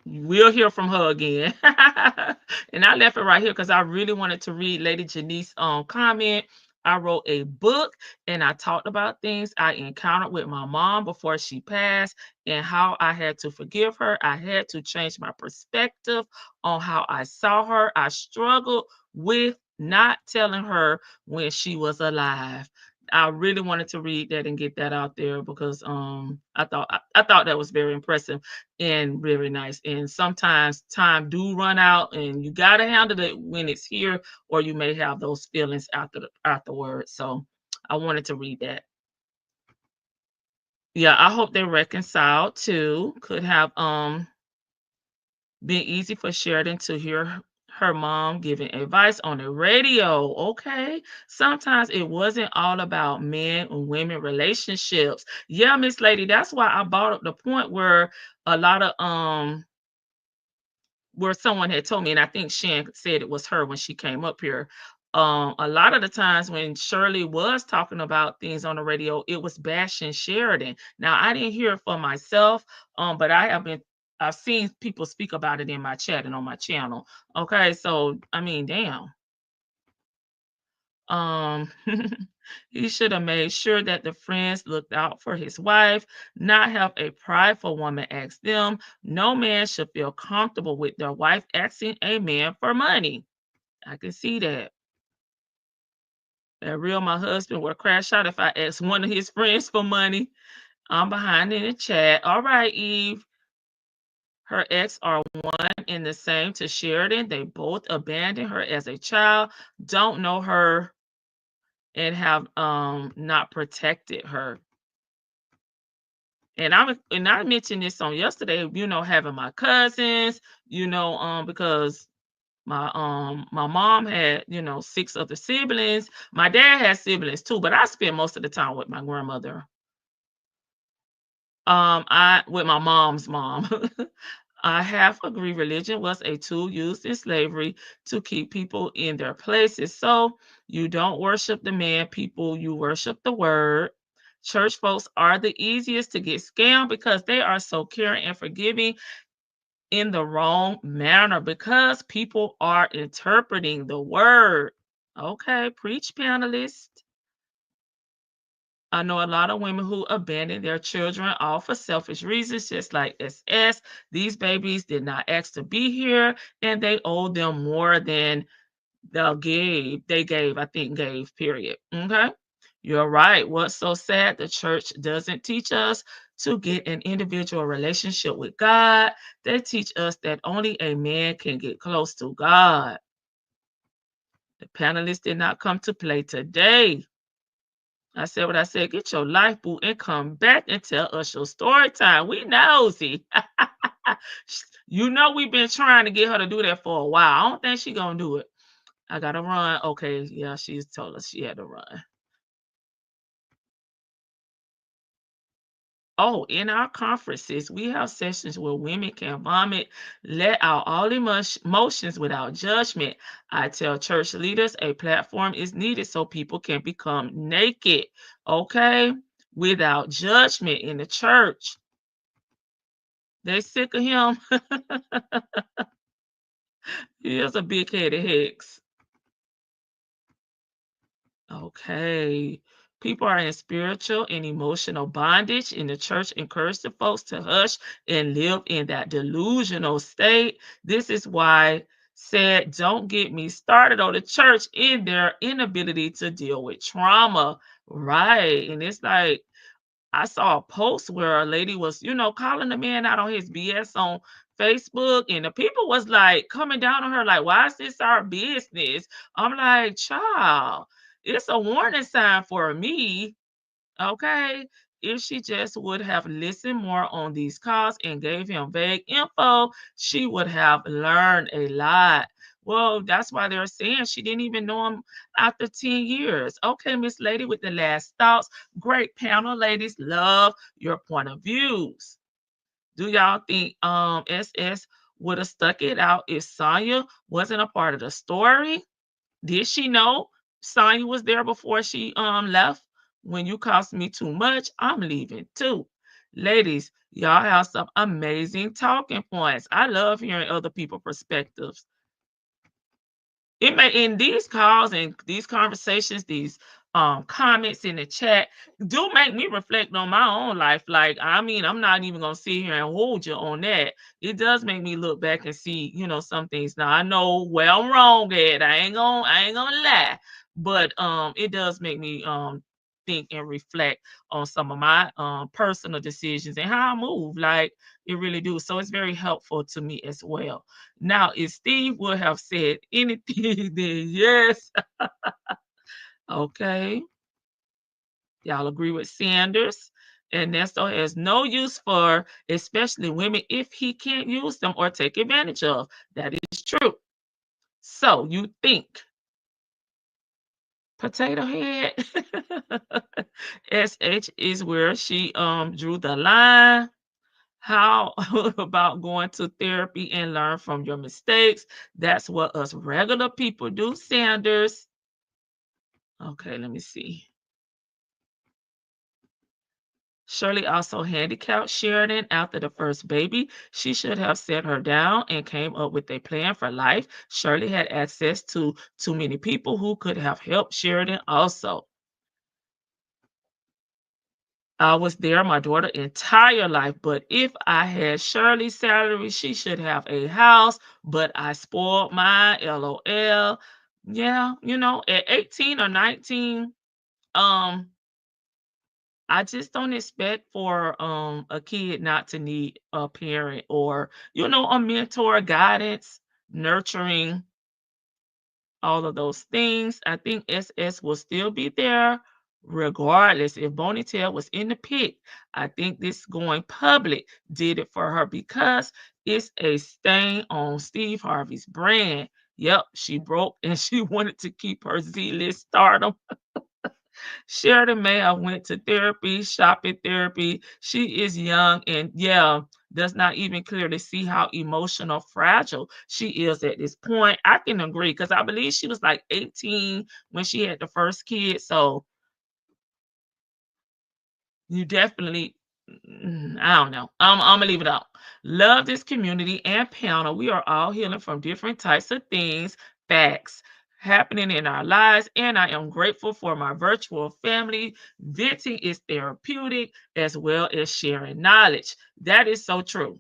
we'll hear from her again. And I left it right here because I really wanted to read Lady Janice's comment. I wrote a book and I talked about things I encountered with my mom before she passed and how I had to forgive her. I had to change my perspective on how I saw her. I struggled with not telling her when she was alive. I really wanted to read that and get that out there because I thought that was very impressive and very nice. And sometimes time do run out and you gotta handle it when it's here, or you may have those feelings afterwards. So I wanted to read that. Yeah, I hope they reconcile too. Could have been easy for Sheridan to hear her mom giving advice on the radio. Okay. Sometimes it wasn't all about men and women relationships. Yeah, Miss Lady, that's why I brought up the point where a lot of where someone had told me, and I think Shan said it was her when she came up here. A lot of the times when Shirley was talking about things on the radio, it was bashing Sheridan. Now I didn't hear it for myself, but I've seen people speak about it in my chat and on my channel. Okay, so I mean, damn. Um, he should have made sure that the friends looked out for his wife, not have a prideful woman ask them. No man should feel comfortable with their wife asking a man for money. I can see that. That real, my husband would crash out if I asked one of his friends for money. I'm behind in the chat. All right, Eve. Her ex are one and the same to Sheridan. They both abandoned her as a child, don't know her, and have not protected her. And I mentioned this on yesterday, having my cousins, because my mom had, 6 other siblings. My dad had siblings too, but I spent most of the time with my grandmother. I with my mom's mom. I half agree religion was a tool used in slavery to keep people in their places. So you don't worship the man, people, you worship the word. Church folks are the easiest to get scammed because they are so caring and forgiving in the wrong manner because people are interpreting the word. Okay, preach, panelists. I know a lot of women who abandon their children all for selfish reasons, just like SS. These babies did not ask to be here, and they owe them more than They gave, I think gave, period. Okay. You're right. What's so sad? The church doesn't teach us to get an individual relationship with God. They teach us that only a man can get close to God. The panelists did not come to play today. I said what I said. Get your life, boo, and come back and tell us your story time. We nosy. You know we've been trying to get her to do that for a while. I don't think she's gonna do it. I gotta run. Okay, yeah, she's told us she had to run. Oh, in our conferences, we have sessions where women can vomit, let out all emotions without judgment. I tell church leaders a platform is needed so people can become naked, okay, without judgment in the church. They sick of him. He is a big-headed hex. Okay. People are in spiritual and emotional bondage, and the church encouraged the folks to hush and live in that delusional state. This is why said, don't get me started on the church in their inability to deal with trauma. Right. And it's like, I saw a post where a lady was, calling the man out on his BS on Facebook, and the people was like coming down on her, like, why is this our business? I'm like, child, it's a warning sign for me. Okay. If she just would have listened more on these calls and gave him vague info, she would have learned a lot. Well, that's why they're saying she didn't even know him after 10 years. Okay, Miss Lady with the last thoughts. Great panel, ladies. Love your point of views. Do y'all think SS would have stuck it out if Sonya wasn't a part of the story? Did she know Sonya was there before she left? When you cost me too much, I'm leaving too. Ladies, y'all have some amazing talking points. I love hearing other people's perspectives. It may, in these calls and these conversations, these comments in the chat do make me reflect on my own life. Like, I mean, I'm not even gonna sit here and hold you on that. It does make me look back and see, some things. Now I know where I'm wrong at. I ain't gonna lie. But it does make me think and reflect on some of my personal decisions and how I move. Like, it really do. So it's very helpful to me as well. Now, if Steve would have said anything, then yes. Okay. Y'all agree with Sanders? And Nesto has no use for especially women if he can't use them or take advantage of. That is true. So you think Potato Head SH is where she drew the line. How about going to therapy and learn from your mistakes? That's what us regular people do, Sanders. Okay, let me see. Shirley also handicapped Sheridan after the first baby. She should have set her down and came up with a plan for life. Shirley had access to too many people who could have helped Sheridan also. I was there my daughter's entire life, but if I had Shirley's salary, she should have a house, but I spoiled mine, LOL. Yeah, at 18 or 19, I just don't expect for a kid not to need a parent or, a mentor, guidance, nurturing, all of those things. I think SS will still be there regardless. If Bonitail was in the pit, I think this going public did it for her because it's a stain on Steve Harvey's brand. Yep, she broke and she wanted to keep her Z-list stardom. Sheridan may have went to therapy, shopping therapy. She is young and does not even clearly see how emotional fragile she is at this point. I can agree because I believe she was like 18 when she had the first kid. So you definitely, I don't know. I'm gonna leave it out. Love this community and panel. We are all healing from different types of things, facts happening in our lives, and I am grateful for my virtual family. Venting is therapeutic as well as sharing knowledge. That is so true.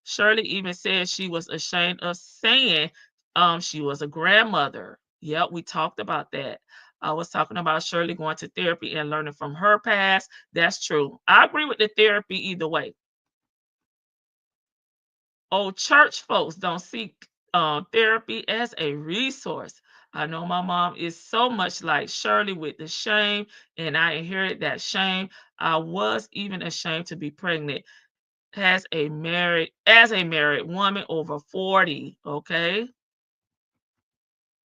Shirley even said she was ashamed of saying she was a grandmother. Yep, we talked about that. I was talking about Shirley going to therapy and learning from her past. That's true. I agree with the therapy either way. Oh, church folks don't seek therapy as a resource. I know my mom is so much like Shirley with the shame, and I inherited that shame. I was even ashamed to be pregnant as a married woman over 40. Okay.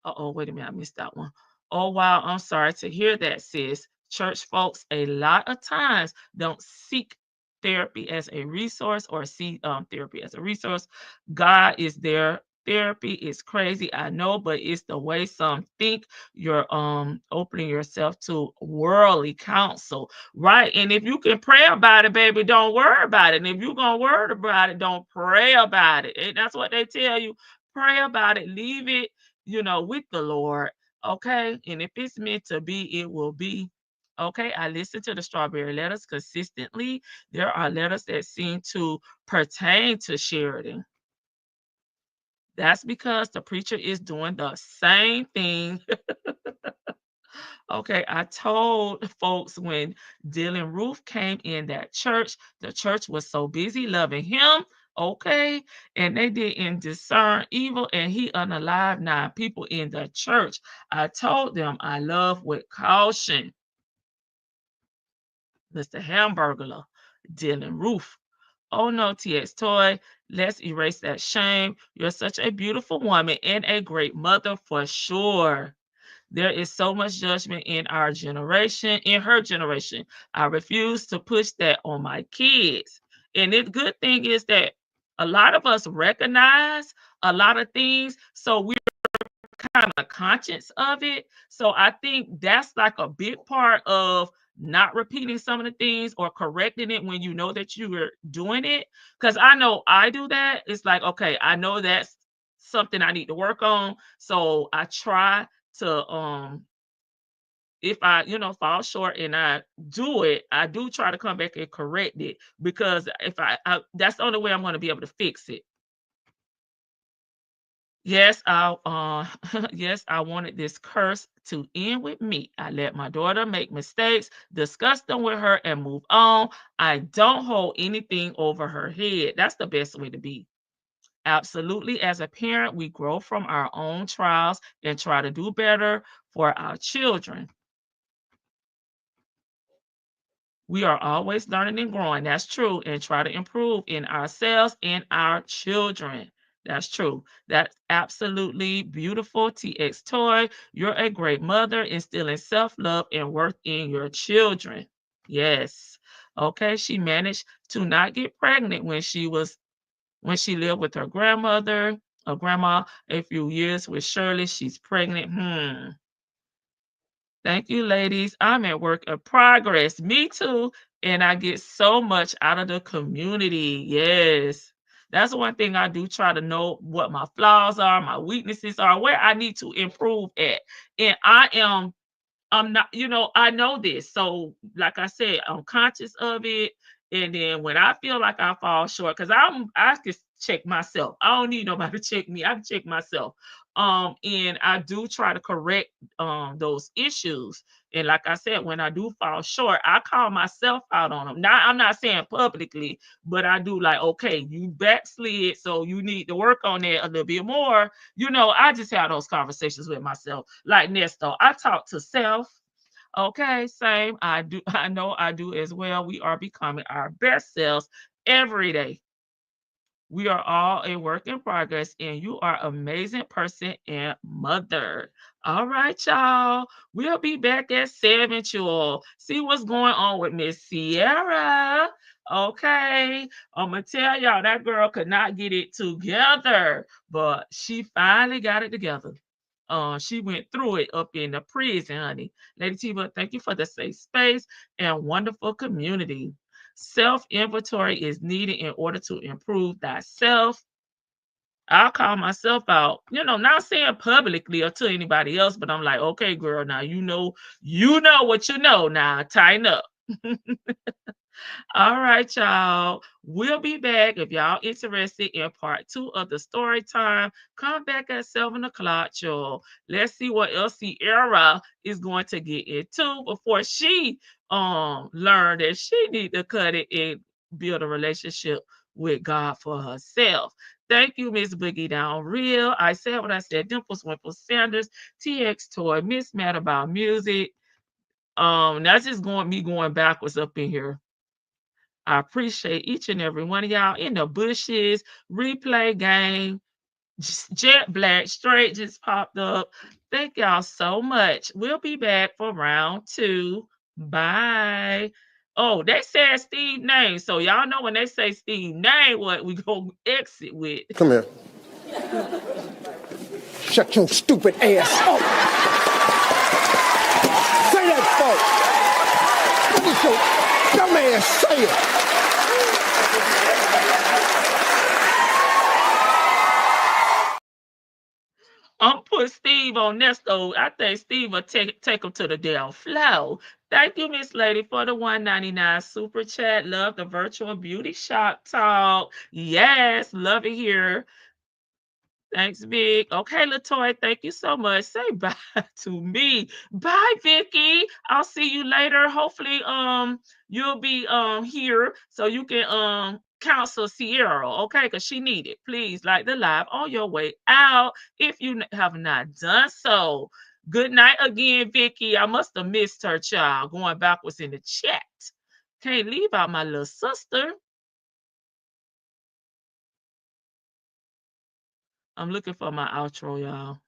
Uh-oh, wait a minute, I missed that one. Oh, wow, I'm sorry to hear that, sis. Church folks, a lot of times don't seek therapy as a resource or see therapy as a resource. God is there. Therapy is crazy, I know, but it's the way some think. You're opening yourself to worldly counsel, right? And if you can pray about it, baby, don't worry about it. And if you're gonna worry about it, don't pray about it. And that's what they tell you. Pray about it, leave it, with the Lord. Okay. And if it's meant to be, it will be. Okay. I listen to the strawberry letters consistently. There are letters that seem to pertain to Sheridan. That's because the preacher is doing the same thing. Okay, I told folks when Dylan Roof came in that church, the church was so busy loving him, okay, and they didn't discern evil, and he unalive 9 people in the church. I told them I love with caution. Mr. Hamburglar, Dylan Roof. Oh no, TX Toy, let's erase that shame. You're such a beautiful woman and a great mother for sure. There is so much judgment in our generation, in her generation. I refuse to push that on my kids. And the good thing is that a lot of us recognize a lot of things, so we're kind of conscious of it. So I think that's like a big part of not repeating some of the things or correcting it when you know that you were doing it. Because I know I do that. It's like, okay, I know that's something I need to work on. So I try to if I fall short and I do it, I do try to come back and correct it, because if I that's the only way I'm going to be able to fix it. Yes, yes, I wanted this curse to end with me. I let my daughter make mistakes, discuss them with her, and move on. I don't hold anything over her head. That's the best way to be. Absolutely. As a parent, we grow from our own trials and try to do better for our children. We are always learning and growing. That's true. And try to improve in ourselves and our children. That's true. That's absolutely beautiful. TX Toy, you're a great mother, instilling self-love and worth in your children. Yes. Okay. She managed to not get pregnant when she lived with her grandmother, or grandma, a few years with Shirley. She's pregnant. Thank you, ladies. I'm at work in progress. Me too. And I get so much out of the community. Yes. That's one thing I do, try to know what my flaws are, my weaknesses are, where I need to improve at. And I'm not, I know this. So, like I said, I'm conscious of it. And then when I feel like I fall short, because I can check myself. I don't need nobody to check me. I can check myself. And I do try to correct those issues. And like I said, when I do fall short, I call myself out on them. Now, I'm not saying publicly, but I do, like, okay, you backslid, so you need to work on that a little bit more. I just have those conversations with myself. Like Nesto, I talk to self. Okay, same. I do. I know I do as well. We are becoming our best selves every day. We are all a work in progress, and you are amazing person and mother. All right, y'all. We'll be back at 7, y'all. See what's going on with Miss Sierra. Okay. I'm gonna tell y'all that girl could not get it together, but she finally got it together. She went through it up in the prison, honey. Lady Tiva, thank you for the safe space and wonderful community. Self-inventory is needed in order to improve thyself. I'll call myself out, not saying publicly or to anybody else, but I'm like, okay, girl, now you know what you know. Now tighten up. All right, y'all. We'll be back. If y'all interested in part 2 of the story time, come back at 7 o'clock, y'all. Let's see what else Sierra is going to get into before she learn that she need to cut it and build a relationship with God for herself. Thank you, Miss Boogie Down Real. I said what I said. Dimples Wimple Sanders, TX Toy, Miss Mad About Music. That's just going backwards up in here. I appreciate each and every one of y'all in the bushes, replay game, Jet Black straight just popped up. Thank y'all so much. We'll be back for round 2. Bye. Oh, they said Steve name. So y'all know when they say Steve name, what we gonna exit with. Come here. Shut your stupid ass up. Say that, folks. What is your dumb ass say it? I'm put Steve on Nesto. I think Steve will take him to the damn flow. Thank you, Miss Lady, for the 199 super chat. Love the virtual beauty shop talk. Yes, love it here. Thanks, Big. Okay, Latoya, thank you so much. Say bye to me. Bye, Vicky. I'll see you later. Hopefully, you'll be here so you can counsel Sierra, okay? Because she need it. Please like the live on your way out if you have not done so. Good night again, Vicky. I must have missed her, child, going backwards in the chat. Can't leave out my little sister. I'm looking for my outro, y'all.